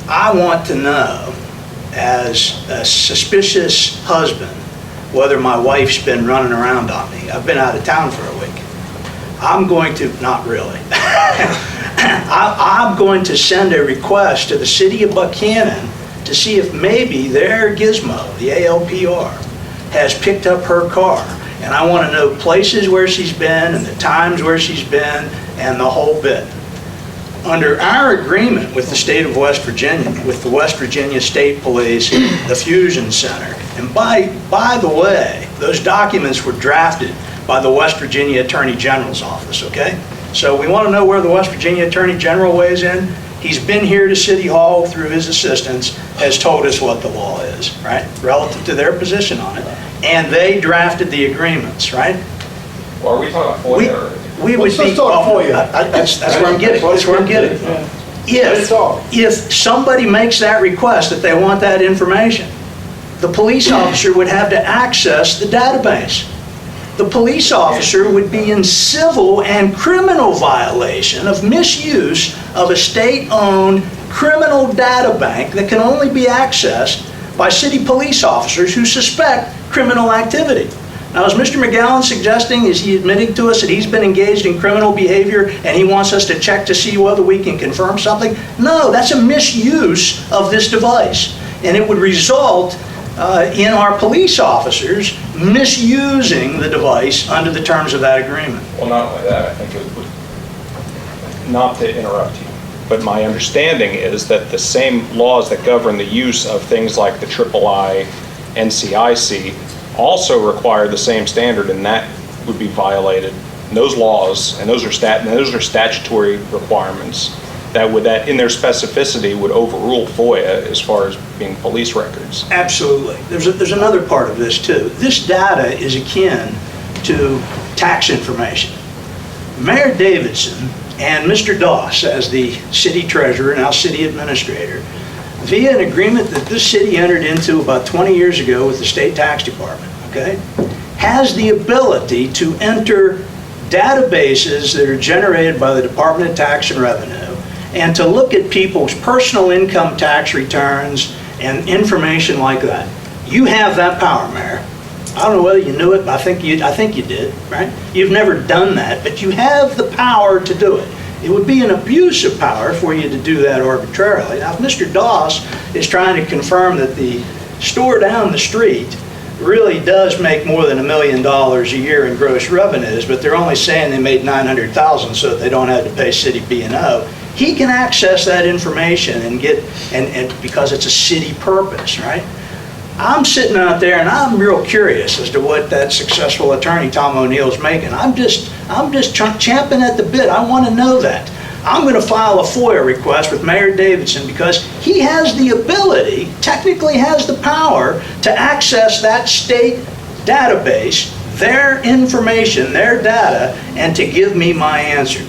I want to know, as a suspicious husband, whether my wife's been running around on me. I've been out of town for a week. I'm going to, not really. I'm going to send a request to the city of Buckhannon to see if maybe their gizmo, the ALPR, has picked up her car. And I want to know places where she's been and the times where she's been and the whole bit. Under our agreement with the state of West Virginia, with the West Virginia State Police, the Fusion Center, and by the way, those documents were drafted by the West Virginia Attorney General's office, okay? So we want to know where the West Virginia Attorney General weighs in. He's been here to City Hall through his assistants, has told us what the law is, right? Relative to their position on it. And they drafted the agreements, right? Well, are we talking about FOIA? We would be, that's where I'm getting, that's where I'm getting. If somebody makes that request that they want that information, the police officer would have to access the database. The police officer would be in civil and criminal violation of misuse of a state-owned criminal data bank that can only be accessed by city police officers who suspect criminal activity. Now, is Mr. McGowan suggesting, is he admitting to us that he's been engaged in criminal behavior and he wants us to check to see whether we can confirm something? No, that's a misuse of this device. And it would result in our police officers misusing the device under the terms of that agreement. Well, not only that, I think it would, not to interrupt you, but my understanding is that the same laws that govern the use of things like the III NCIC also require the same standard, and that would be violated. And those laws, and those are statutory requirements that in their specificity would overrule FOIA as far as being police records. Absolutely. There's another part of this too. This data is akin to tax information. Mayor Davidson and Mr. Doss, as the city treasurer, now city administrator, via an agreement that this city entered into about 20 years ago with the state tax department, okay, has the ability to enter databases that are generated by the Department of Tax and Revenue and to look at people's personal income tax returns and information like that. You have that power, Mayor. I don't know whether you knew it, but I think you did, right? You've never done that, but you have the power to do it. It would be an abuse of power for you to do that arbitrarily. Now, if Mr. Doss is trying to confirm that the store down the street really does make more than $1 million a year in gross revenues, but they're only saying they made $900,000 so that they don't have to pay city B&O, he can access that information and get, and because it's a city purpose, right? I'm sitting out there and I'm real curious as to what that successful attorney, Tom O'Neill's making. I'm just champing at the bit. I want to know that. I'm going to file a FOIA request with Mayor Davidson because he has the ability, technically has the power, to access that state database, their information, their data, and to give me my answer.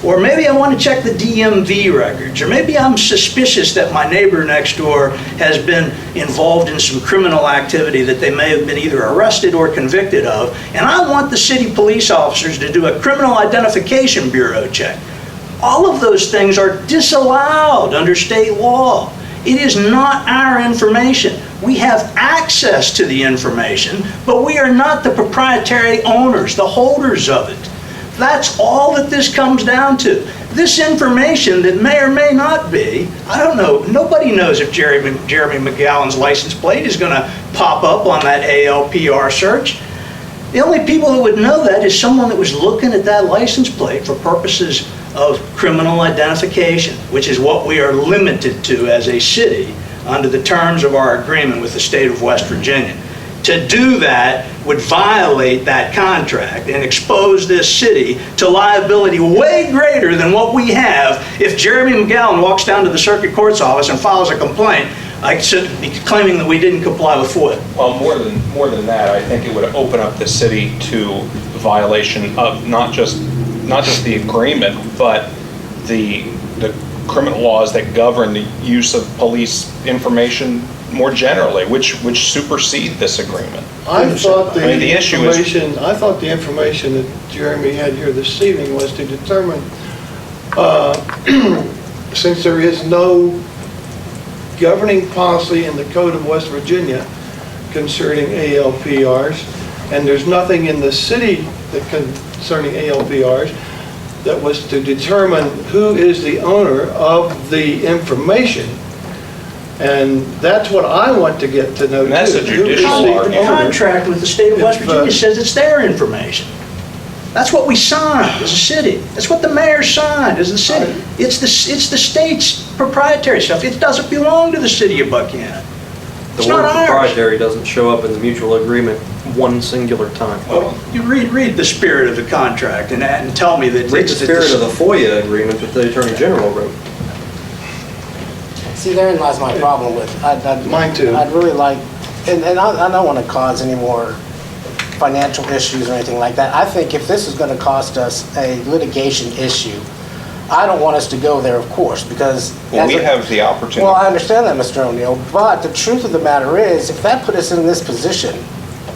Or maybe I want to check the DMV records, or maybe I'm suspicious that my neighbor next door has been involved in some criminal activity that they may have been either arrested or convicted of, and I want the city police officers to do a criminal identification bureau check. All of those things are disallowed under state law. It is not our information. We have access to the information, but we are not the proprietary owners, the holders of it. That's all that this comes down to. This information that may or may not be, I don't know, nobody knows if Jeremy McGowan's license plate is going to pop up on that ALPR search. The only people who would know that is someone that was looking at that license plate for purposes of criminal identification, which is what we are limited to as a city under the terms of our agreement with the state of West Virginia. To do that would violate that contract and expose this city to liability way greater than what we have if Jeremy McGowan walks down to the circuit court's office and files a complaint claiming that we didn't comply with FOIA. Well, more than that, I think it would open up the city to violation of not just the agreement, but the criminal laws that govern the use of police information more generally, which supersede this agreement. I thought the issue is, I thought the information that Jeremy had here this evening was to determine since there is no governing policy in the Code of West Virginia concerning ALPRs, and there's nothing in the city concerning ALPRs, that was to determine who is the owner of the information. And that's what I want to get to know, too. That's a judicial The argument. contract with the state of West Virginia says it's their information. That's what we signed as a city. That's what the mayor signed as the city. It's the state's proprietary stuff. It doesn't belong to the city of Buckhannon. The It's word not ours. proprietary doesn't show up in the mutual agreement one singular time. Well, you read the spirit of the contract and tell me that. Read the spirit of the FOIA agreement that the Attorney General wrote. See, therein lies my problem with, Mine too. I'd really like, and I don't want to cause any more financial issues or anything like that. I think if this is going to cost us a litigation issue, I don't want us to go there, of course, because... Well, we have the opportunity. Well, I understand that, Mr. O'Neill, but the truth of the matter is, if that put us in this position,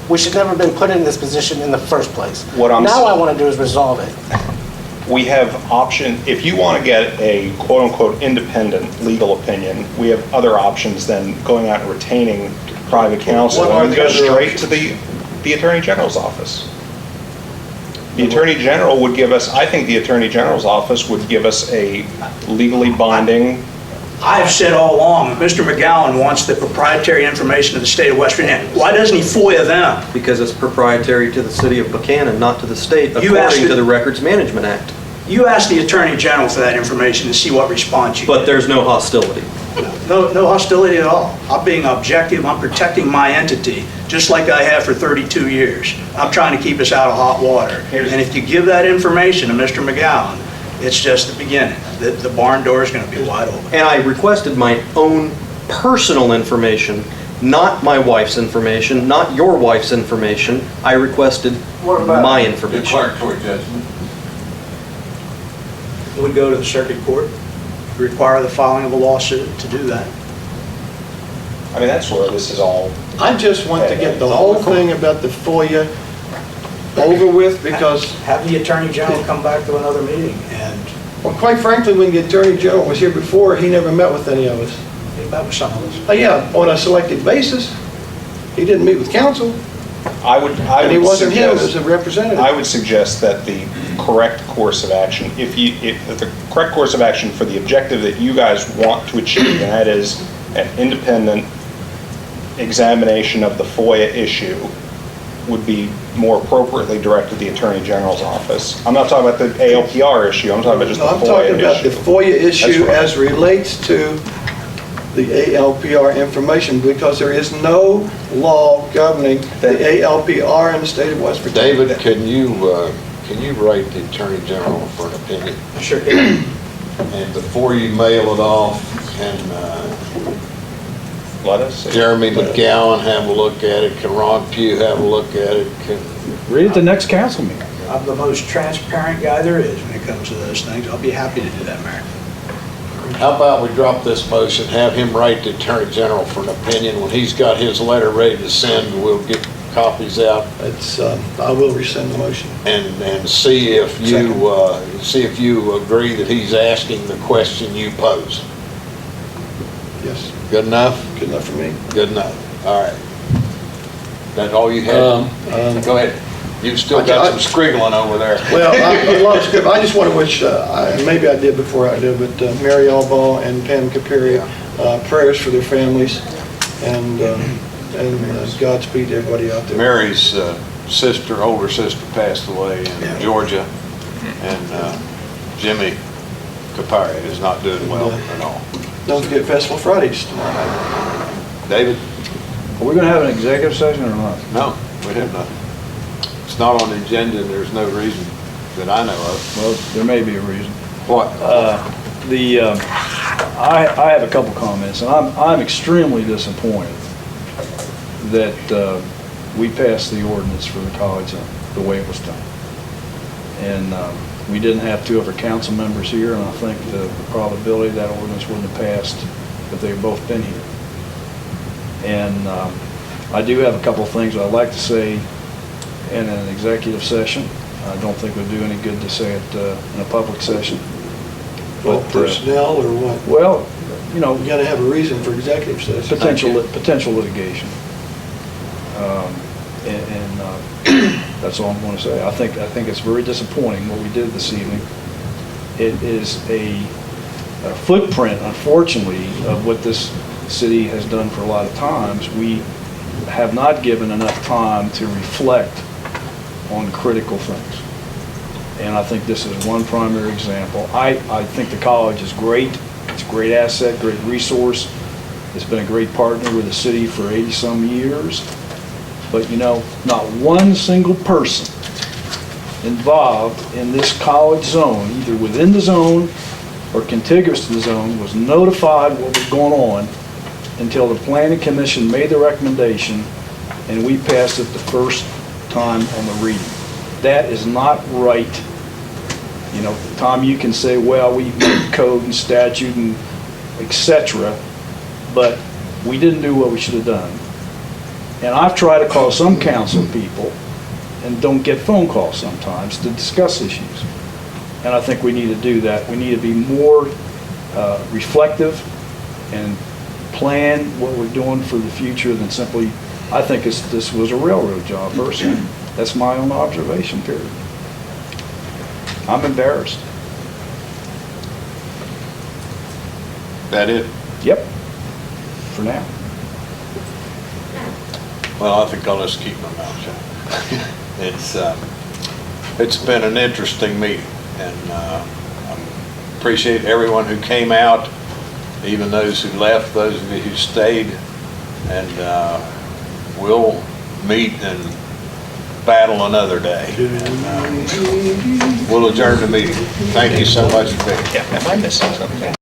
we should never have been put in this position in the first place. Now I want to do is resolve it. We have option, if you want to get a quote-unquote independent legal opinion, we have other options than going out and retaining private counsel. What are We the go other straight to the Attorney General's office. The Attorney General would give us, I think the Attorney General's office would give us a legally binding. I've said all along, that Mr. McGowan wants the proprietary information of the state of West Virginia. Why doesn't he FOIA them? Because it's proprietary to the city of Buckhannon, not to the state, You asked according to it- the Records Management Act. You ask the Attorney General for that information and see what response you get. But there's no hostility. No hostility at all. I'm being objective, I'm protecting my entity, just like I have for 32 years. I'm trying to keep us out of hot water. And if you give that information to Mr. McGowan, it's just the beginning. The barn door is going to be wide open. And I requested my own personal information, not my wife's information, not your wife's information. I requested my information. Declaratory judgment. It would go to the circuit court, require the filing of a lawsuit to do that. I mean, that's where this is all. I just want to get the whole thing about the FOIA over with, because... Have the Attorney General come back to another meeting and... Well, quite frankly, when the Attorney General was here before, he never met with any of us. He met with some of us. Oh, yeah, on a selected basis. He didn't meet with council, and he wasn't here as a representative. I would suggest that the correct course of action, if the correct course of action for the objective that you guys want to achieve, and that is an independent examination of the FOIA issue, would be more appropriately directed to the Attorney General's office. I'm not talking about the ALPR issue, I'm talking about just the FOIA issue. I'm talking about the FOIA issue as relates to the ALPR information, because there is no law governing the ALPR in the state of West Virginia. David, can you write the Attorney General for an opinion? Sure. And before you mail it off, can Let us see. Jeremy McGowan have a look at it? Can Ron Pugh have a look at it? Read it the next council meeting. I'm the most transparent guy there is when it comes to those things. I'll be happy to do that, Mayor. How about we drop this motion, have him write the Attorney General for an opinion? When he's got his letter ready to send, we'll get copies out. I will rescind the motion. And see if you agree that he's asking the question you pose. Yes. Good enough? Good enough for me. Good enough. All right. That's all you had? Go ahead. You've still got some scriggling over there. Well, a lot of script. I just want to wish, maybe I did before I did, but Mary Albaugh and Pam Caperi, prayers for their families, and Godspeed to everybody out there. Mary's older sister passed away in Georgia, and Jimmy Capari is not doing well at all. Don't forget Festival Fridays tomorrow night. David? Are we going to have an executive session or not? No, we have nothing. It's not on the agenda, and there's no reason that I know of. Well, there may be a reason. What? I have a couple comments, and I'm extremely disappointed that we passed the ordinance for the college the way it was done. And we didn't have two of our council members here, and I think the probability that ordinance wouldn't have passed if they had both been here. And I do have a couple of things I'd like to say in an executive session. I don't think it would do any good to say it in a public session. Well, personnel or what? Well, you know, You gotta have a reason for executive session. potential litigation. That's all I'm going to say. I think it's very disappointing what we did this evening. It is a footprint, unfortunately, of what this city has done for a lot of times. We have not given enough time to reflect on critical things. And I think this is one primary example. I think the college is great. It's a great asset, great resource. It's been a great partner with the city for 80-some years. But you know, not one single person involved in this college zone, either within the zone or contiguous to the zone, was notified what was going on until the planning commission made the recommendation and we passed it the first time on the reading. That is not right. You know, Tom, you can say, well, we made code and statute and et cetera, but we didn't do what we should have done. And I've tried to call some council people and don't get phone calls sometimes to discuss issues. And I think we need to do that. We need to be more reflective and plan what we're doing for the future than simply, I think this was a railroad job personally. That's my own observation, period. I'm embarrassed. That it? Yep, for now. Well, I think I'll just keep my mouth shut. It's been an interesting meeting, and I appreciate everyone who came out, even those who left, those of you who stayed, and we'll meet and battle another day. We'll adjourn the meeting. Thank you so much for being here. Am I missing something?